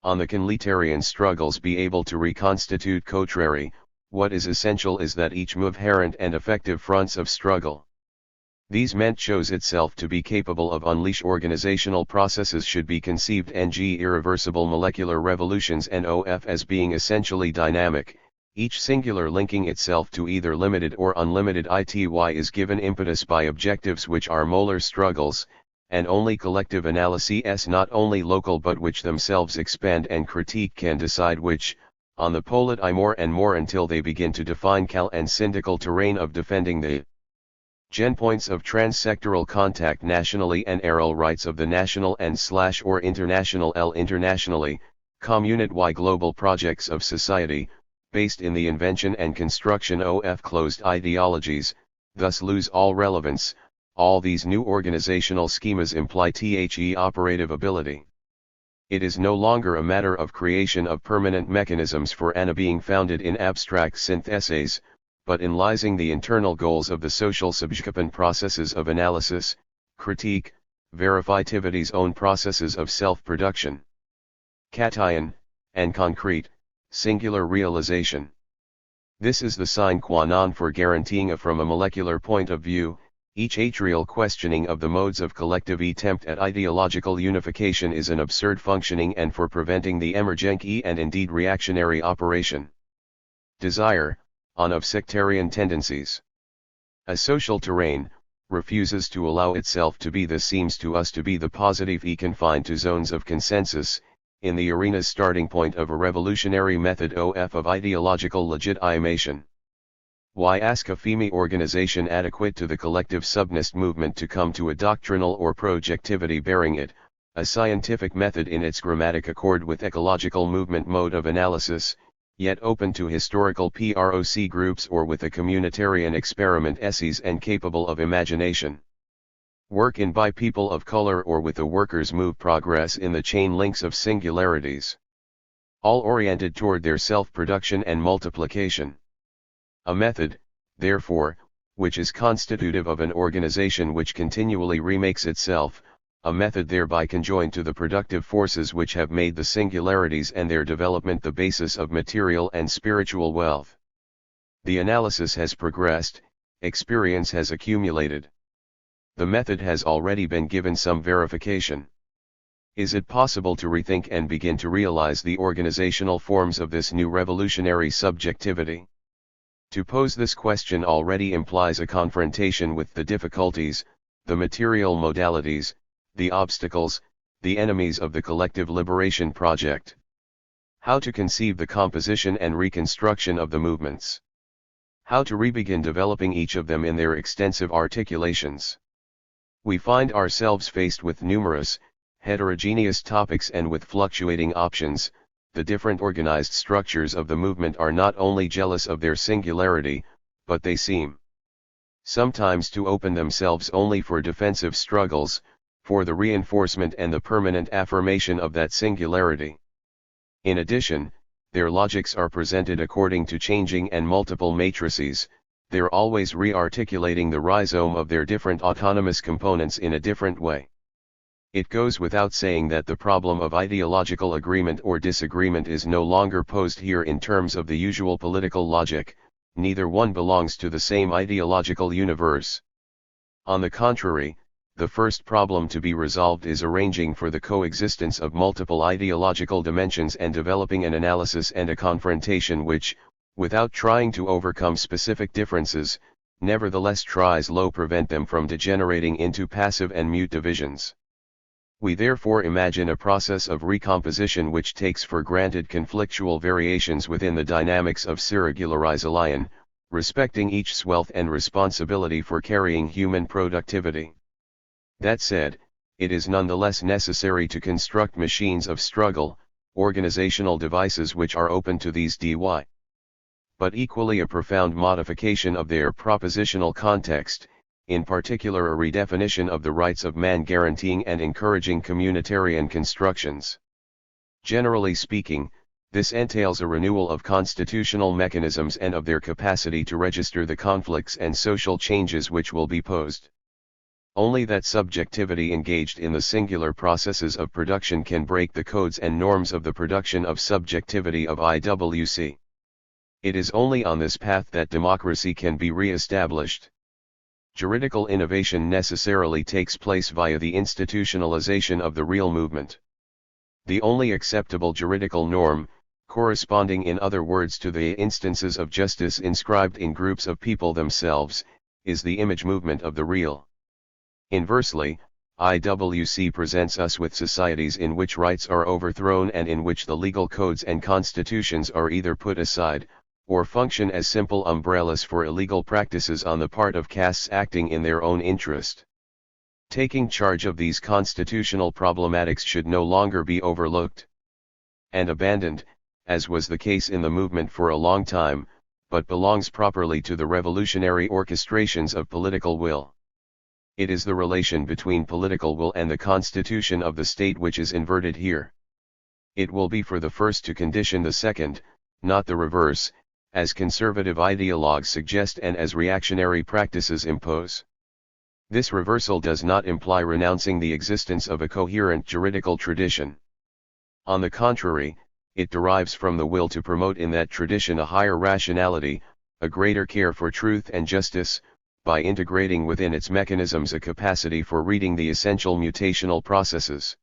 On the conletarian struggles be able to reconstitute contrary, what is essential is that each move herent and effective fronts of struggle. These meant shows itself to be capable of unleash organizational processes should be conceived ng irreversible molecular revolutions and of as being essentially dynamic, each singular linking itself to either limited or unlimited ity is given impetus by objectives which are molar struggles, and only collective analyses not only local but which themselves expand and critique can decide which, on the polity more and more until they begin to define cal and syndical terrain of defending the gen points of transsectoral contact nationally and aerial rights of the national and/or international internationally, community global projects of society, based in the invention and construction of closed ideologies, thus lose all relevance. All these new organizational schemas imply operative ability. It is no longer a matter of creation of permanent mechanisms for ANA being founded in abstract syntheses, but in realizing the internal goals of the social subsequent processes of analysis, critique, verifativity's own processes of self-production, cation, and concrete, singular realization. This is the sine qua non for guaranteeing from a molecular point of view, each atrial questioning of the modes of collective attempt at ideological unification is an absurd functioning and for preventing the emergent and indeed reactionary operation. Desire, on of sectarian tendencies. A social terrain, refuses to allow itself to be this seems to us to be the positive confined to zones of consensus, in the arena's starting point of a revolutionary method of ideological legitimation. Why ask a FEMI organization adequate to the collective subnist movement to come to a doctrinal or projectivity bearing it, a scientific method in its grammatic accord with ecological movement mode of analysis, yet open to historical PROC groups or with a communitarian experiment essays and capable of imagination? Work in by people of color or with the workers move progress in the chain links of singularities. All oriented toward their self-production and multiplication. A method, therefore, which is constitutive of an organization which continually remakes itself, a method thereby conjoined to the productive forces which have made the singularities and their development the basis of material and spiritual wealth. The analysis has progressed, experience has accumulated. The method has already been given some verification. Is it possible to rethink and begin to realize the organizational forms of this new revolutionary subjectivity? To pose this question already implies a confrontation with the difficulties, the material modalities, the obstacles, the enemies of the collective liberation project. How to conceive the composition and reconstruction of the movements. How to re-begin developing each of them in their extensive articulations. We find ourselves faced with numerous, heterogeneous topics and with fluctuating options. The different organized structures of the movement are not only jealous of their singularity, but they seem sometimes to open themselves only for defensive struggles, for the reinforcement and the permanent affirmation of that singularity. In addition, their logics are presented according to changing and multiple matrices. They're always re-articulating the rhizome of their different autonomous components in a different way. It goes without saying that the problem of ideological agreement or disagreement is no longer posed here in terms of the usual political logic, neither one belongs to the same ideological universe. On the contrary, the first problem to be resolved is arranging for the coexistence of multiple ideological dimensions and developing an analysis and a confrontation which, without trying to overcome specific differences, nevertheless tries to prevent them from degenerating into passive and mute divisions. We therefore imagine a process of recomposition which takes for granted conflictual variations within the dynamics of singularization, respecting each's wealth and responsibility for carrying human productivity. That said, it is nonetheless necessary to construct machines of struggle, organizational devices which are open to these dy. But equally a profound modification of their propositional context, in particular a redefinition of the rights of man guaranteeing and encouraging communitarian constructions. Generally speaking, this entails a renewal of constitutional mechanisms and of their capacity to register the conflicts and social changes which will be posed. Only that subjectivity engaged in the singular processes of production can break the codes and norms of the production of subjectivity of IWC. It is only on this path that democracy can be re-established. Juridical innovation necessarily takes place via the institutionalization of the real movement. The only acceptable juridical norm, corresponding in other words to the instances of justice inscribed in groups of people themselves, is the image movement of the real. Inversely, IWC presents us with societies in which rights are overthrown and in which the legal codes and constitutions are either put aside, or function as simple umbrellas for illegal practices on the part of castes acting in their own interest. Taking charge of these constitutional problematics should no longer be overlooked. and abandoned, as was the case in the movement for a long time, but belongs properly to the revolutionary orchestrations of political will. It is the relation between political will and the constitution of the state which is inverted here. It will be for the first to condition the second, not the reverse, as conservative ideologues suggest and as reactionary practices impose. This reversal does not imply renouncing the existence of a coherent juridical tradition. On the contrary, it derives from the will to promote in that tradition a higher rationality, a greater care for truth and justice, by integrating within its mechanisms a capacity for reading the essential mutational processes.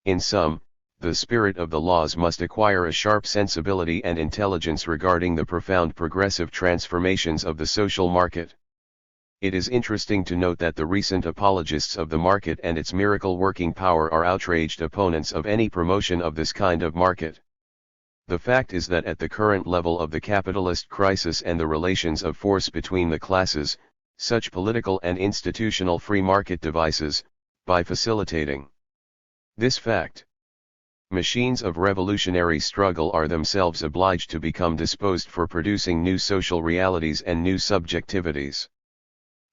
In sum, the spirit of the laws must acquire a sharp sensibility and intelligence regarding the profound progressive transformations of the social market. It is interesting to note that the recent apologists of the market and its miracle working power are outraged opponents of any promotion of this kind of market. The fact is that at the current level of the capitalist crisis and the relations of force between the classes, such political and institutional free market devices, by facilitating this fact, machines of revolutionary struggle are themselves obliged to become disposed for producing new social realities and new subjectivities.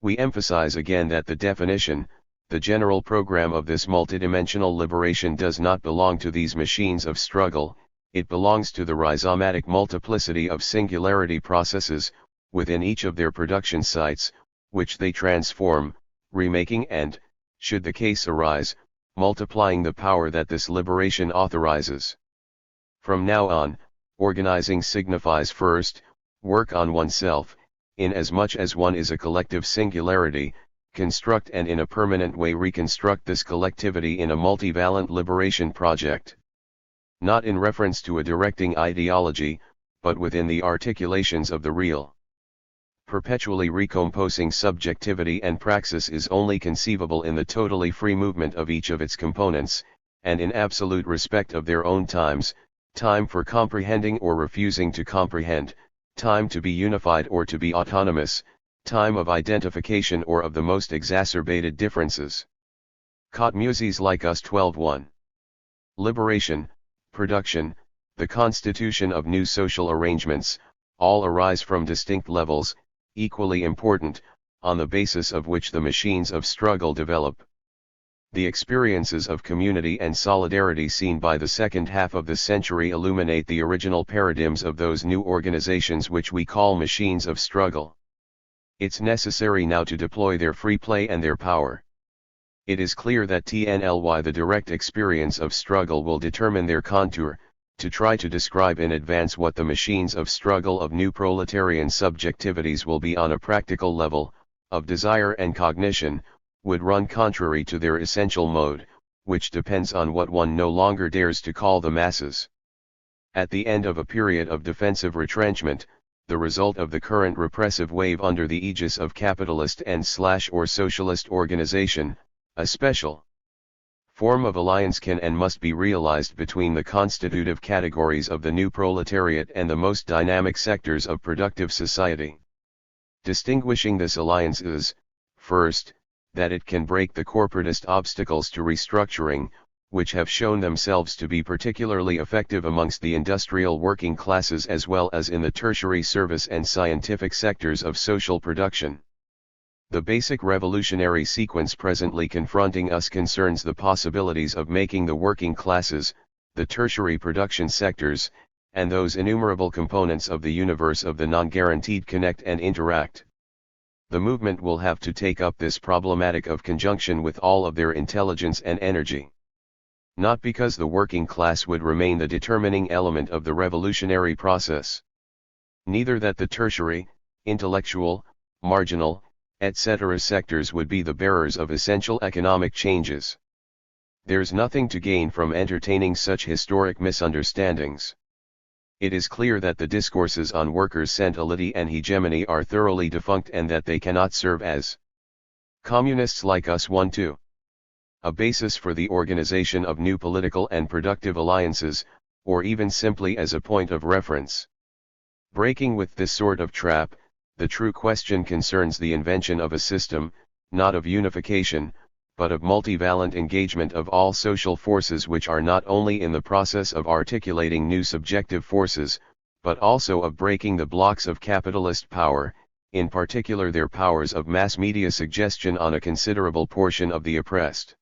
We emphasize again that the definition, the general program of this multidimensional liberation does not belong to these machines of struggle, it belongs to the rhizomatic multiplicity of singularity processes, within each of their production sites, which they transform, remaking and, should the case arise, multiplying the power that this liberation authorizes. From now on, organizing signifies first, work on oneself, inasmuch as one is a collective singularity, construct and in a permanent way reconstruct this collectivity in a multivalent liberation project. Not in reference to a directing ideology, but within the articulations of the real. Perpetually recomposing subjectivity and praxis is only conceivable in the totally free movement of each of its components, and in absolute respect of their own times, time for comprehending or refusing to comprehend, time to be unified or to be autonomous, time of identification or of the most exacerbated differences. Cot Muses like us 12:1. Liberation, production, the constitution of new social arrangements, all arise from distinct levels, equally important, on the basis of which the machines of struggle develop. The experiences of community and solidarity seen by the second half of the century illuminate the original paradigms of those new organizations which we call machines of struggle. It's necessary now to deploy their free play and their power. It is clear that the direct experience of struggle will determine their contour. To try to describe in advance what the machines of struggle of new proletarian subjectivities will be on a practical level, of desire and cognition, would run contrary to their essential mode, which depends on what one no longer dares to call the masses. At the end of a period of defensive retrenchment, the result of the current repressive wave under the aegis of capitalist and/or socialist organization, a special form of alliance can and must be realized between the constitutive categories of the new proletariat and the most dynamic sectors of productive society. Distinguishing this alliance is, first, that it can break the corporatist obstacles to restructuring, which have shown themselves to be particularly effective amongst the industrial working classes as well as in the tertiary service and scientific sectors of social production. The basic revolutionary sequence presently confronting us concerns the possibilities of making the working classes, the tertiary production sectors, and those innumerable components of the universe of the non-guaranteed connect and interact. The movement will have to take up this problematic of conjunction with all of their intelligence and energy. Not because the working class would remain the determining element of the revolutionary process. Neither that the tertiary, intellectual, marginal, etc. sectors would be the bearers of essential economic changes. There's nothing to gain from entertaining such historic misunderstandings. It is clear that the discourses on workers' centrality and hegemony are thoroughly defunct and that they cannot serve as communists like us want to. A basis for the organization of new political and productive alliances, or even simply as a point of reference. Breaking with this sort of trap, the true question concerns the invention of a system, not of unification, but of multivalent engagement of all social forces which are not only in the process of articulating new subjective forces, but also of breaking the blocks of capitalist power, in particular their powers of mass media suggestion on a considerable portion of the oppressed.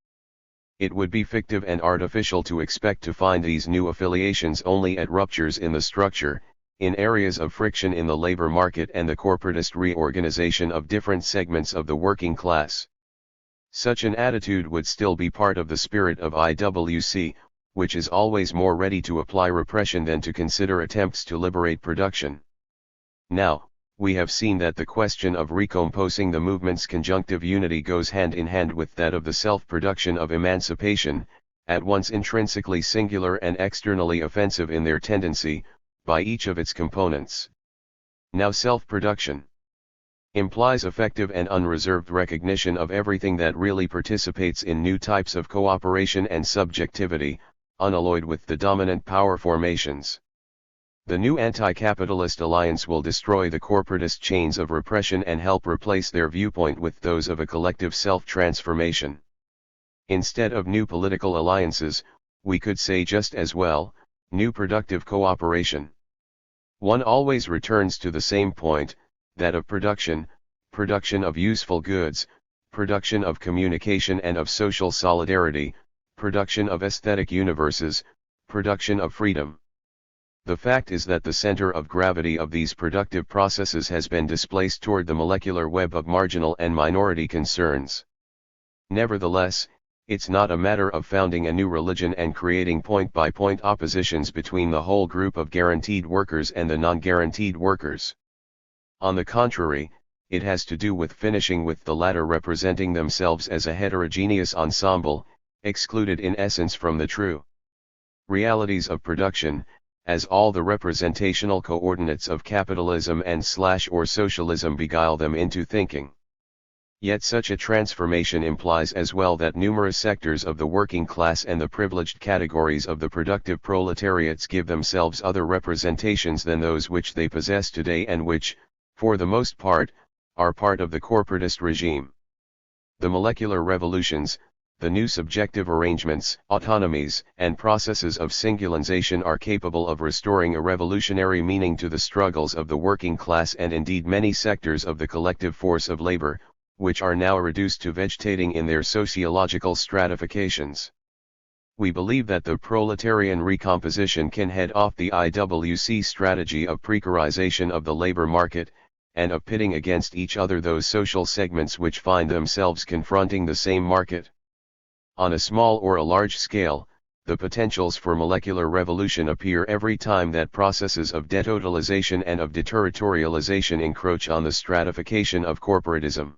It would be fictive and artificial to expect to find these new affiliations only at ruptures in the structure, in areas of friction in the labor market and the corporatist reorganization of different segments of the working class. Such an attitude would still be part of the spirit of IWC, which is always more ready to apply repression than to consider attempts to liberate production. Now, we have seen that the question of recomposing the movement's conjunctive unity goes hand in hand with that of the self-production of emancipation, at once intrinsically singular and externally offensive in their tendency, by each of its components. Now self-production implies effective and unreserved recognition of everything that really participates in new types of cooperation and subjectivity, unalloyed with the dominant power formations. The new anti-capitalist alliance will destroy the corporatist chains of repression and help replace their viewpoint with those of a collective self-transformation. Instead of new political alliances, we could say just as well, new productive cooperation. One always returns to the same point, that of production, production of useful goods, production of communication and of social solidarity, production of aesthetic universes, production of freedom. The fact is that the center of gravity of these productive processes has been displaced toward the molecular web of marginal and minority concerns. Nevertheless, it's not a matter of founding a new religion and creating point-by-point oppositions between the whole group of guaranteed workers and the non-guaranteed workers. On the contrary, it has to do with finishing with the latter representing themselves as a heterogeneous ensemble, excluded in essence from the true realities of production, as all the representational coordinates of capitalism and/or socialism beguile them into thinking. Yet such a transformation implies as well that numerous sectors of the working class and the privileged categories of the productive proletariats give themselves other representations than those which they possess today and which, for the most part, are part of the corporatist regime. The molecular revolutions, the new subjective arrangements, autonomies, and processes of singularization are capable of restoring a revolutionary meaning to the struggles of the working class and indeed many sectors of the collective force of labor, which are now reduced to vegetating in their sociological stratifications. We believe that the proletarian recomposition can head off the IWC strategy of precarization of the labor market, and of pitting against each other those social segments which find themselves confronting the same market. On a small or a large scale, the potentials for molecular revolution appear every time that processes of detotalization and of deterritorialization encroach on the stratification of corporatism.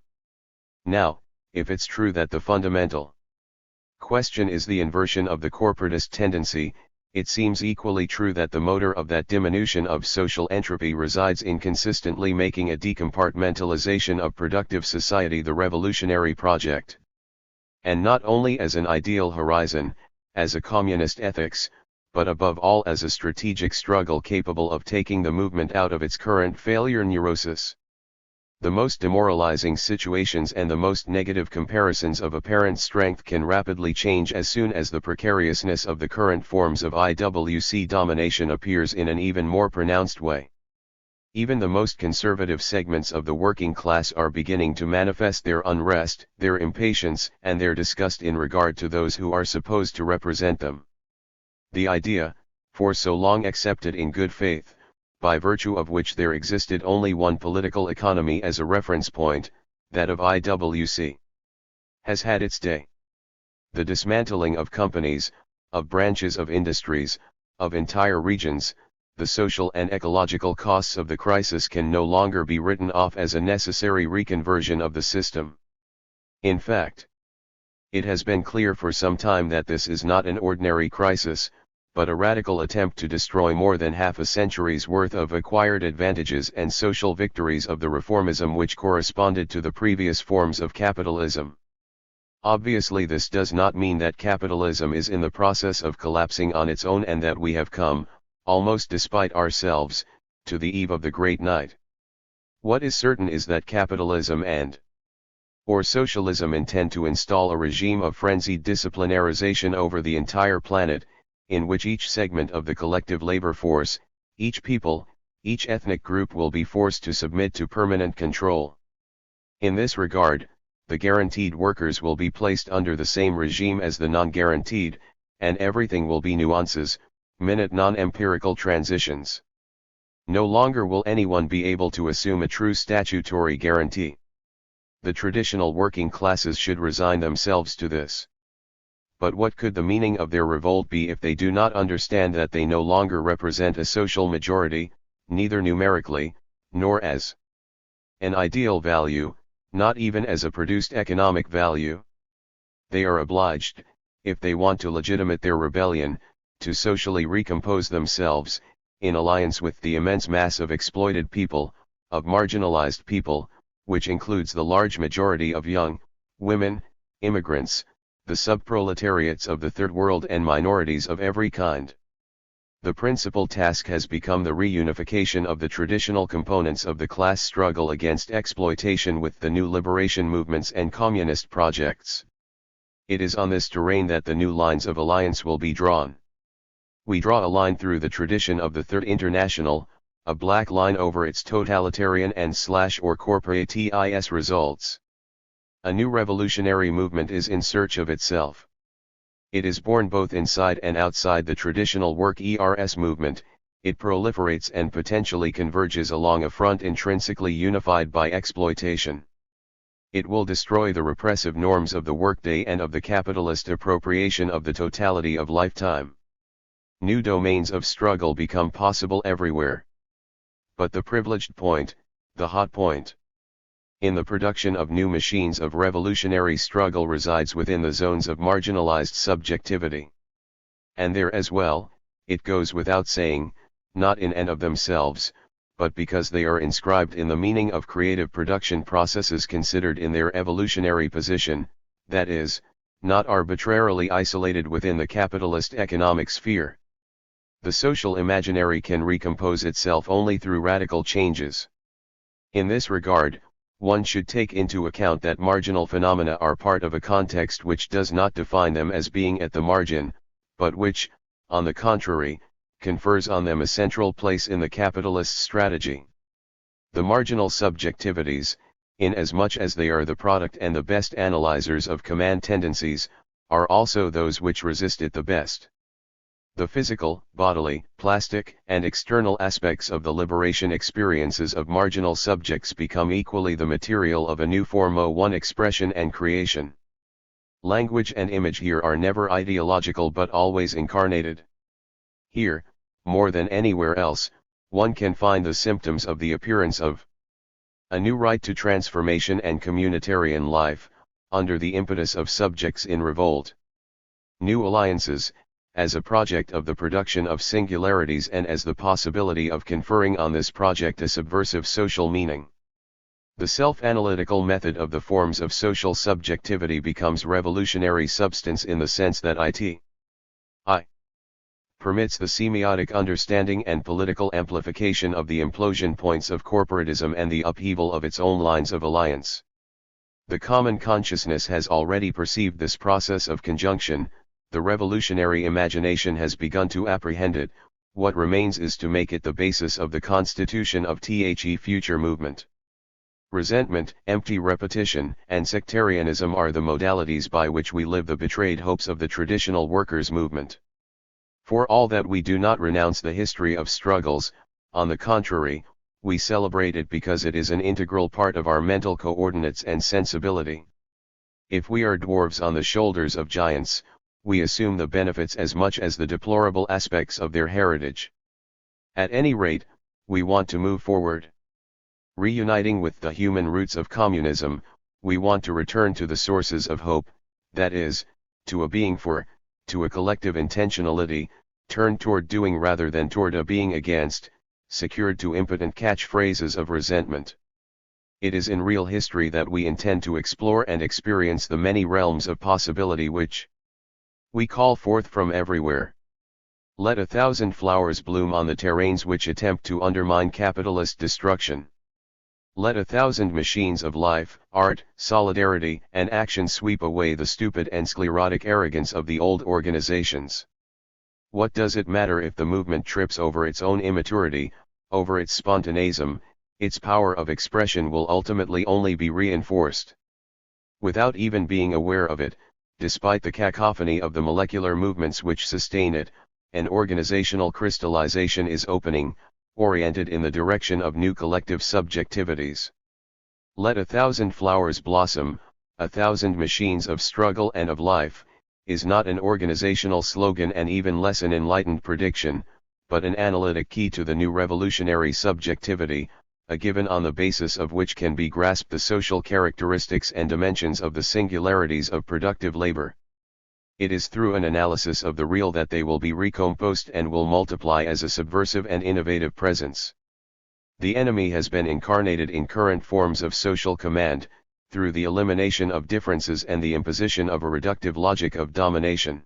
Now, if it's true that the fundamental question is the inversion of the corporatist tendency, it seems equally true that the motor of that diminution of social entropy resides in consistently making a decompartmentalization of productive society the revolutionary project. And not only as an ideal horizon, as a communist ethics, but above all as a strategic struggle capable of taking the movement out of its current failure neurosis. The most demoralizing situations and the most negative comparisons of apparent strength can rapidly change as soon as the precariousness of the current forms of IWC domination appears in an even more pronounced way. Even the most conservative segments of the working class are beginning to manifest their unrest, their impatience, and their disgust in regard to those who are supposed to represent them. The idea, for so long accepted in good faith, by virtue of which there existed only one political economy as a reference point, that of IWC, has had its day. The dismantling of companies, of branches of industries, of entire regions, the social and ecological costs of the crisis can no longer be written off as a necessary reconversion of the system. In fact, it has been clear for some time that this is not an ordinary crisis, but a radical attempt to destroy more than half a century's worth of acquired advantages and social victories of the reformism which corresponded to the previous forms of capitalism. Obviously, this does not mean that capitalism is in the process of collapsing on its own and that we have come, almost despite ourselves, to the eve of the great night. What is certain is that capitalism and or socialism intend to install a regime of frenzied disciplinarization over the entire planet, in which each segment of the collective labor force, each people, each ethnic group will be forced to submit to permanent control. In this regard, the guaranteed workers will be placed under the same regime as the non-guaranteed, and everything will be nuances, minute non-empirical transitions. No longer will anyone be able to assume a true statutory guarantee. The traditional working classes should resign themselves to this. But what could the meaning of their revolt be if they do not understand that they no longer represent a social majority, neither numerically, nor as an ideal value, not even as a produced economic value? They are obliged, if they want to legitimate their rebellion, to socially recompose themselves, in alliance with the immense mass of exploited people, of marginalized people, which includes the large majority of young, women, immigrants, the subproletariats of the Third World and minorities of every kind. The principal task has become the reunification of the traditional components of the class struggle against exploitation with the new liberation movements and communist projects. It is on this terrain that the new lines of alliance will be drawn. We draw a line through the tradition of the Third International, a black line over its totalitarian and or corporatis results. A new revolutionary movement is in search of itself. It is born both inside and outside the traditional work-ers movement. It proliferates and potentially converges along a front intrinsically unified by exploitation. It will destroy the repressive norms of the workday and of the capitalist appropriation of the totality of lifetime. New domains of struggle become possible everywhere. But the privileged point, the hot point, in the production of new machines of revolutionary struggle resides within the zones of marginalized subjectivity. And there as well, it goes without saying, not in and of themselves, but because they are inscribed in the meaning of creative production processes considered in their evolutionary position, that is, not arbitrarily isolated within the capitalist economic sphere. The social imaginary can recompose itself only through radical changes. In this regard, one should take into account that marginal phenomena are part of a context which does not define them as being at the margin, but which, on the contrary, confers on them a central place in the capitalist strategy. The marginal subjectivities, inasmuch as they are the product and the best analyzers of command tendencies, are also those which resist it the best. The physical, bodily, plastic, and external aspects of the liberation experiences of marginal subjects become equally the material of a new form of expression and creation. Language and image here are never ideological but always incarnated. Here, more than anywhere else, one can find the symptoms of the appearance of a new right to transformation and communitarian life, under the impetus of subjects in revolt. New alliances, as a project of the production of singularities and as the possibility of conferring on this project a subversive social meaning. The self-analytical method of the forms of social subjectivity becomes revolutionary substance in the sense that it permits the semiotic understanding and political amplification of the implosion points of corporatism and the upheaval of its own lines of alliance. The common consciousness has already perceived this process of conjunction. The revolutionary imagination has begun to apprehend it. What remains is to make it the basis of the constitution of the future movement. Resentment, empty repetition, and sectarianism are the modalities by which we live the betrayed hopes of the traditional workers' movement. For all that we do not renounce the history of struggles, on the contrary, we celebrate it because it is an integral part of our mental coordinates and sensibility. If we are dwarfs on the shoulders of giants, we assume the benefits as much as the deplorable aspects of their heritage. At any rate, we want to move forward. Reuniting with the human roots of communism, we want to return to the sources of hope, that is, to a being for, to a collective intentionality, turned toward doing rather than toward a being against, secured to impotent catchphrases of resentment. It is in real history that we intend to explore and experience the many realms of possibility which we call forth from everywhere. Let 1,000 flowers bloom on the terrains which attempt to undermine capitalist destruction. Let 1,000 machines of life, art, solidarity, and action sweep away the stupid and sclerotic arrogance of the old organizations. What does it matter if the movement trips over its own immaturity, over its spontaneism? Its power of expression will ultimately only be reinforced. Without even being aware of it, despite the cacophony of the molecular movements which sustain it, an organizational crystallization is opening, oriented in the direction of new collective subjectivities. Let 1,000 flowers blossom, 1,000 machines of struggle and of life, is not an organizational slogan and even less an enlightened prediction, but an analytic key to the new revolutionary subjectivity, a given on the basis of which can be grasped the social characteristics and dimensions of the singularities of productive labor. It is through an analysis of the real that they will be recomposed and will multiply as a subversive and innovative presence. The enemy has been incarnated in current forms of social command, through the elimination of differences and the imposition of a reductive logic of domination.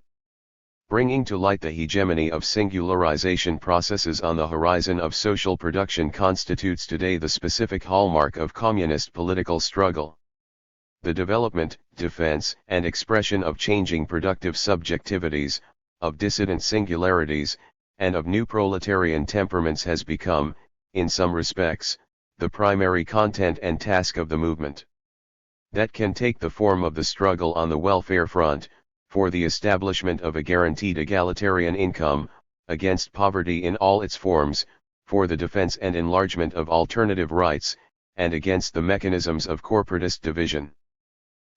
Bringing to light the hegemony of singularization processes on the horizon of social production constitutes today the specific hallmark of communist political struggle. The development, defense, and expression of changing productive subjectivities, of dissident singularities, and of new proletarian temperaments has become, in some respects, the primary content and task of the movement. That can take the form of the struggle on the welfare front, for the establishment of a guaranteed egalitarian income, against poverty in all its forms, for the defense and enlargement of alternative rights, and against the mechanisms of corporatist division.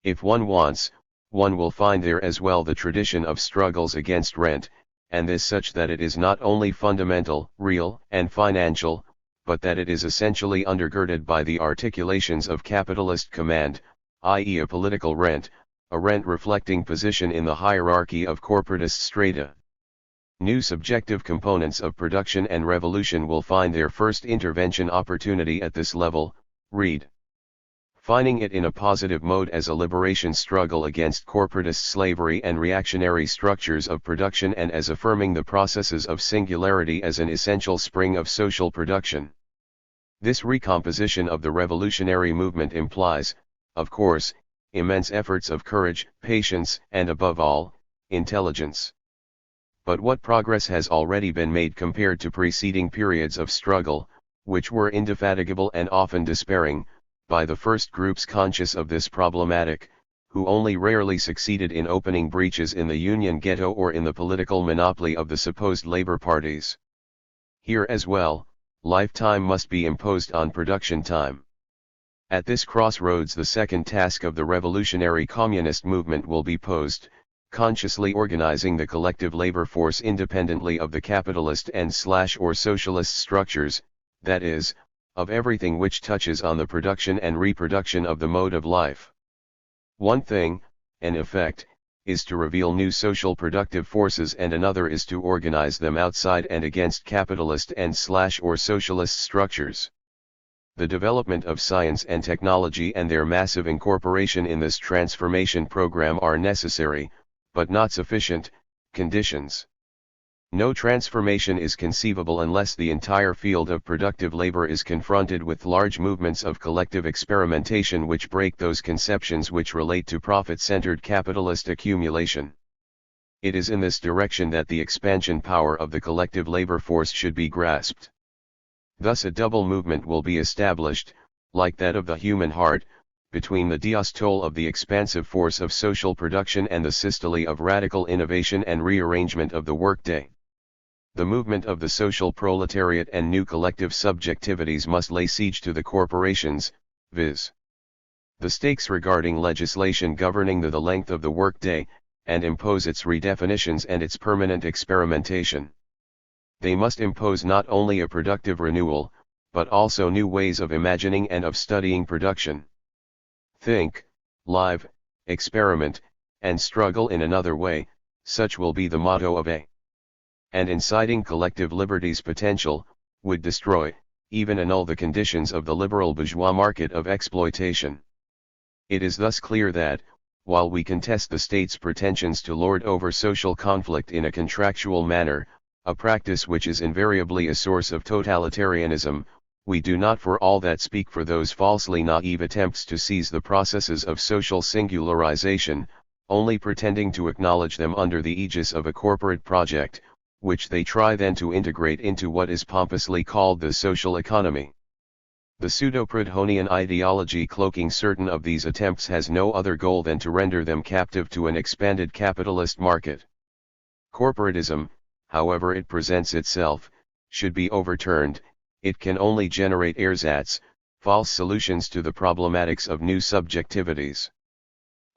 If one wants, one will find there as well the tradition of struggles against rent, and this such that it is not only fundamental, real, and financial, but that it is essentially undergirded by the articulations of capitalist command, i.e. a political rent, a rent reflecting position in the hierarchy of corporatist strata. New subjective components of production and revolution will find their first intervention opportunity at this level, read. Finding it in a positive mode as a liberation struggle against corporatist slavery and reactionary structures of production and as affirming the processes of singularity as an essential spring of social production. This recomposition of the revolutionary movement implies, of course, immense efforts of courage, patience, and above all, intelligence. But what progress has already been made compared to preceding periods of struggle, which were indefatigable and often despairing, by the first groups conscious of this problematic, who only rarely succeeded in opening breaches in the union ghetto or in the political monopoly of the supposed labor parties. Here as well, lifetime must be imposed on production time. At this crossroads the second task of the revolutionary communist movement will be posed, consciously organizing the collective labor force independently of the capitalist and/or socialist structures, that is, of everything which touches on the production and reproduction of the mode of life. One thing, an effect, is to reveal new social productive forces and another is to organize them outside and against capitalist and/or socialist structures. The development of science and technology and their massive incorporation in this transformation program are necessary, but not sufficient, conditions. No transformation is conceivable unless the entire field of productive labor is confronted with large movements of collective experimentation which break those conceptions which relate to profit-centered capitalist accumulation. It is in this direction that the expansion power of the collective labor force should be grasped. Thus a double movement will be established, like that of the human heart, between the diastole of the expansive force of social production and the systole of radical innovation and rearrangement of the workday. The movement of the social proletariat and new collective subjectivities must lay siege to the corporations, viz. the stakes regarding legislation governing the length of the workday, and impose its redefinitions and its permanent experimentation. They must impose not only a productive renewal, but also new ways of imagining and of studying production. Think, live, experiment, and struggle in another way, such will be the motto of a. And inciting collective liberty's potential, would destroy, even annul the conditions of the liberal bourgeois market of exploitation. It is thus clear that, while we contest the state's pretensions to lord over social conflict in a contractual manner, a practice which is invariably a source of totalitarianism, we do not for all that speak for those falsely naive attempts to seize the processes of social singularization, only pretending to acknowledge them under the aegis of a corporate project, which they try then to integrate into what is pompously called the social economy. The pseudo-Proudhonian ideology cloaking certain of these attempts has no other goal than to render them captive to an expanded capitalist market. Corporatism, however it presents itself, should be overturned. It can only generate ersatz, false solutions to the problematics of new subjectivities.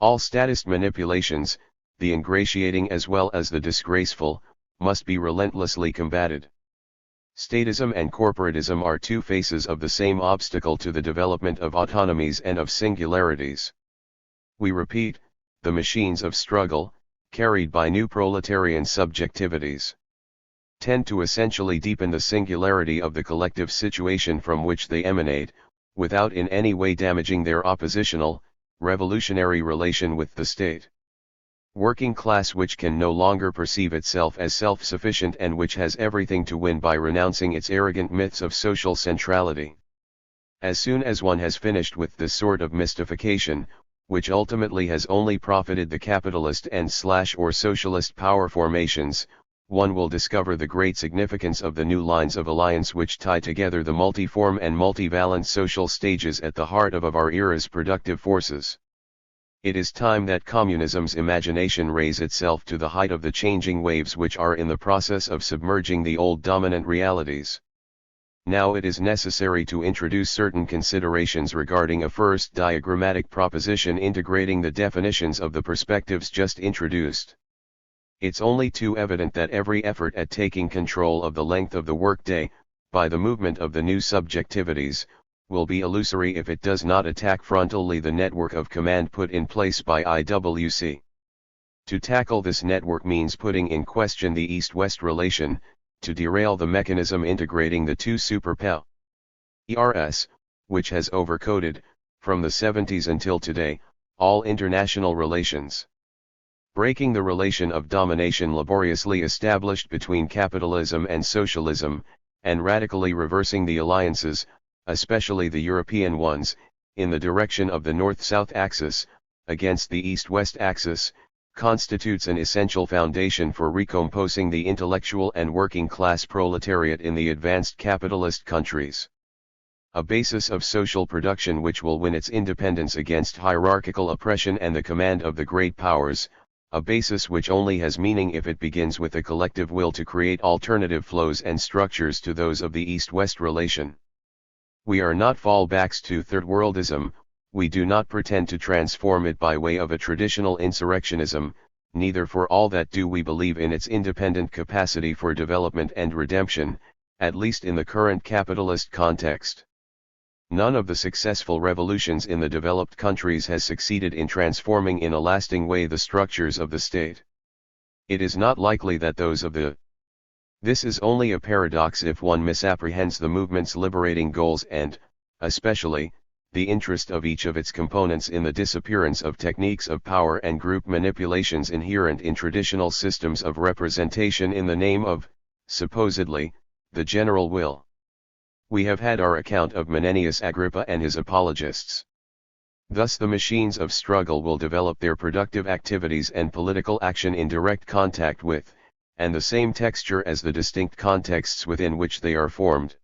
All statist manipulations, the ingratiating as well as the disgraceful, must be relentlessly combated. Statism and corporatism are two faces of the same obstacle to the development of autonomies and of singularities. We repeat, the machines of struggle, carried by new proletarian subjectivities, tend to essentially deepen the singularity of the collective situation from which they emanate, without in any way damaging their oppositional, revolutionary relation with the state. Working class which can no longer perceive itself as self-sufficient and which has everything to win by renouncing its arrogant myths of social centrality. As soon as one has finished with this sort of mystification, which ultimately has only profited the capitalist and/or socialist power formations, one will discover the great significance of the new lines of alliance which tie together the multiform and multivalent social stages at the heart of our era's productive forces. It is time that communism's imagination raise itself to the height of the changing waves which are in the process of submerging the old dominant realities. Now it is necessary to introduce certain considerations regarding a first diagrammatic proposition integrating the definitions of the perspectives just introduced. It's only too evident that every effort at taking control of the length of the workday, by the movement of the new subjectivities, will be illusory if it does not attack frontally the network of command put in place by IWC. To tackle this network means putting in question the East-West relation, to derail the mechanism integrating the two superpowers, which has overcoded, from the 70s until today, all international relations. Breaking the relation of domination laboriously established between capitalism and socialism, and radically reversing the alliances, especially the European ones, in the direction of the North-South axis, against the East-West axis, constitutes an essential foundation for recomposing the intellectual and working-class proletariat in the advanced capitalist countries. A basis of social production which will win its independence against hierarchical oppression and the command of the great powers, a basis which only has meaning if it begins with a collective will to create alternative flows and structures to those of the East-West relation. We are not fallbacks to third-worldism, we do not pretend to transform it by way of a traditional insurrectionism, neither for all that do we believe in its independent capacity for development and redemption, at least in the current capitalist context. None of the successful revolutions in the developed countries has succeeded in transforming in a lasting way the structures of the state. It is not likely that those of the. This is only a paradox if one misapprehends the movement's liberating goals and, especially, the interest of each of its components in the disappearance of techniques of power and group manipulations inherent in traditional systems of representation in the name of, supposedly, the general will. We have had our account of Menenius Agrippa and his apologists. Thus the machines of struggle will develop their productive activities and political action in direct contact with, and the same texture as the distinct contexts within which they are formed.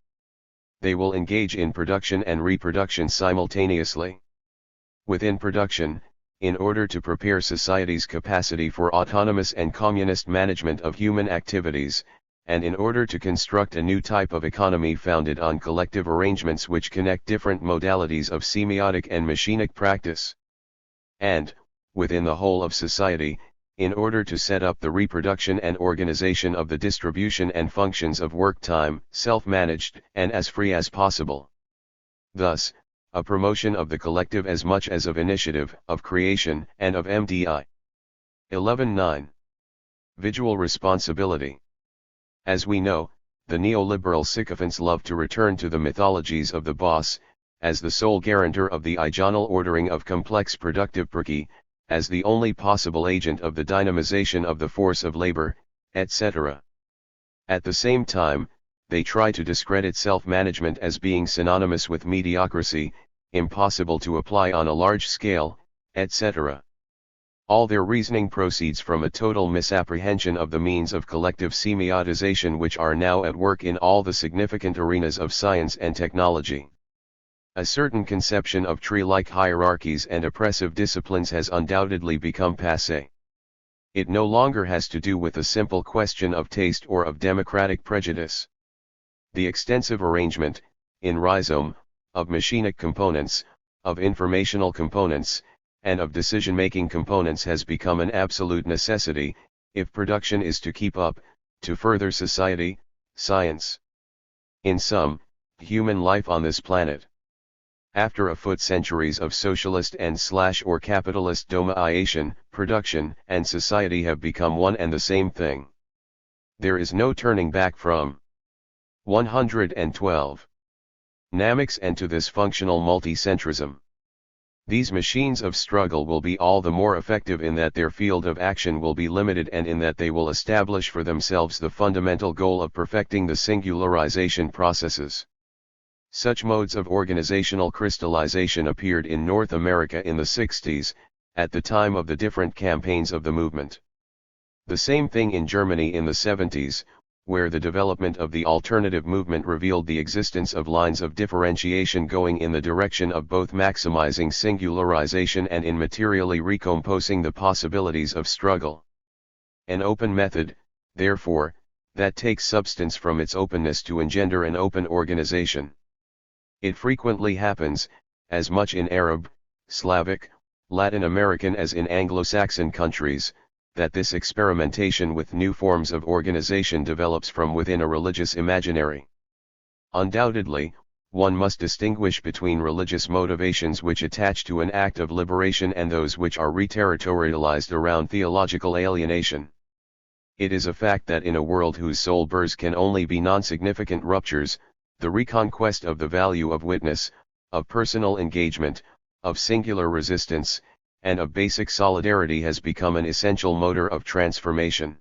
They will engage in production and reproduction simultaneously. Within production, in order to prepare society's capacity for autonomous and communist management of human activities, and in order to construct a new type of economy founded on collective arrangements which connect different modalities of semiotic and machinic practice. And, within the whole of society, in order to set up the reproduction and organization of the distribution and functions of work time, self-managed and as free as possible. Thus, a promotion of the collective as much as of initiative, of creation, and of MDI. 11.9. Visual responsibility. As we know, the neoliberal sycophants love to return to the mythologies of the boss, as the sole guarantor of the igonal ordering of complex productive prachy, as the only possible agent of the dynamization of the force of labor, etc. At the same time, they try to discredit self-management as being synonymous with mediocrity, impossible to apply on a large scale, etc. All their reasoning proceeds from a total misapprehension of the means of collective semiotization which are now at work in all the significant arenas of science and technology. A certain conception of tree-like hierarchies and oppressive disciplines has undoubtedly become passé. It no longer has to do with a simple question of taste or of democratic prejudice. The extensive arrangement, in rhizome, of machinic components, of informational components, and of decision-making components has become an absolute necessity, if production is to keep up, to further society, science. In sum, human life on this planet. After a foot centuries of socialist and/or capitalist domestication, production and society have become one and the same thing. There is no turning back from. 112. Dynamics and to this functional multicentrism. These machines of struggle will be all the more effective in that their field of action will be limited and in that they will establish for themselves the fundamental goal of perfecting the singularization processes. Such modes of organizational crystallization appeared in North America in the 60s, at the time of the different campaigns of the movement. The same thing in Germany in the 70s, where the development of the alternative movement revealed the existence of lines of differentiation going in the direction of both maximizing singularization and in materially recomposing the possibilities of struggle. An open method, therefore, that takes substance from its openness to engender an open organization. It frequently happens, as much in Arab, Slavic, Latin American as in Anglo-Saxon countries, that this experimentation with new forms of organization develops from within a religious imaginary. Undoubtedly, one must distinguish between religious motivations which attach to an act of liberation and those which are reterritorialized around theological alienation. It is a fact that in a world whose sole burrs can only be non-significant ruptures, the reconquest of the value of witness, of personal engagement, of singular resistance, and of basic solidarity has become an essential motor of transformation.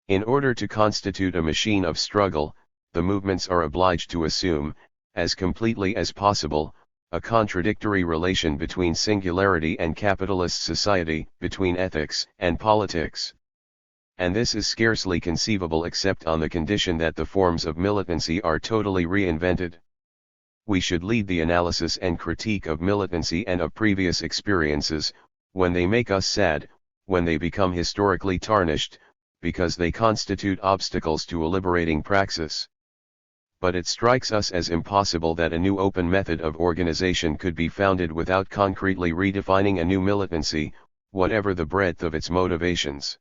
In order to constitute a machine of struggle, the movements are obliged to assume, as completely as possible, a contradictory relation between singularity and capitalist society, between ethics and politics. And this is scarcely conceivable except on the condition that the forms of militancy are totally reinvented. We should lead the analysis and critique of militancy and of previous experiences, when they make us sad, when they become historically tarnished, because they constitute obstacles to a liberating praxis. But it strikes us as impossible that a new open method of organization could be founded without concretely redefining a new militancy, whatever the breadth of its motivations.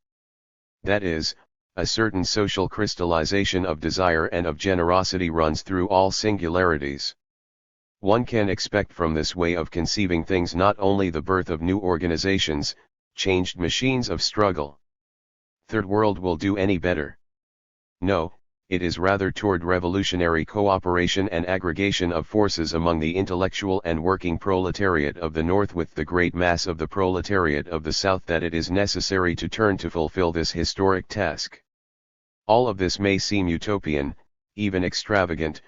That is, a certain social crystallization of desire and of generosity runs through all singularities. One can expect from this way of conceiving things not only the birth of new organizations, changed machines of struggle. Third World will do any better. No, it is rather toward revolutionary cooperation and aggregation of forces among the intellectual and working proletariat of the North with the great mass of the proletariat of the South that it is necessary to turn to fulfill this historic task. All of this may seem utopian, even extravagant,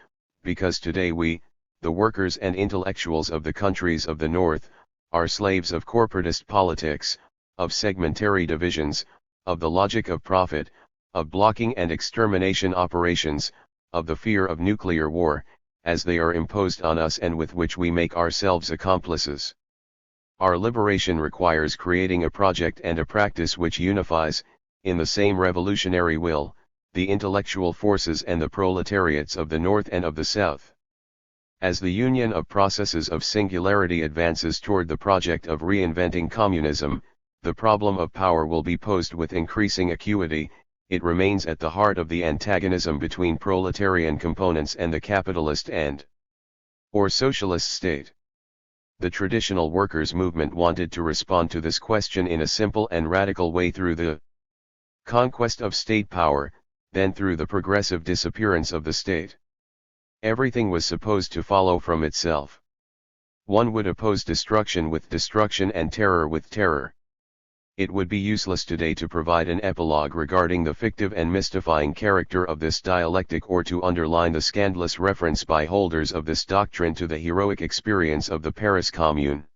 because today we, the workers and intellectuals of the countries of the North, are slaves of corporatist politics, of segmentary divisions, of the logic of profit, of blocking and extermination operations, of the fear of nuclear war, as they are imposed on us and with which we make ourselves accomplices. Our liberation requires creating a project and a practice which unifies, in the same revolutionary will, the intellectual forces and the proletariats of the North and of the South. As the union of processes of singularity advances toward the project of reinventing communism, the problem of power will be posed with increasing acuity. It remains at the heart of the antagonism between proletarian components and the capitalist or socialist state. The traditional workers' movement wanted to respond to this question in a simple and radical way through the conquest of state power, then through the progressive disappearance of the state. Everything was supposed to follow from itself. One would oppose destruction with destruction and terror with terror. It would be useless today to provide an epilogue regarding the fictive and mystifying character of this dialectic or to underline the scandalous reference by holders of this doctrine to the heroic experience of the Paris Commune.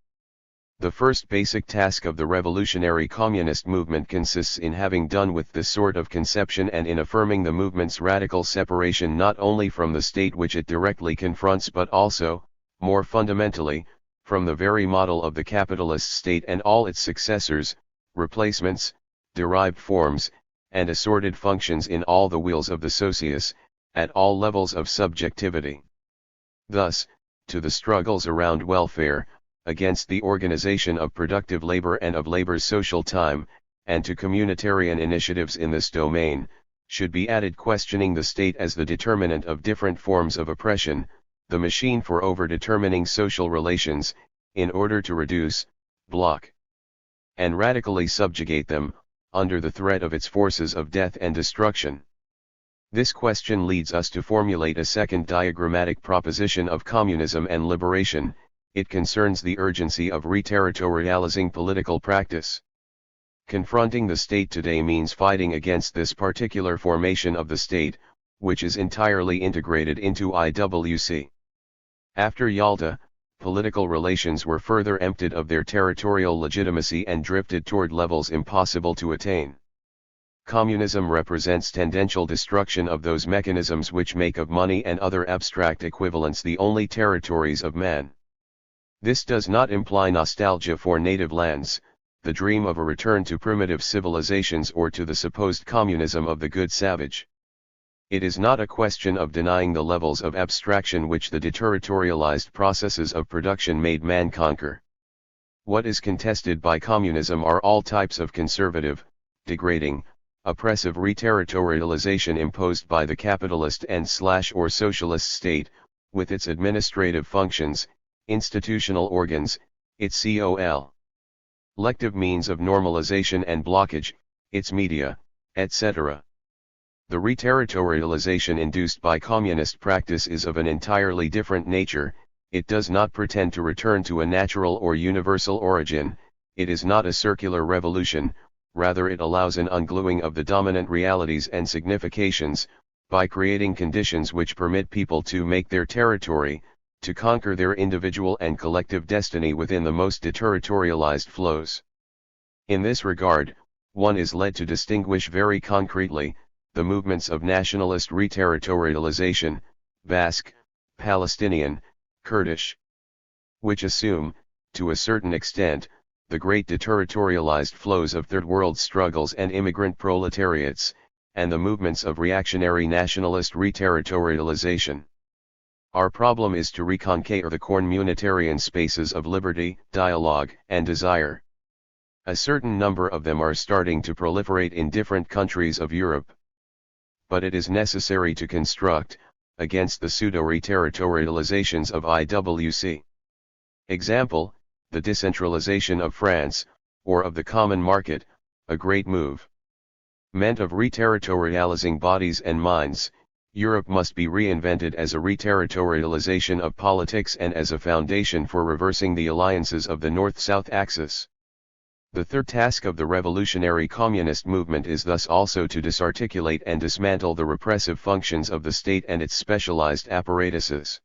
The first basic task of the revolutionary communist movement consists in having done with this sort of conception and in affirming the movement's radical separation not only from the state which it directly confronts but also, more fundamentally, from the very model of the capitalist state and all its successors, replacements, derived forms, and assorted functions in all the wheels of the socius, at all levels of subjectivity. Thus, to the struggles around welfare, against the organization of productive labor and of labor's social time, and to communitarian initiatives in this domain, should be added questioning the state as the determinant of different forms of oppression, the machine for overdetermining social relations, in order to reduce, block, and radically subjugate them, under the threat of its forces of death and destruction. This question leads us to formulate a second diagrammatic proposition of communism and liberation. It concerns the urgency of reterritorializing political practice. Confronting the state today means fighting against this particular formation of the state, which is entirely integrated into IWC. After Yalta, political relations were further emptied of their territorial legitimacy and drifted toward levels impossible to attain. Communism represents tendential destruction of those mechanisms which make of money and other abstract equivalents the only territories of man. This does not imply nostalgia for native lands, the dream of a return to primitive civilizations or to the supposed communism of the good savage. It is not a question of denying the levels of abstraction which the deterritorialized processes of production made man conquer. What is contested by communism are all types of conservative, degrading, oppressive reterritorialization imposed by the capitalist and/or socialist state, with its administrative functions, institutional organs, its collective means of normalization and blockage, its media, etc. The reterritorialization induced by communist practice is of an entirely different nature. It does not pretend to return to a natural or universal origin, it is not a circular revolution, rather it allows an ungluing of the dominant realities and significations, by creating conditions which permit people to make their territory, to conquer their individual and collective destiny within the most deterritorialized flows. In this regard, one is led to distinguish very concretely, the movements of nationalist reterritorialization, Basque, Palestinian, Kurdish, which assume, to a certain extent, the great deterritorialized flows of Third World struggles and immigrant proletariats, and the movements of reactionary nationalist reterritorialization. Our problem is to reconquer the communitarian spaces of liberty, dialogue, and desire. A certain number of them are starting to proliferate in different countries of Europe. But it is necessary to construct, against the pseudo-reterritorializations of IWC. Example, the decentralization of France, or of the common market, a great move. Meant of reterritorializing bodies and minds, Europe must be reinvented as a reterritorialization of politics and as a foundation for reversing the alliances of the North-South axis. The third task of the revolutionary communist movement is thus also to disarticulate and dismantle the repressive functions of the state and its specialized apparatuses.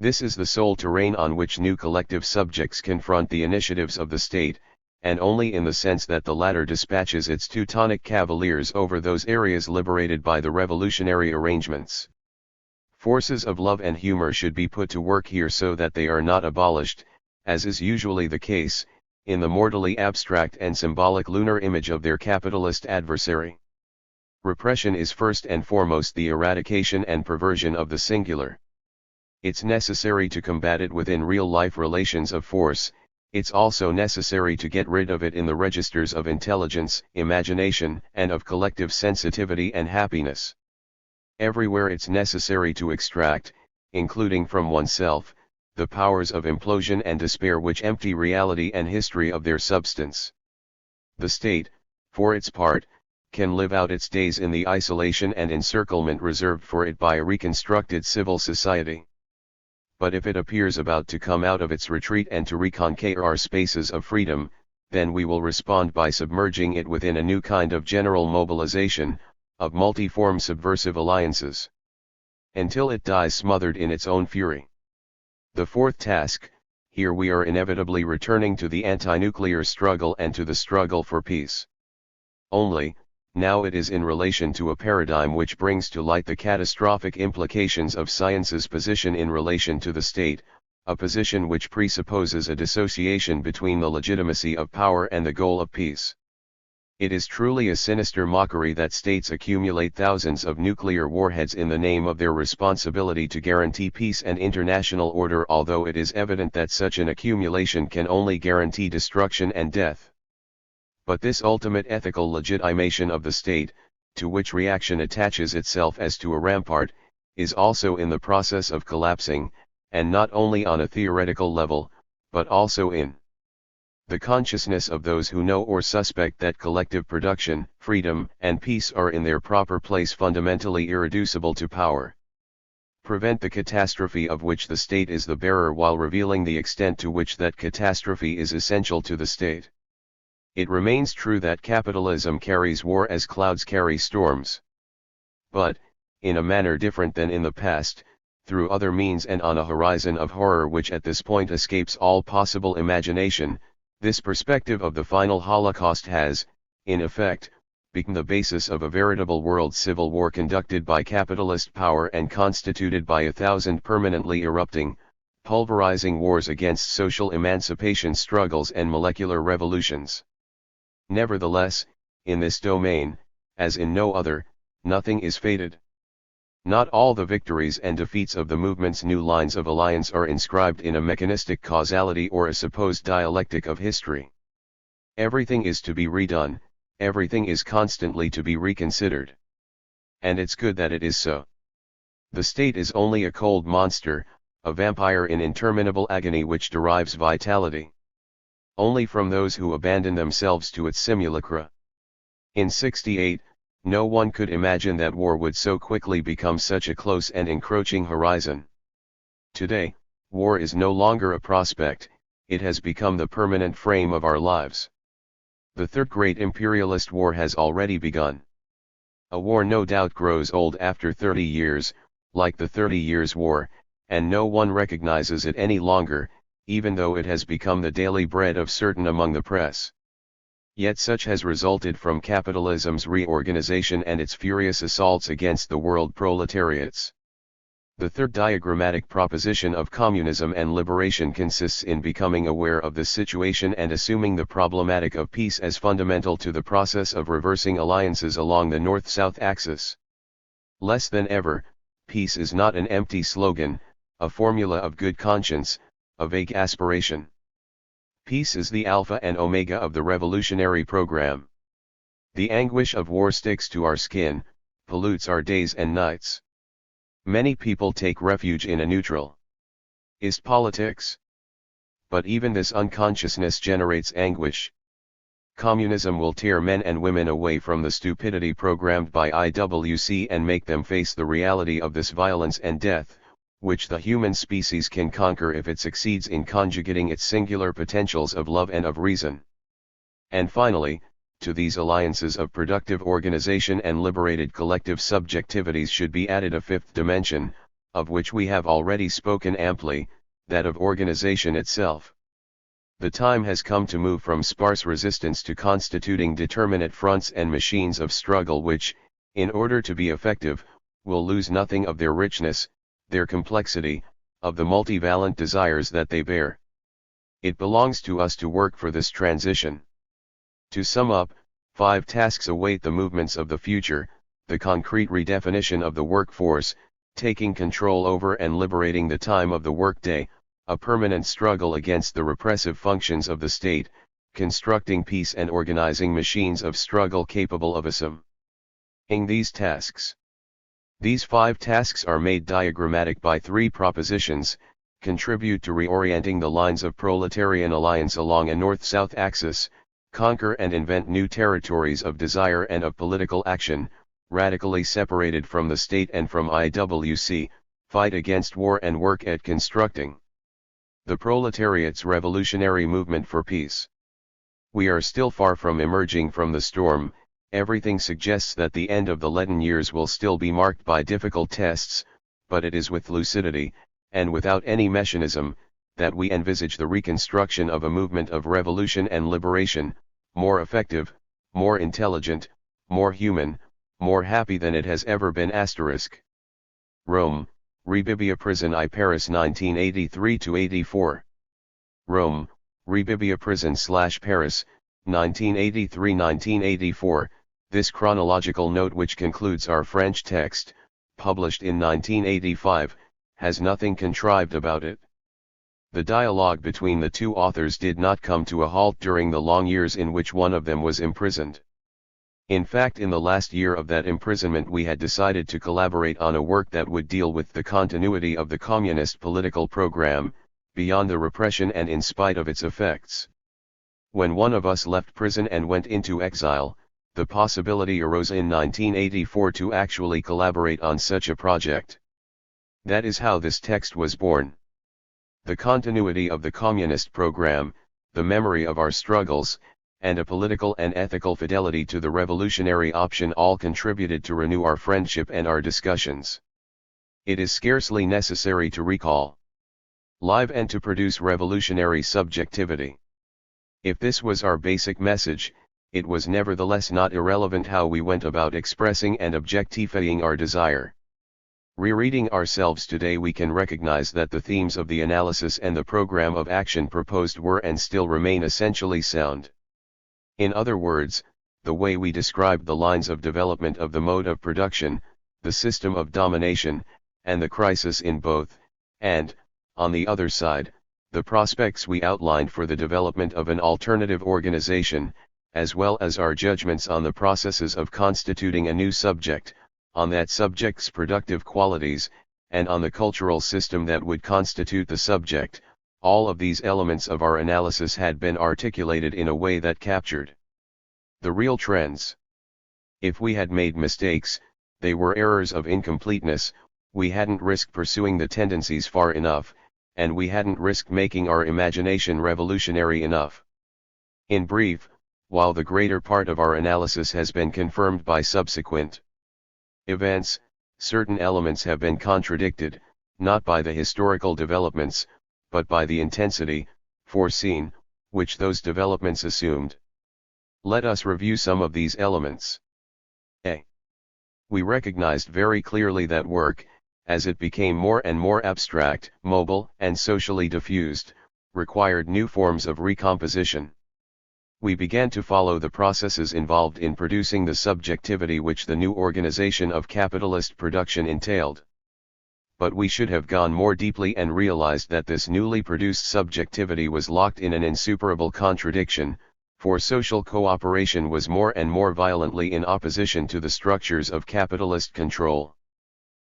This is the sole terrain on which new collective subjects confront the initiatives of the state, and only in the sense that the latter dispatches its Teutonic cavaliers over those areas liberated by the revolutionary arrangements. Forces of love and humor should be put to work here so that they are not abolished, as is usually the case, in the mortally abstract and symbolic lunar image of their capitalist adversary. Repression is first and foremost the eradication and perversion of the singular. It's necessary to combat it within real-life relations of force. It's also necessary to get rid of it in the registers of intelligence, imagination, and of collective sensitivity and happiness. Everywhere it's necessary to extract, including from oneself, the powers of implosion and despair which empty reality and history of their substance. The state, for its part, can live out its days in the isolation and encirclement reserved for it by a reconstructed civil society. But if it appears about to come out of its retreat and to reconquer our spaces of freedom, then we will respond by submerging it within a new kind of general mobilization, of multiform subversive alliances. Until it dies smothered in its own fury. The fourth task, here we are inevitably returning to the anti-nuclear struggle and to the struggle for peace. Only, now it is in relation to a paradigm which brings to light the catastrophic implications of science's position in relation to the state, a position which presupposes a dissociation between the legitimacy of power and the goal of peace. It is truly a sinister mockery that states accumulate thousands of nuclear warheads in the name of their responsibility to guarantee peace and international order, although it is evident that such an accumulation can only guarantee destruction and death. But this ultimate ethical legitimation of the state, to which reaction attaches itself as to a rampart, is also in the process of collapsing, and not only on a theoretical level, but also in the consciousness of those who know or suspect that collective production, freedom, and peace are in their proper place fundamentally irreducible to power. Prevent the catastrophe of which the state is the bearer while revealing the extent to which that catastrophe is essential to the state. It remains true that capitalism carries war as clouds carry storms. But, in a manner different than in the past, through other means and on a horizon of horror which at this point escapes all possible imagination, this perspective of the final Holocaust has, in effect, become the basis of a veritable world civil war conducted by capitalist power and constituted by 1,000 permanently erupting, pulverizing wars against social emancipation struggles and molecular revolutions. Nevertheless, in this domain, as in no other, nothing is fated. Not all the victories and defeats of the movement's new lines of alliance are inscribed in a mechanistic causality or a supposed dialectic of history. Everything is to be redone, everything is constantly to be reconsidered. And it's good that it is so. The state is only a cold monster, a vampire in interminable agony which derives vitality only from those who abandon themselves to its simulacra. In '68, no one could imagine that war would so quickly become such a close and encroaching horizon. Today, war is no longer a prospect, it has become the permanent frame of our lives. The third great imperialist war has already begun. A war no doubt grows old after 30 years, like the 30 Years' War, and no one recognizes it any longer, even though it has become the daily bread of certain among the press. Yet such has resulted from capitalism's reorganization and its furious assaults against the world proletariats. The third diagrammatic proposition of communism and liberation consists in becoming aware of this situation and assuming the problematic of peace as fundamental to the process of reversing alliances along the North-South axis. Less than ever, peace is not an empty slogan, a formula of good conscience, a vague aspiration. Peace is the alpha and omega of the revolutionary program. The anguish of war sticks to our skin, pollutes our days and nights. Many people take refuge in a neutral ist politics. But even this unconsciousness generates anguish. Communism will tear men and women away from the stupidity programmed by IWC and make them face the reality of this violence and death, which the human species can conquer if it succeeds in conjugating its singular potentials of love and of reason. And finally, to these alliances of productive organization and liberated collective subjectivities should be added a fifth dimension, of which we have already spoken amply, that of organization itself. The time has come to move from sparse resistance to constituting determinate fronts and machines of struggle which, in order to be effective, will lose nothing of their richness, their complexity, of the multivalent desires that they bear. It belongs to us to work for this transition. To sum up, 5 tasks await the movements of the future: the concrete redefinition of the workforce, taking control over and liberating the time of the workday, a permanent struggle against the repressive functions of the state, constructing peace and organizing machines of struggle capable of assuming these tasks. These 5 tasks are made diagrammatic by 3 propositions: contribute to reorienting the lines of proletarian alliance along a north-south axis, conquer and invent new territories of desire and of political action, radically separated from the state and from IWC, fight against war and work at constructing the proletariat's revolutionary movement for peace. We are still far from emerging from the storm. Everything suggests that the end of the leaden years will still be marked by difficult tests, but it is with lucidity, and without any mechanism, that we envisage the reconstruction of a movement of revolution and liberation, more effective, more intelligent, more human, more happy than it has ever been. Rome, Rebibbia Prison I Paris 1983-84. Rome, Rebibbia Prison / Paris, 1983-1984. This chronological note, which concludes our French text, published in 1985, has nothing contrived about it. The dialogue between the two authors did not come to a halt during the long years in which one of them was imprisoned. In fact, in the last year of that imprisonment we had decided to collaborate on a work that would deal with the continuity of the communist political program, beyond the repression and in spite of its effects. When one of us left prison and went into exile, the possibility arose in 1984 to actually collaborate on such a project. That is how this text was born. The continuity of the communist program, the memory of our struggles, and a political and ethical fidelity to the revolutionary option all contributed to renew our friendship and our discussions. It is scarcely necessary to recall live and to produce revolutionary subjectivity. If this was our basic message, it was nevertheless not irrelevant how we went about expressing and objectifying our desire. Rereading ourselves today, we can recognize that the themes of the analysis and the program of action proposed were and still remain essentially sound. In other words, the way we described the lines of development of the mode of production, the system of domination, and the crisis in both, and, on the other side, the prospects we outlined for the development of an alternative organization, as well as our judgments on the processes of constituting a new subject, on that subject's productive qualities, and on the cultural system that would constitute the subject, all of these elements of our analysis had been articulated in a way that captured the real trends. If we had made mistakes, they were errors of incompleteness, we hadn't risked pursuing the tendencies far enough, and we hadn't risked making our imagination revolutionary enough. In brief, while the greater part of our analysis has been confirmed by subsequent events, certain elements have been contradicted, not by the historical developments, but by the intensity, foreseen, which those developments assumed. Let us review some of these elements. A. We recognized very clearly that work, as it became more and more abstract, mobile, and socially diffused, required new forms of recomposition. We began to follow the processes involved in producing the subjectivity which the new organization of capitalist production entailed. But we should have gone more deeply and realized that this newly produced subjectivity was locked in an insuperable contradiction, for social cooperation was more and more violently in opposition to the structures of capitalist control.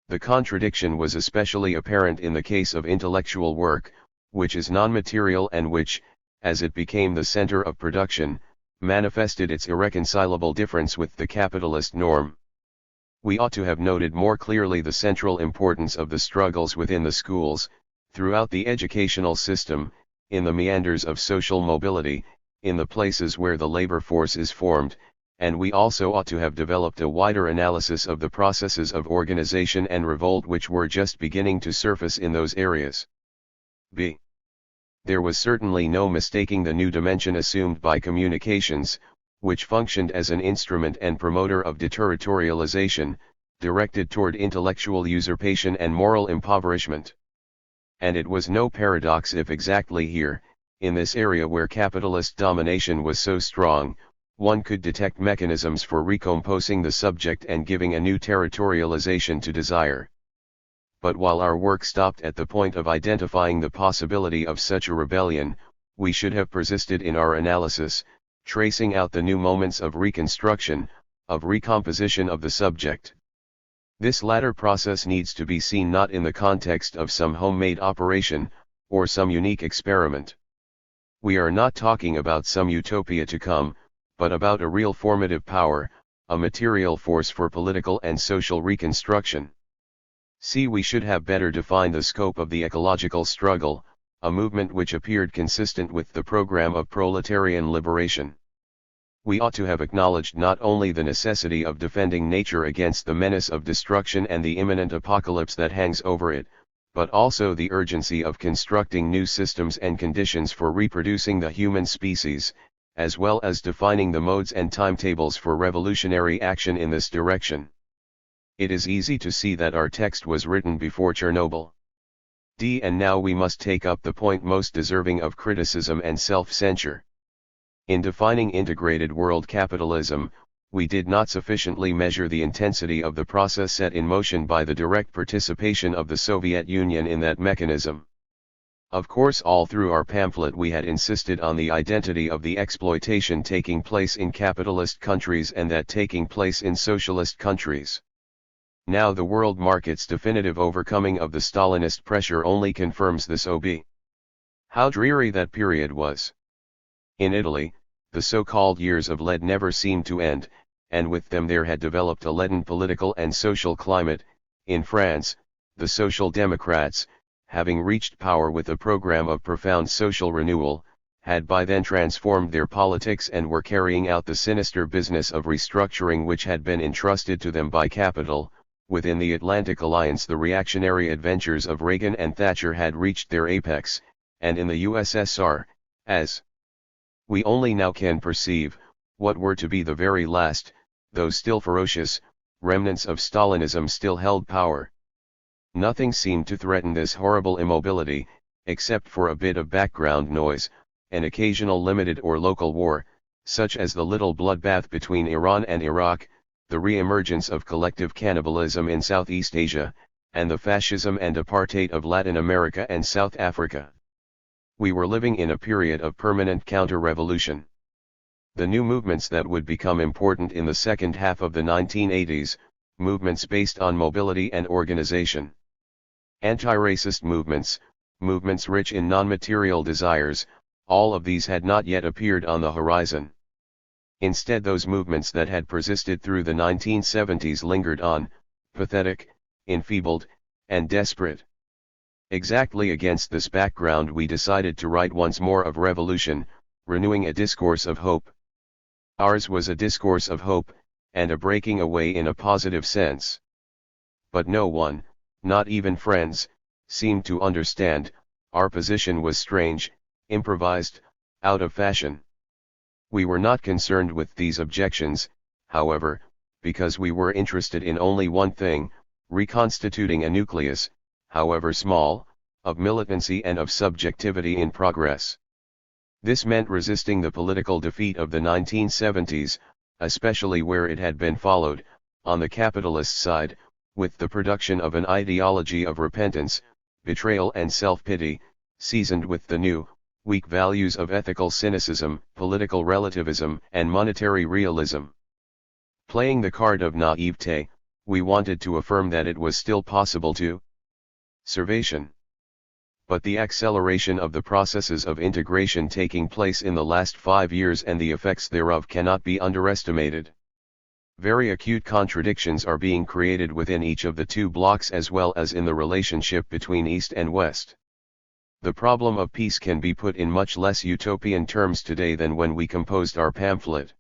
The contradiction was especially apparent in the case of intellectual work, which is non-material and which, as it became the center of production, manifested its irreconcilable difference with the capitalist norm. We ought to have noted more clearly the central importance of the struggles within the schools, throughout the educational system, in the meanders of social mobility, in the places where the labor force is formed, and we also ought to have developed a wider analysis of the processes of organization and revolt which were just beginning to surface in those areas. B. There was certainly no mistaking the new dimension assumed by communications, which functioned as an instrument and promoter of deterritorialization, directed toward intellectual usurpation and moral impoverishment. And it was no paradox if exactly here, in this area where capitalist domination was so strong, one could detect mechanisms for recomposing the subject and giving a new territorialization to desire. But while our work stopped at the point of identifying the possibility of such a rebellion, we should have persisted in our analysis, tracing out the new moments of reconstruction, of recomposition of the subject. This latter process needs to be seen not in the context of some homemade operation, or some unique experiment. We are not talking about some utopia to come, but about a real formative power, a material force for political and social reconstruction. C. We should have better defined the scope of the ecological struggle, a movement which appeared consistent with the program of proletarian liberation. We ought to have acknowledged not only the necessity of defending nature against the menace of destruction and the imminent apocalypse that hangs over it, but also the urgency of constructing new systems and conditions for reproducing the human species, as well as defining the modes and timetables for revolutionary action in this direction. It is easy to see that our text was written before Chernobyl. And now we must take up the point most deserving of criticism and self-censure. In defining integrated world capitalism, we did not sufficiently measure the intensity of the process set in motion by the direct participation of the Soviet Union in that mechanism. Of course, all through our pamphlet we had insisted on the identity of the exploitation taking place in capitalist countries and that taking place in socialist countries. Now the world market's definitive overcoming of the Stalinist pressure only confirms this ob. How dreary that period was. In Italy, the so-called years of lead never seemed to end, and with them there had developed a leaden political and social climate. In France, the Social Democrats, having reached power with a program of profound social renewal, had by then transformed their politics and were carrying out the sinister business of restructuring which had been entrusted to them by capital. Within the Atlantic Alliance the reactionary adventures of Reagan and Thatcher had reached their apex, and in the USSR, as we only now can perceive, what were to be the very last, though still ferocious, remnants of Stalinism still held power. Nothing seemed to threaten this horrible immobility, except for a bit of background noise, an occasional limited or local war, such as the little bloodbath between Iran and Iraq, the re-emergence of collective cannibalism in Southeast Asia, and the fascism and apartheid of Latin America and South Africa. We were living in a period of permanent counter-revolution. The new movements that would become important in the second half of the 1980s, movements based on mobility and organization. Anti-racist movements, movements rich in non-material desires, all of these had not yet appeared on the horizon. Instead, those movements that had persisted through the 1970s lingered on, pathetic, enfeebled, and desperate. Exactly against this background we decided to write once more of revolution, renewing a discourse of hope. Ours was a discourse of hope, and a breaking away in a positive sense. But no one, not even friends, seemed to understand. Our position was strange, improvised, out of fashion. We were not concerned with these objections, however, because we were interested in only one thing, reconstituting a nucleus, however small, of militancy and of subjectivity in progress. This meant resisting the political defeat of the 1970s, especially where it had been followed, on the capitalist side, with the production of an ideology of repentance, betrayal and self-pity, seasoned with the new, weak values of ethical cynicism, political relativism, and monetary realism. Playing the card of naivete, we wanted to affirm that it was still possible to salvation. But the acceleration of the processes of integration taking place in the last 5 years and the effects thereof cannot be underestimated. Very acute contradictions are being created within each of the two blocs as well as in the relationship between East and West. The problem of peace can be put in much less utopian terms today than when we composed our pamphlet.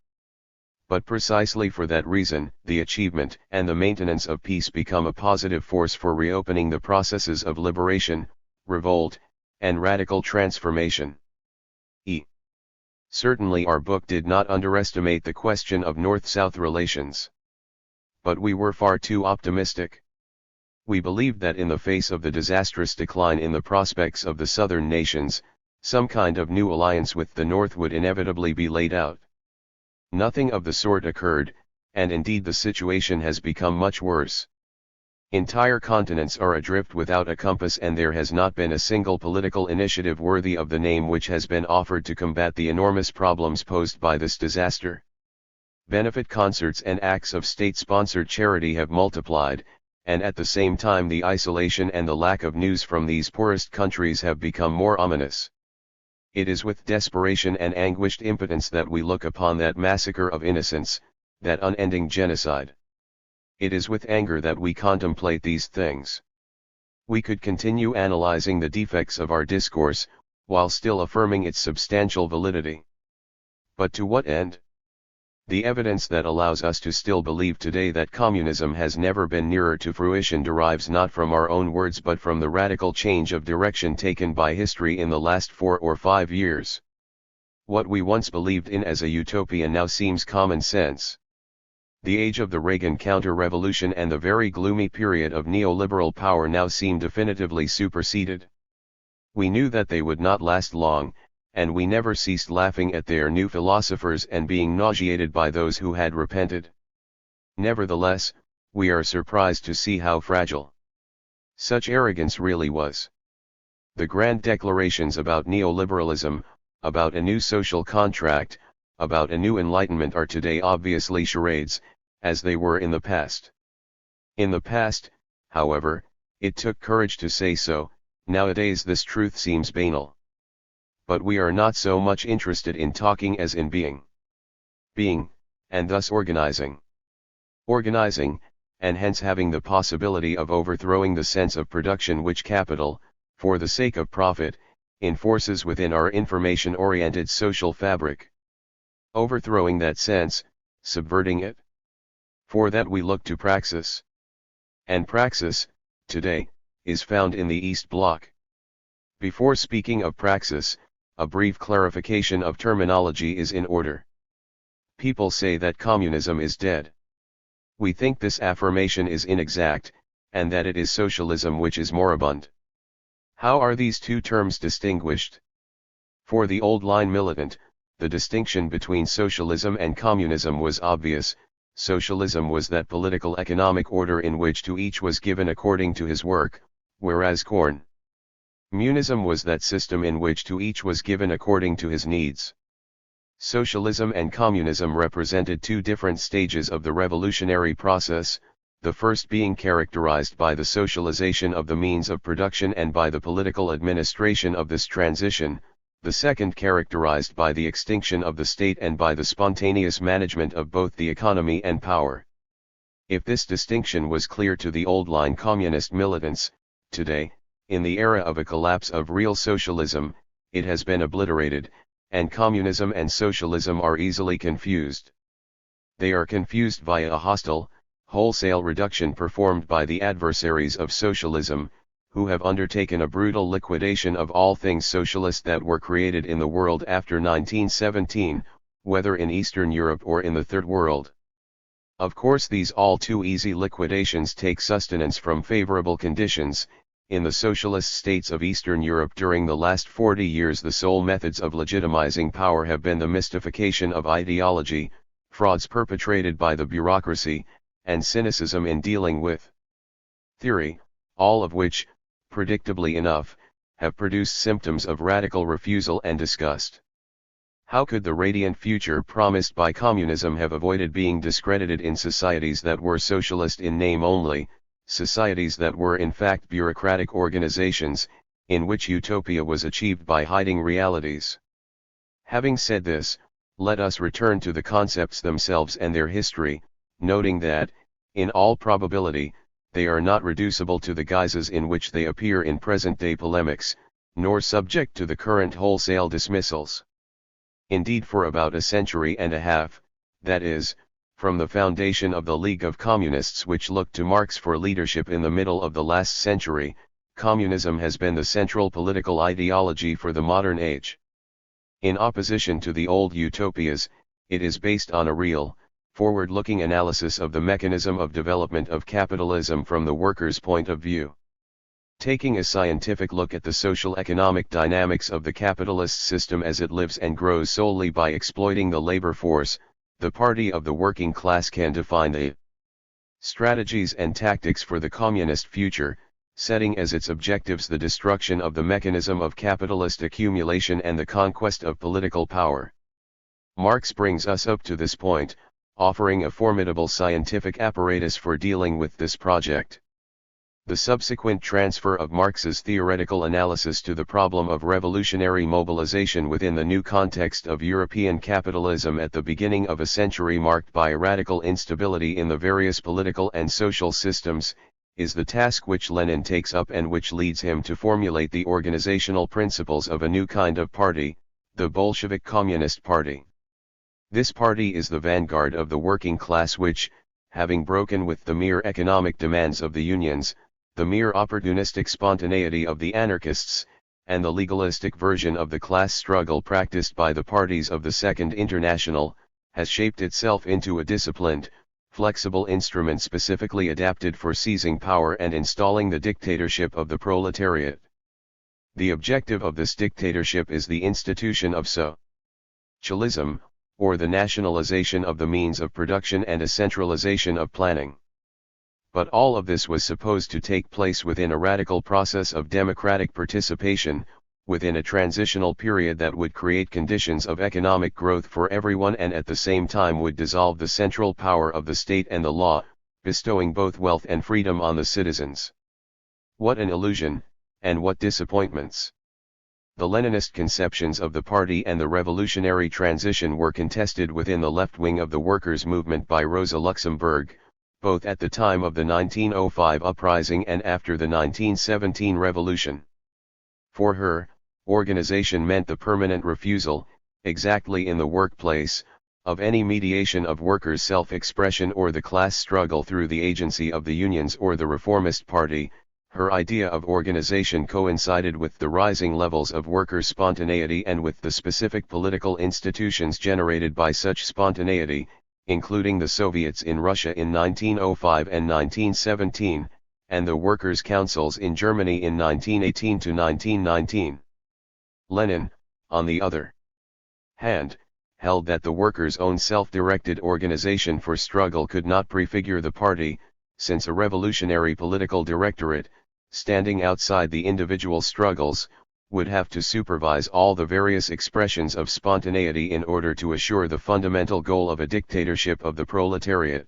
But precisely for that reason, the achievement and the maintenance of peace become a positive force for reopening the processes of liberation, revolt, and radical transformation. Certainly our book did not underestimate the question of North-South relations. But we were far too optimistic. We believed that in the face of the disastrous decline in the prospects of the southern nations, some kind of new alliance with the North would inevitably be laid out. Nothing of the sort occurred, and indeed the situation has become much worse. Entire continents are adrift without a compass, and there has not been a single political initiative worthy of the name which has been offered to combat the enormous problems posed by this disaster. Benefit concerts and acts of state-sponsored charity have multiplied, and at the same time the isolation and the lack of news from these poorest countries have become more ominous. It is with desperation and anguished impotence that we look upon that massacre of innocents, that unending genocide. It is with anger that we contemplate these things. We could continue analyzing the defects of our discourse, while still affirming its substantial validity. But to what end? The evidence that allows us to still believe today that communism has never been nearer to fruition derives not from our own words but from the radical change of direction taken by history in the last 4 or 5 years. What we once believed in as a utopia now seems common sense. The age of the Reagan counter-revolution and the very gloomy period of neoliberal power now seem definitively superseded. We knew that they would not last long, and we never ceased laughing at their new philosophers and being nauseated by those who had repented. Nevertheless, we are surprised to see how fragile such arrogance really was. The grand declarations about neoliberalism, about a new social contract, about a new enlightenment are today obviously charades, as they were in the past. In the past, however, it took courage to say so. Nowadays this truth seems banal. But we are not so much interested in talking as in being. Being, and thus organizing. Organizing, and hence having the possibility of overthrowing the sense of production which capital, for the sake of profit, enforces within our information-oriented social fabric. Overthrowing that sense, subverting it. For that we look to praxis. And praxis, today, is found in the East Bloc. Before speaking of praxis, a brief clarification of terminology is in order. People say that communism is dead. We think this affirmation is inexact, and that it is socialism which is moribund. How are these two terms distinguished? For the old line militant, the distinction between socialism and communism was obvious. Socialism was that political economic order in which to each was given according to his work, whereas communism was that system in which to each was given according to his needs. Socialism and communism represented two different stages of the revolutionary process, the first being characterized by the socialization of the means of production and by the political administration of this transition, the second characterized by the extinction of the state and by the spontaneous management of both the economy and power. If this distinction was clear to the old-line communist militants, today, in the era of a collapse of real socialism, it has been obliterated, and communism and socialism are easily confused. They are confused via a hostile, wholesale reduction performed by the adversaries of socialism, who have undertaken a brutal liquidation of all things socialist that were created in the world after 1917, whether in Eastern Europe or in the Third World. Of course these all too easy liquidations take sustenance from favorable conditions. In the socialist states of Eastern Europe during the last 40 years the sole methods of legitimizing power have been the mystification of ideology, frauds perpetrated by the bureaucracy, and cynicism in dealing with theory, all of which, predictably enough, have produced symptoms of radical refusal and disgust. How could the radiant future promised by communism have avoided being discredited in societies that were socialist in name only, societies that were in fact bureaucratic organizations, in which utopia was achieved by hiding realities? Having said this, let us return to the concepts themselves and their history, noting that, in all probability, they are not reducible to the guises in which they appear in present-day polemics, nor subject to the current wholesale dismissals. Indeed, for about a century and a half, that is, from the foundation of the League of Communists which looked to Marx for leadership in the middle of the last century, communism has been the central political ideology for the modern age. In opposition to the old utopias, it is based on a real, forward-looking analysis of the mechanism of development of capitalism from the worker's point of view. Taking a scientific look at the social-economic dynamics of the capitalist system as it lives and grows solely by exploiting the labor force, the party of the working class can define the strategies and tactics for the communist future, setting as its objectives the destruction of the mechanism of capitalist accumulation and the conquest of political power. Marx brings us up to this point, offering a formidable scientific apparatus for dealing with this project. The subsequent transfer of Marx's theoretical analysis to the problem of revolutionary mobilization within the new context of European capitalism at the beginning of a century marked by radical instability in the various political and social systems, is the task which Lenin takes up and which leads him to formulate the organizational principles of a new kind of party, the Bolshevik Communist Party. This party is the vanguard of the working class which, having broken with the mere economic demands of the unions, the mere opportunistic spontaneity of the anarchists, and the legalistic version of the class struggle practiced by the parties of the Second International, has shaped itself into a disciplined, flexible instrument specifically adapted for seizing power and installing the dictatorship of the proletariat. The objective of this dictatorship is the institution of socialism, or the nationalization of the means of production and a centralization of planning. But all of this was supposed to take place within a radical process of democratic participation, within a transitional period that would create conditions of economic growth for everyone and at the same time would dissolve the central power of the state and the law, bestowing both wealth and freedom on the citizens. What an illusion, and what disappointments! The Leninist conceptions of the party and the revolutionary transition were contested within the left wing of the workers' movement by Rosa Luxemburg, both at the time of the 1905 uprising and after the 1917 revolution. For her, organization meant the permanent refusal, exactly in the workplace, of any mediation of workers' self-expression or the class struggle through the agency of the unions or the reformist party. Her idea of organization coincided with the rising levels of worker spontaneity and with the specific political institutions generated by such spontaneity, including the Soviets in Russia in 1905 and 1917, and the workers' councils in Germany in 1918 to 1919. Lenin, on the other hand, held that the workers' own self-directed organization for struggle could not prefigure the party, since a revolutionary political directorate, standing outside the individual struggles, would have to supervise all the various expressions of spontaneity in order to assure the fundamental goal of a dictatorship of the proletariat.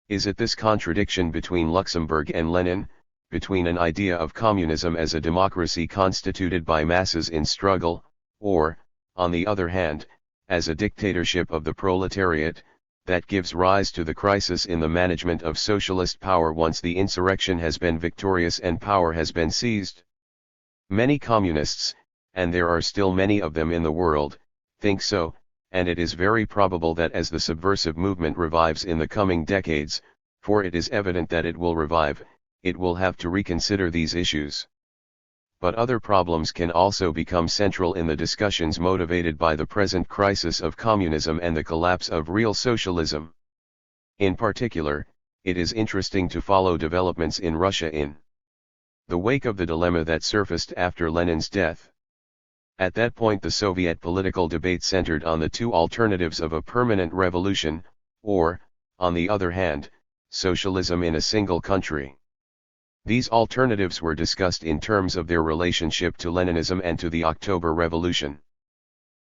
Is it this contradiction between Luxemburg and Lenin, between an idea of communism as a democracy constituted by masses in struggle, or, on the other hand, as a dictatorship of the proletariat, that gives rise to the crisis in the management of socialist power once the insurrection has been victorious and power has been seized? Many communists, and there are still many of them in the world, think so, and it is very probable that as the subversive movement revives in the coming decades, for it is evident that it will revive, it will have to reconsider these issues. But other problems can also become central in the discussions motivated by the present crisis of communism and the collapse of real socialism. In particular, it is interesting to follow developments in Russia in the wake of the dilemma that surfaced after Lenin's death. At that point the Soviet political debate centered on the two alternatives of a permanent revolution, or, on the other hand, socialism in a single country. These alternatives were discussed in terms of their relationship to Leninism and to the October Revolution.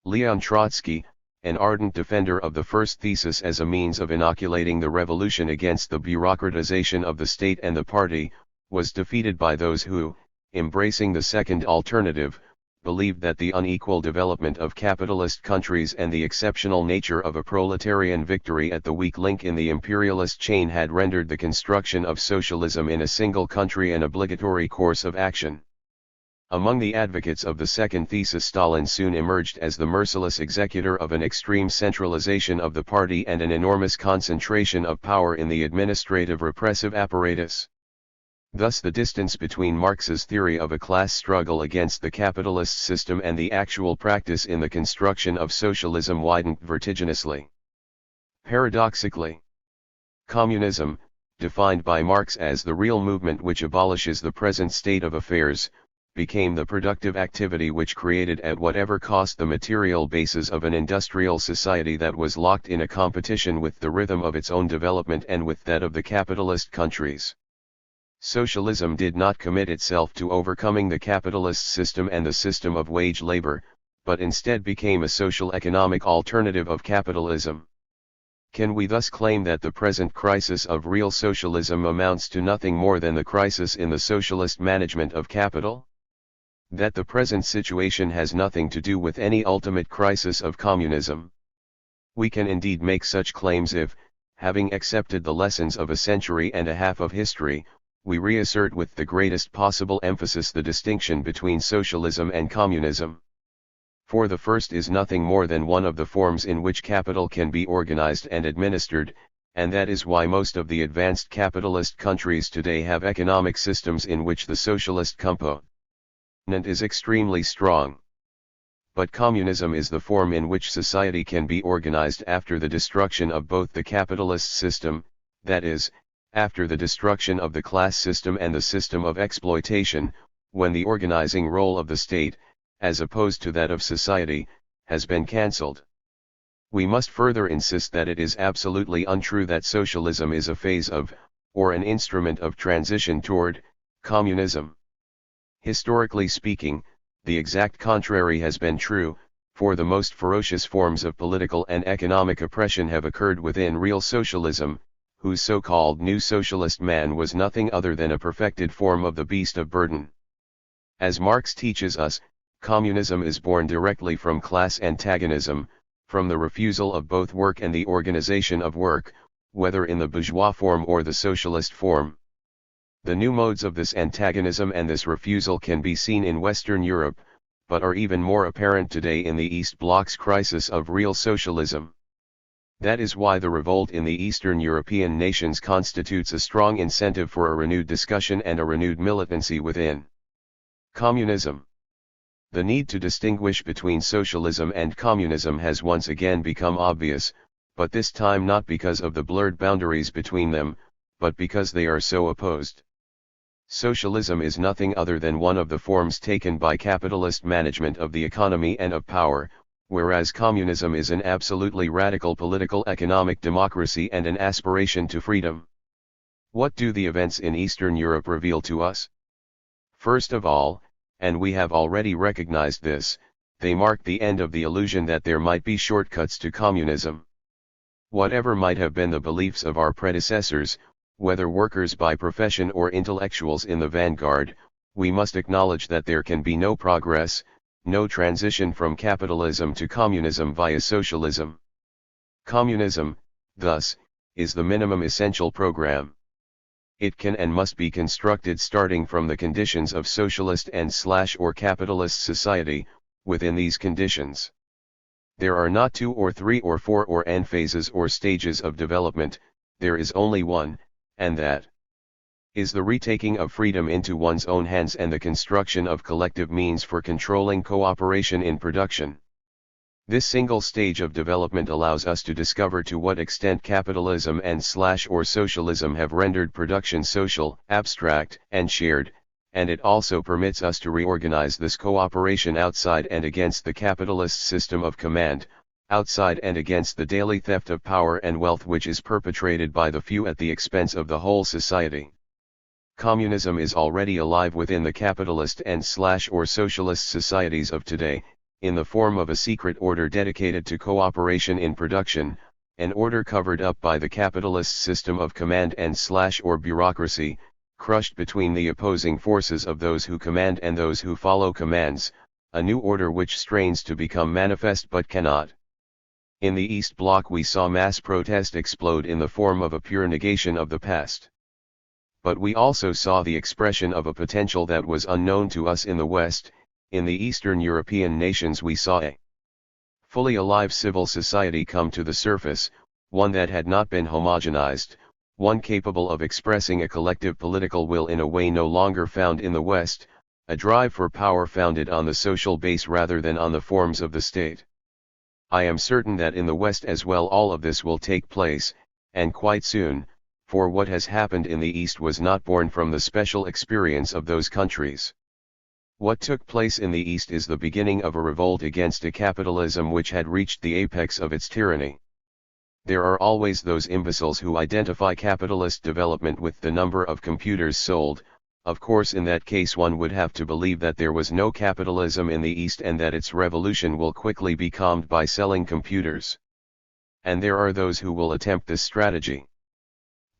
Leon Trotsky, an ardent defender of the first thesis as a means of inoculating the revolution against the bureaucratization of the state and the party, was defeated by those who, embracing the second alternative, believed that the unequal development of capitalist countries and the exceptional nature of a proletarian victory at the weak link in the imperialist chain had rendered the construction of socialism in a single country an obligatory course of action. Among the advocates of the second thesis, Stalin soon emerged as the merciless executor of an extreme centralization of the party and an enormous concentration of power in the administrative repressive apparatus. Thus the distance between Marx's theory of a class struggle against the capitalist system and the actual practice in the construction of socialism widened vertiginously. Paradoxically, communism, defined by Marx as the real movement which abolishes the present state of affairs, became the productive activity which created at whatever cost the material basis of an industrial society that was locked in a competition with the rhythm of its own development and with that of the capitalist countries. Socialism did not commit itself to overcoming the capitalist system and the system of wage labor, but instead became a social economic alternative of capitalism. Can we thus claim that the present crisis of real socialism amounts to nothing more than the crisis in the socialist management of capital? That the present situation has nothing to do with any ultimate crisis of communism? We can indeed make such claims if, having accepted the lessons of a century and a half of history, we reassert with the greatest possible emphasis the distinction between socialism and communism. For the first is nothing more than one of the forms in which capital can be organized and administered, and that is why most of the advanced capitalist countries today have economic systems in which the socialist component is extremely strong. But communism is the form in which society can be organized after the destruction of both the capitalist system, that is, after the destruction of the class system and the system of exploitation, when the organizing role of the state, as opposed to that of society, has been cancelled. We must further insist that it is absolutely untrue that socialism is a phase of, or an instrument of transition toward, communism. Historically speaking, the exact contrary has been true, for the most ferocious forms of political and economic oppression have occurred within real socialism, whose so-called new socialist man was nothing other than a perfected form of the beast of burden. As Marx teaches us, communism is born directly from class antagonism, from the refusal of both work and the organization of work, whether in the bourgeois form or the socialist form. The new modes of this antagonism and this refusal can be seen in Western Europe, but are even more apparent today in the East Bloc's crisis of real socialism. That is why the revolt in the Eastern European nations constitutes a strong incentive for a renewed discussion and a renewed militancy within communism. The need to distinguish between socialism and communism has once again become obvious, but this time not because of the blurred boundaries between them, but because they are so opposed. Socialism is nothing other than one of the forms taken by capitalist management of the economy and of power, whereas communism is an absolutely radical political economic democracy and an aspiration to freedom. What do the events in Eastern Europe reveal to us? First of all, and we have already recognized this, they mark the end of the illusion that there might be shortcuts to communism. Whatever might have been the beliefs of our predecessors, whether workers by profession or intellectuals in the vanguard, we must acknowledge that there can be no progress, no transition from capitalism to communism via socialism. Communism, thus, is the minimum essential program. It can and must be constructed starting from the conditions of socialist and/or capitalist society. Within these conditions, there are not 2 or 3 or 4 or n phases or stages of development, there is only one, and that is the retaking of freedom into one's own hands and the construction of collective means for controlling cooperation in production. This single stage of development allows us to discover to what extent capitalism and/or socialism have rendered production social, abstract, and shared, and it also permits us to reorganize this cooperation outside and against the capitalist system of command, outside and against the daily theft of power and wealth which is perpetrated by the few at the expense of the whole society. Communism is already alive within the capitalist and/or socialist societies of today, in the form of a secret order dedicated to cooperation in production, an order covered up by the capitalist system of command and/or bureaucracy, crushed between the opposing forces of those who command and those who follow commands, a new order which strains to become manifest but cannot. In the East Bloc we saw mass protest explode in the form of a pure negation of the past. But we also saw the expression of a potential that was unknown to us in the West. In the Eastern European nations we saw a fully alive civil society come to the surface, one that had not been homogenized, one capable of expressing a collective political will in a way no longer found in the West, a drive for power founded on the social base rather than on the forms of the state. I am certain that in the West as well all of this will take place, and quite soon, for what has happened in the East was not born from the special experience of those countries. What took place in the East is the beginning of a revolt against a capitalism which had reached the apex of its tyranny. There are always those imbeciles who identify capitalist development with the number of computers sold. Of course, in that case one would have to believe that there was no capitalism in the East and that its revolution will quickly be calmed by selling computers. And there are those who will attempt this strategy.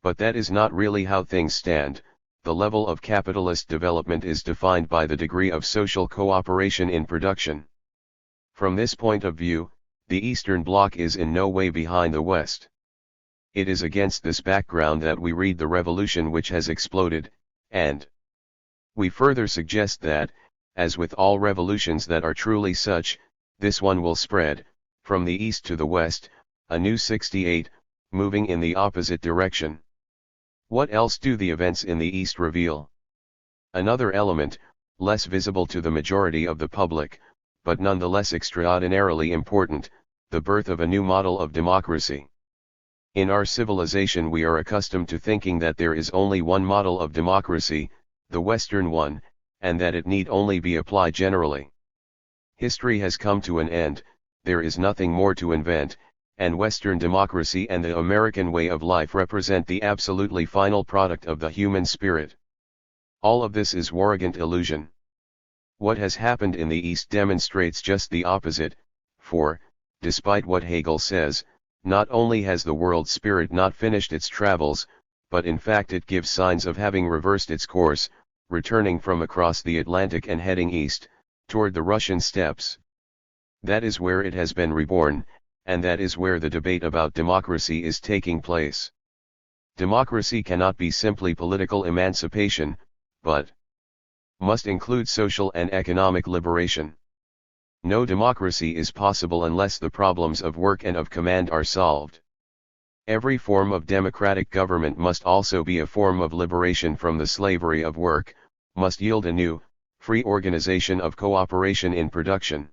But that is not really how things stand. The level of capitalist development is defined by the degree of social cooperation in production. From this point of view, the Eastern Bloc is in no way behind the West. It is against this background that we read the revolution which has exploded, And we further suggest that, as with all revolutions that are truly such, this one will spread, from the east to the west, a new 68, moving in the opposite direction. What else do the events in the east reveal? Another element, less visible to the majority of the public, but nonetheless extraordinarily important, the birth of a new model of democracy. In our civilization we are accustomed to thinking that there is only one model of democracy, the Western one, and that it need only be applied generally. History has come to an end, there is nothing more to invent, and Western democracy and the American way of life represent the absolutely final product of the human spirit. All of this is arrogant illusion. What has happened in the East demonstrates just the opposite, for, despite what Hegel says, not only has the world spirit not finished its travels, but in fact it gives signs of having reversed its course, returning from across the Atlantic and heading east, toward the Russian steppes. That is where it has been reborn, and that is where the debate about democracy is taking place. Democracy cannot be simply political emancipation, but must include social and economic liberation. No democracy is possible unless the problems of work and of command are solved. Every form of democratic government must also be a form of liberation from the slavery of work, must yield a new, free organization of cooperation in production.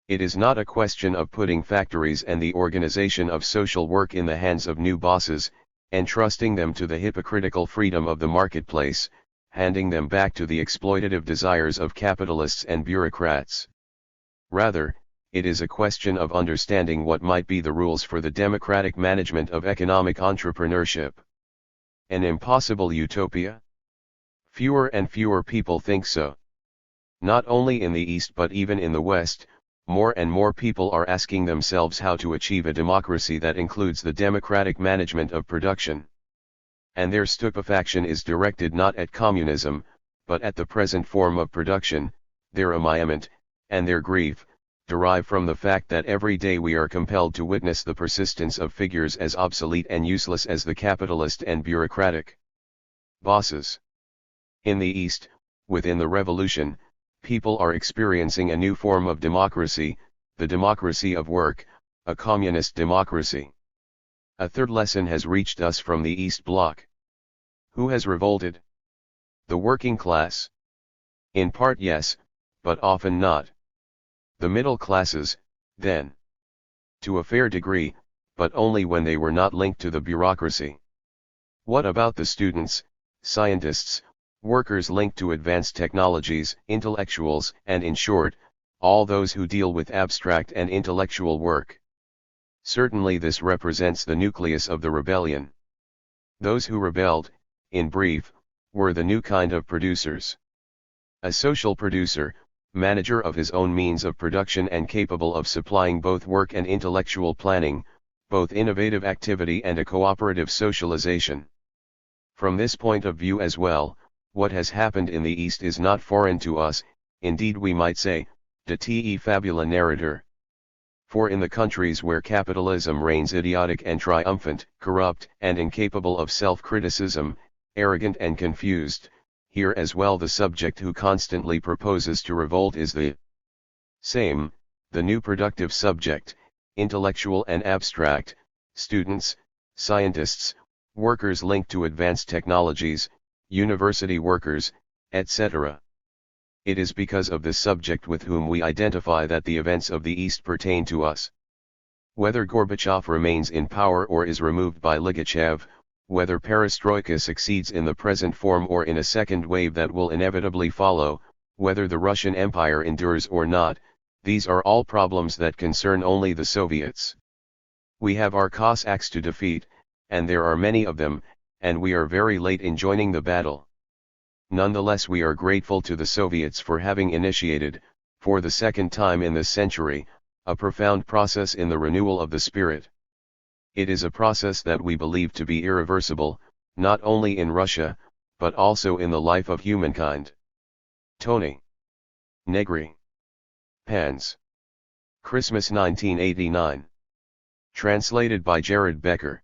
It is not a question of putting factories and the organization of social work in the hands of new bosses, entrusting them to the hypocritical freedom of the marketplace, handing them back to the exploitative desires of capitalists and bureaucrats. Rather, it is a question of understanding what might be the rules for the democratic management of economic entrepreneurship. An impossible utopia? Fewer and fewer people think so. Not only in the East but even in the West, more and more people are asking themselves how to achieve a democracy that includes the democratic management of production. And their stupefaction is directed not at communism, but at the present form of production, their amazement, and their grief, derive from the fact that every day we are compelled to witness the persistence of figures as obsolete and useless as the capitalist and bureaucratic bosses. In the East, within the revolution, people are experiencing a new form of democracy, the democracy of work, a communist democracy. A third lesson has reached us from the East Bloc. Who has revolted? The working class. In part yes, but often not. The middle classes, then. To a fair degree, but only when they were not linked to the bureaucracy. What about the students, scientists, workers linked to advanced technologies, intellectuals, and in short, all those who deal with abstract and intellectual work? Certainly this represents the nucleus of the rebellion. Those who rebelled, in brief, were the new kind of producers. A social producer, manager of his own means of production and capable of supplying both work and intellectual planning, both innovative activity and a cooperative socialization. From this point of view as well, what has happened in the East is not foreign to us, indeed we might say, de te fabula narrator. For in the countries where capitalism reigns idiotic and triumphant, corrupt and incapable of self-criticism, arrogant and confused, here as well the subject who constantly proposes to revolt is the same, the new productive subject, intellectual and abstract, students, scientists, workers linked to advanced technologies, university workers, etc. It is because of this subject with whom we identify that the events of the East pertain to us. Whether Gorbachev remains in power or is removed by Ligachev, whether perestroika succeeds in the present form or in a second wave that will inevitably follow, whether the Russian Empire endures or not, these are all problems that concern only the Soviets. We have our Cossacks to defeat, and there are many of them, and we are very late in joining the battle. Nonetheless we are grateful to the Soviets for having initiated, for the second time in this century, a profound process in the renewal of the spirit. It is a process that we believe to be irreversible, not only in Russia, but also in the life of humankind. Tony. Negri. Pans. Christmas 1989. Translated by Jared Becker.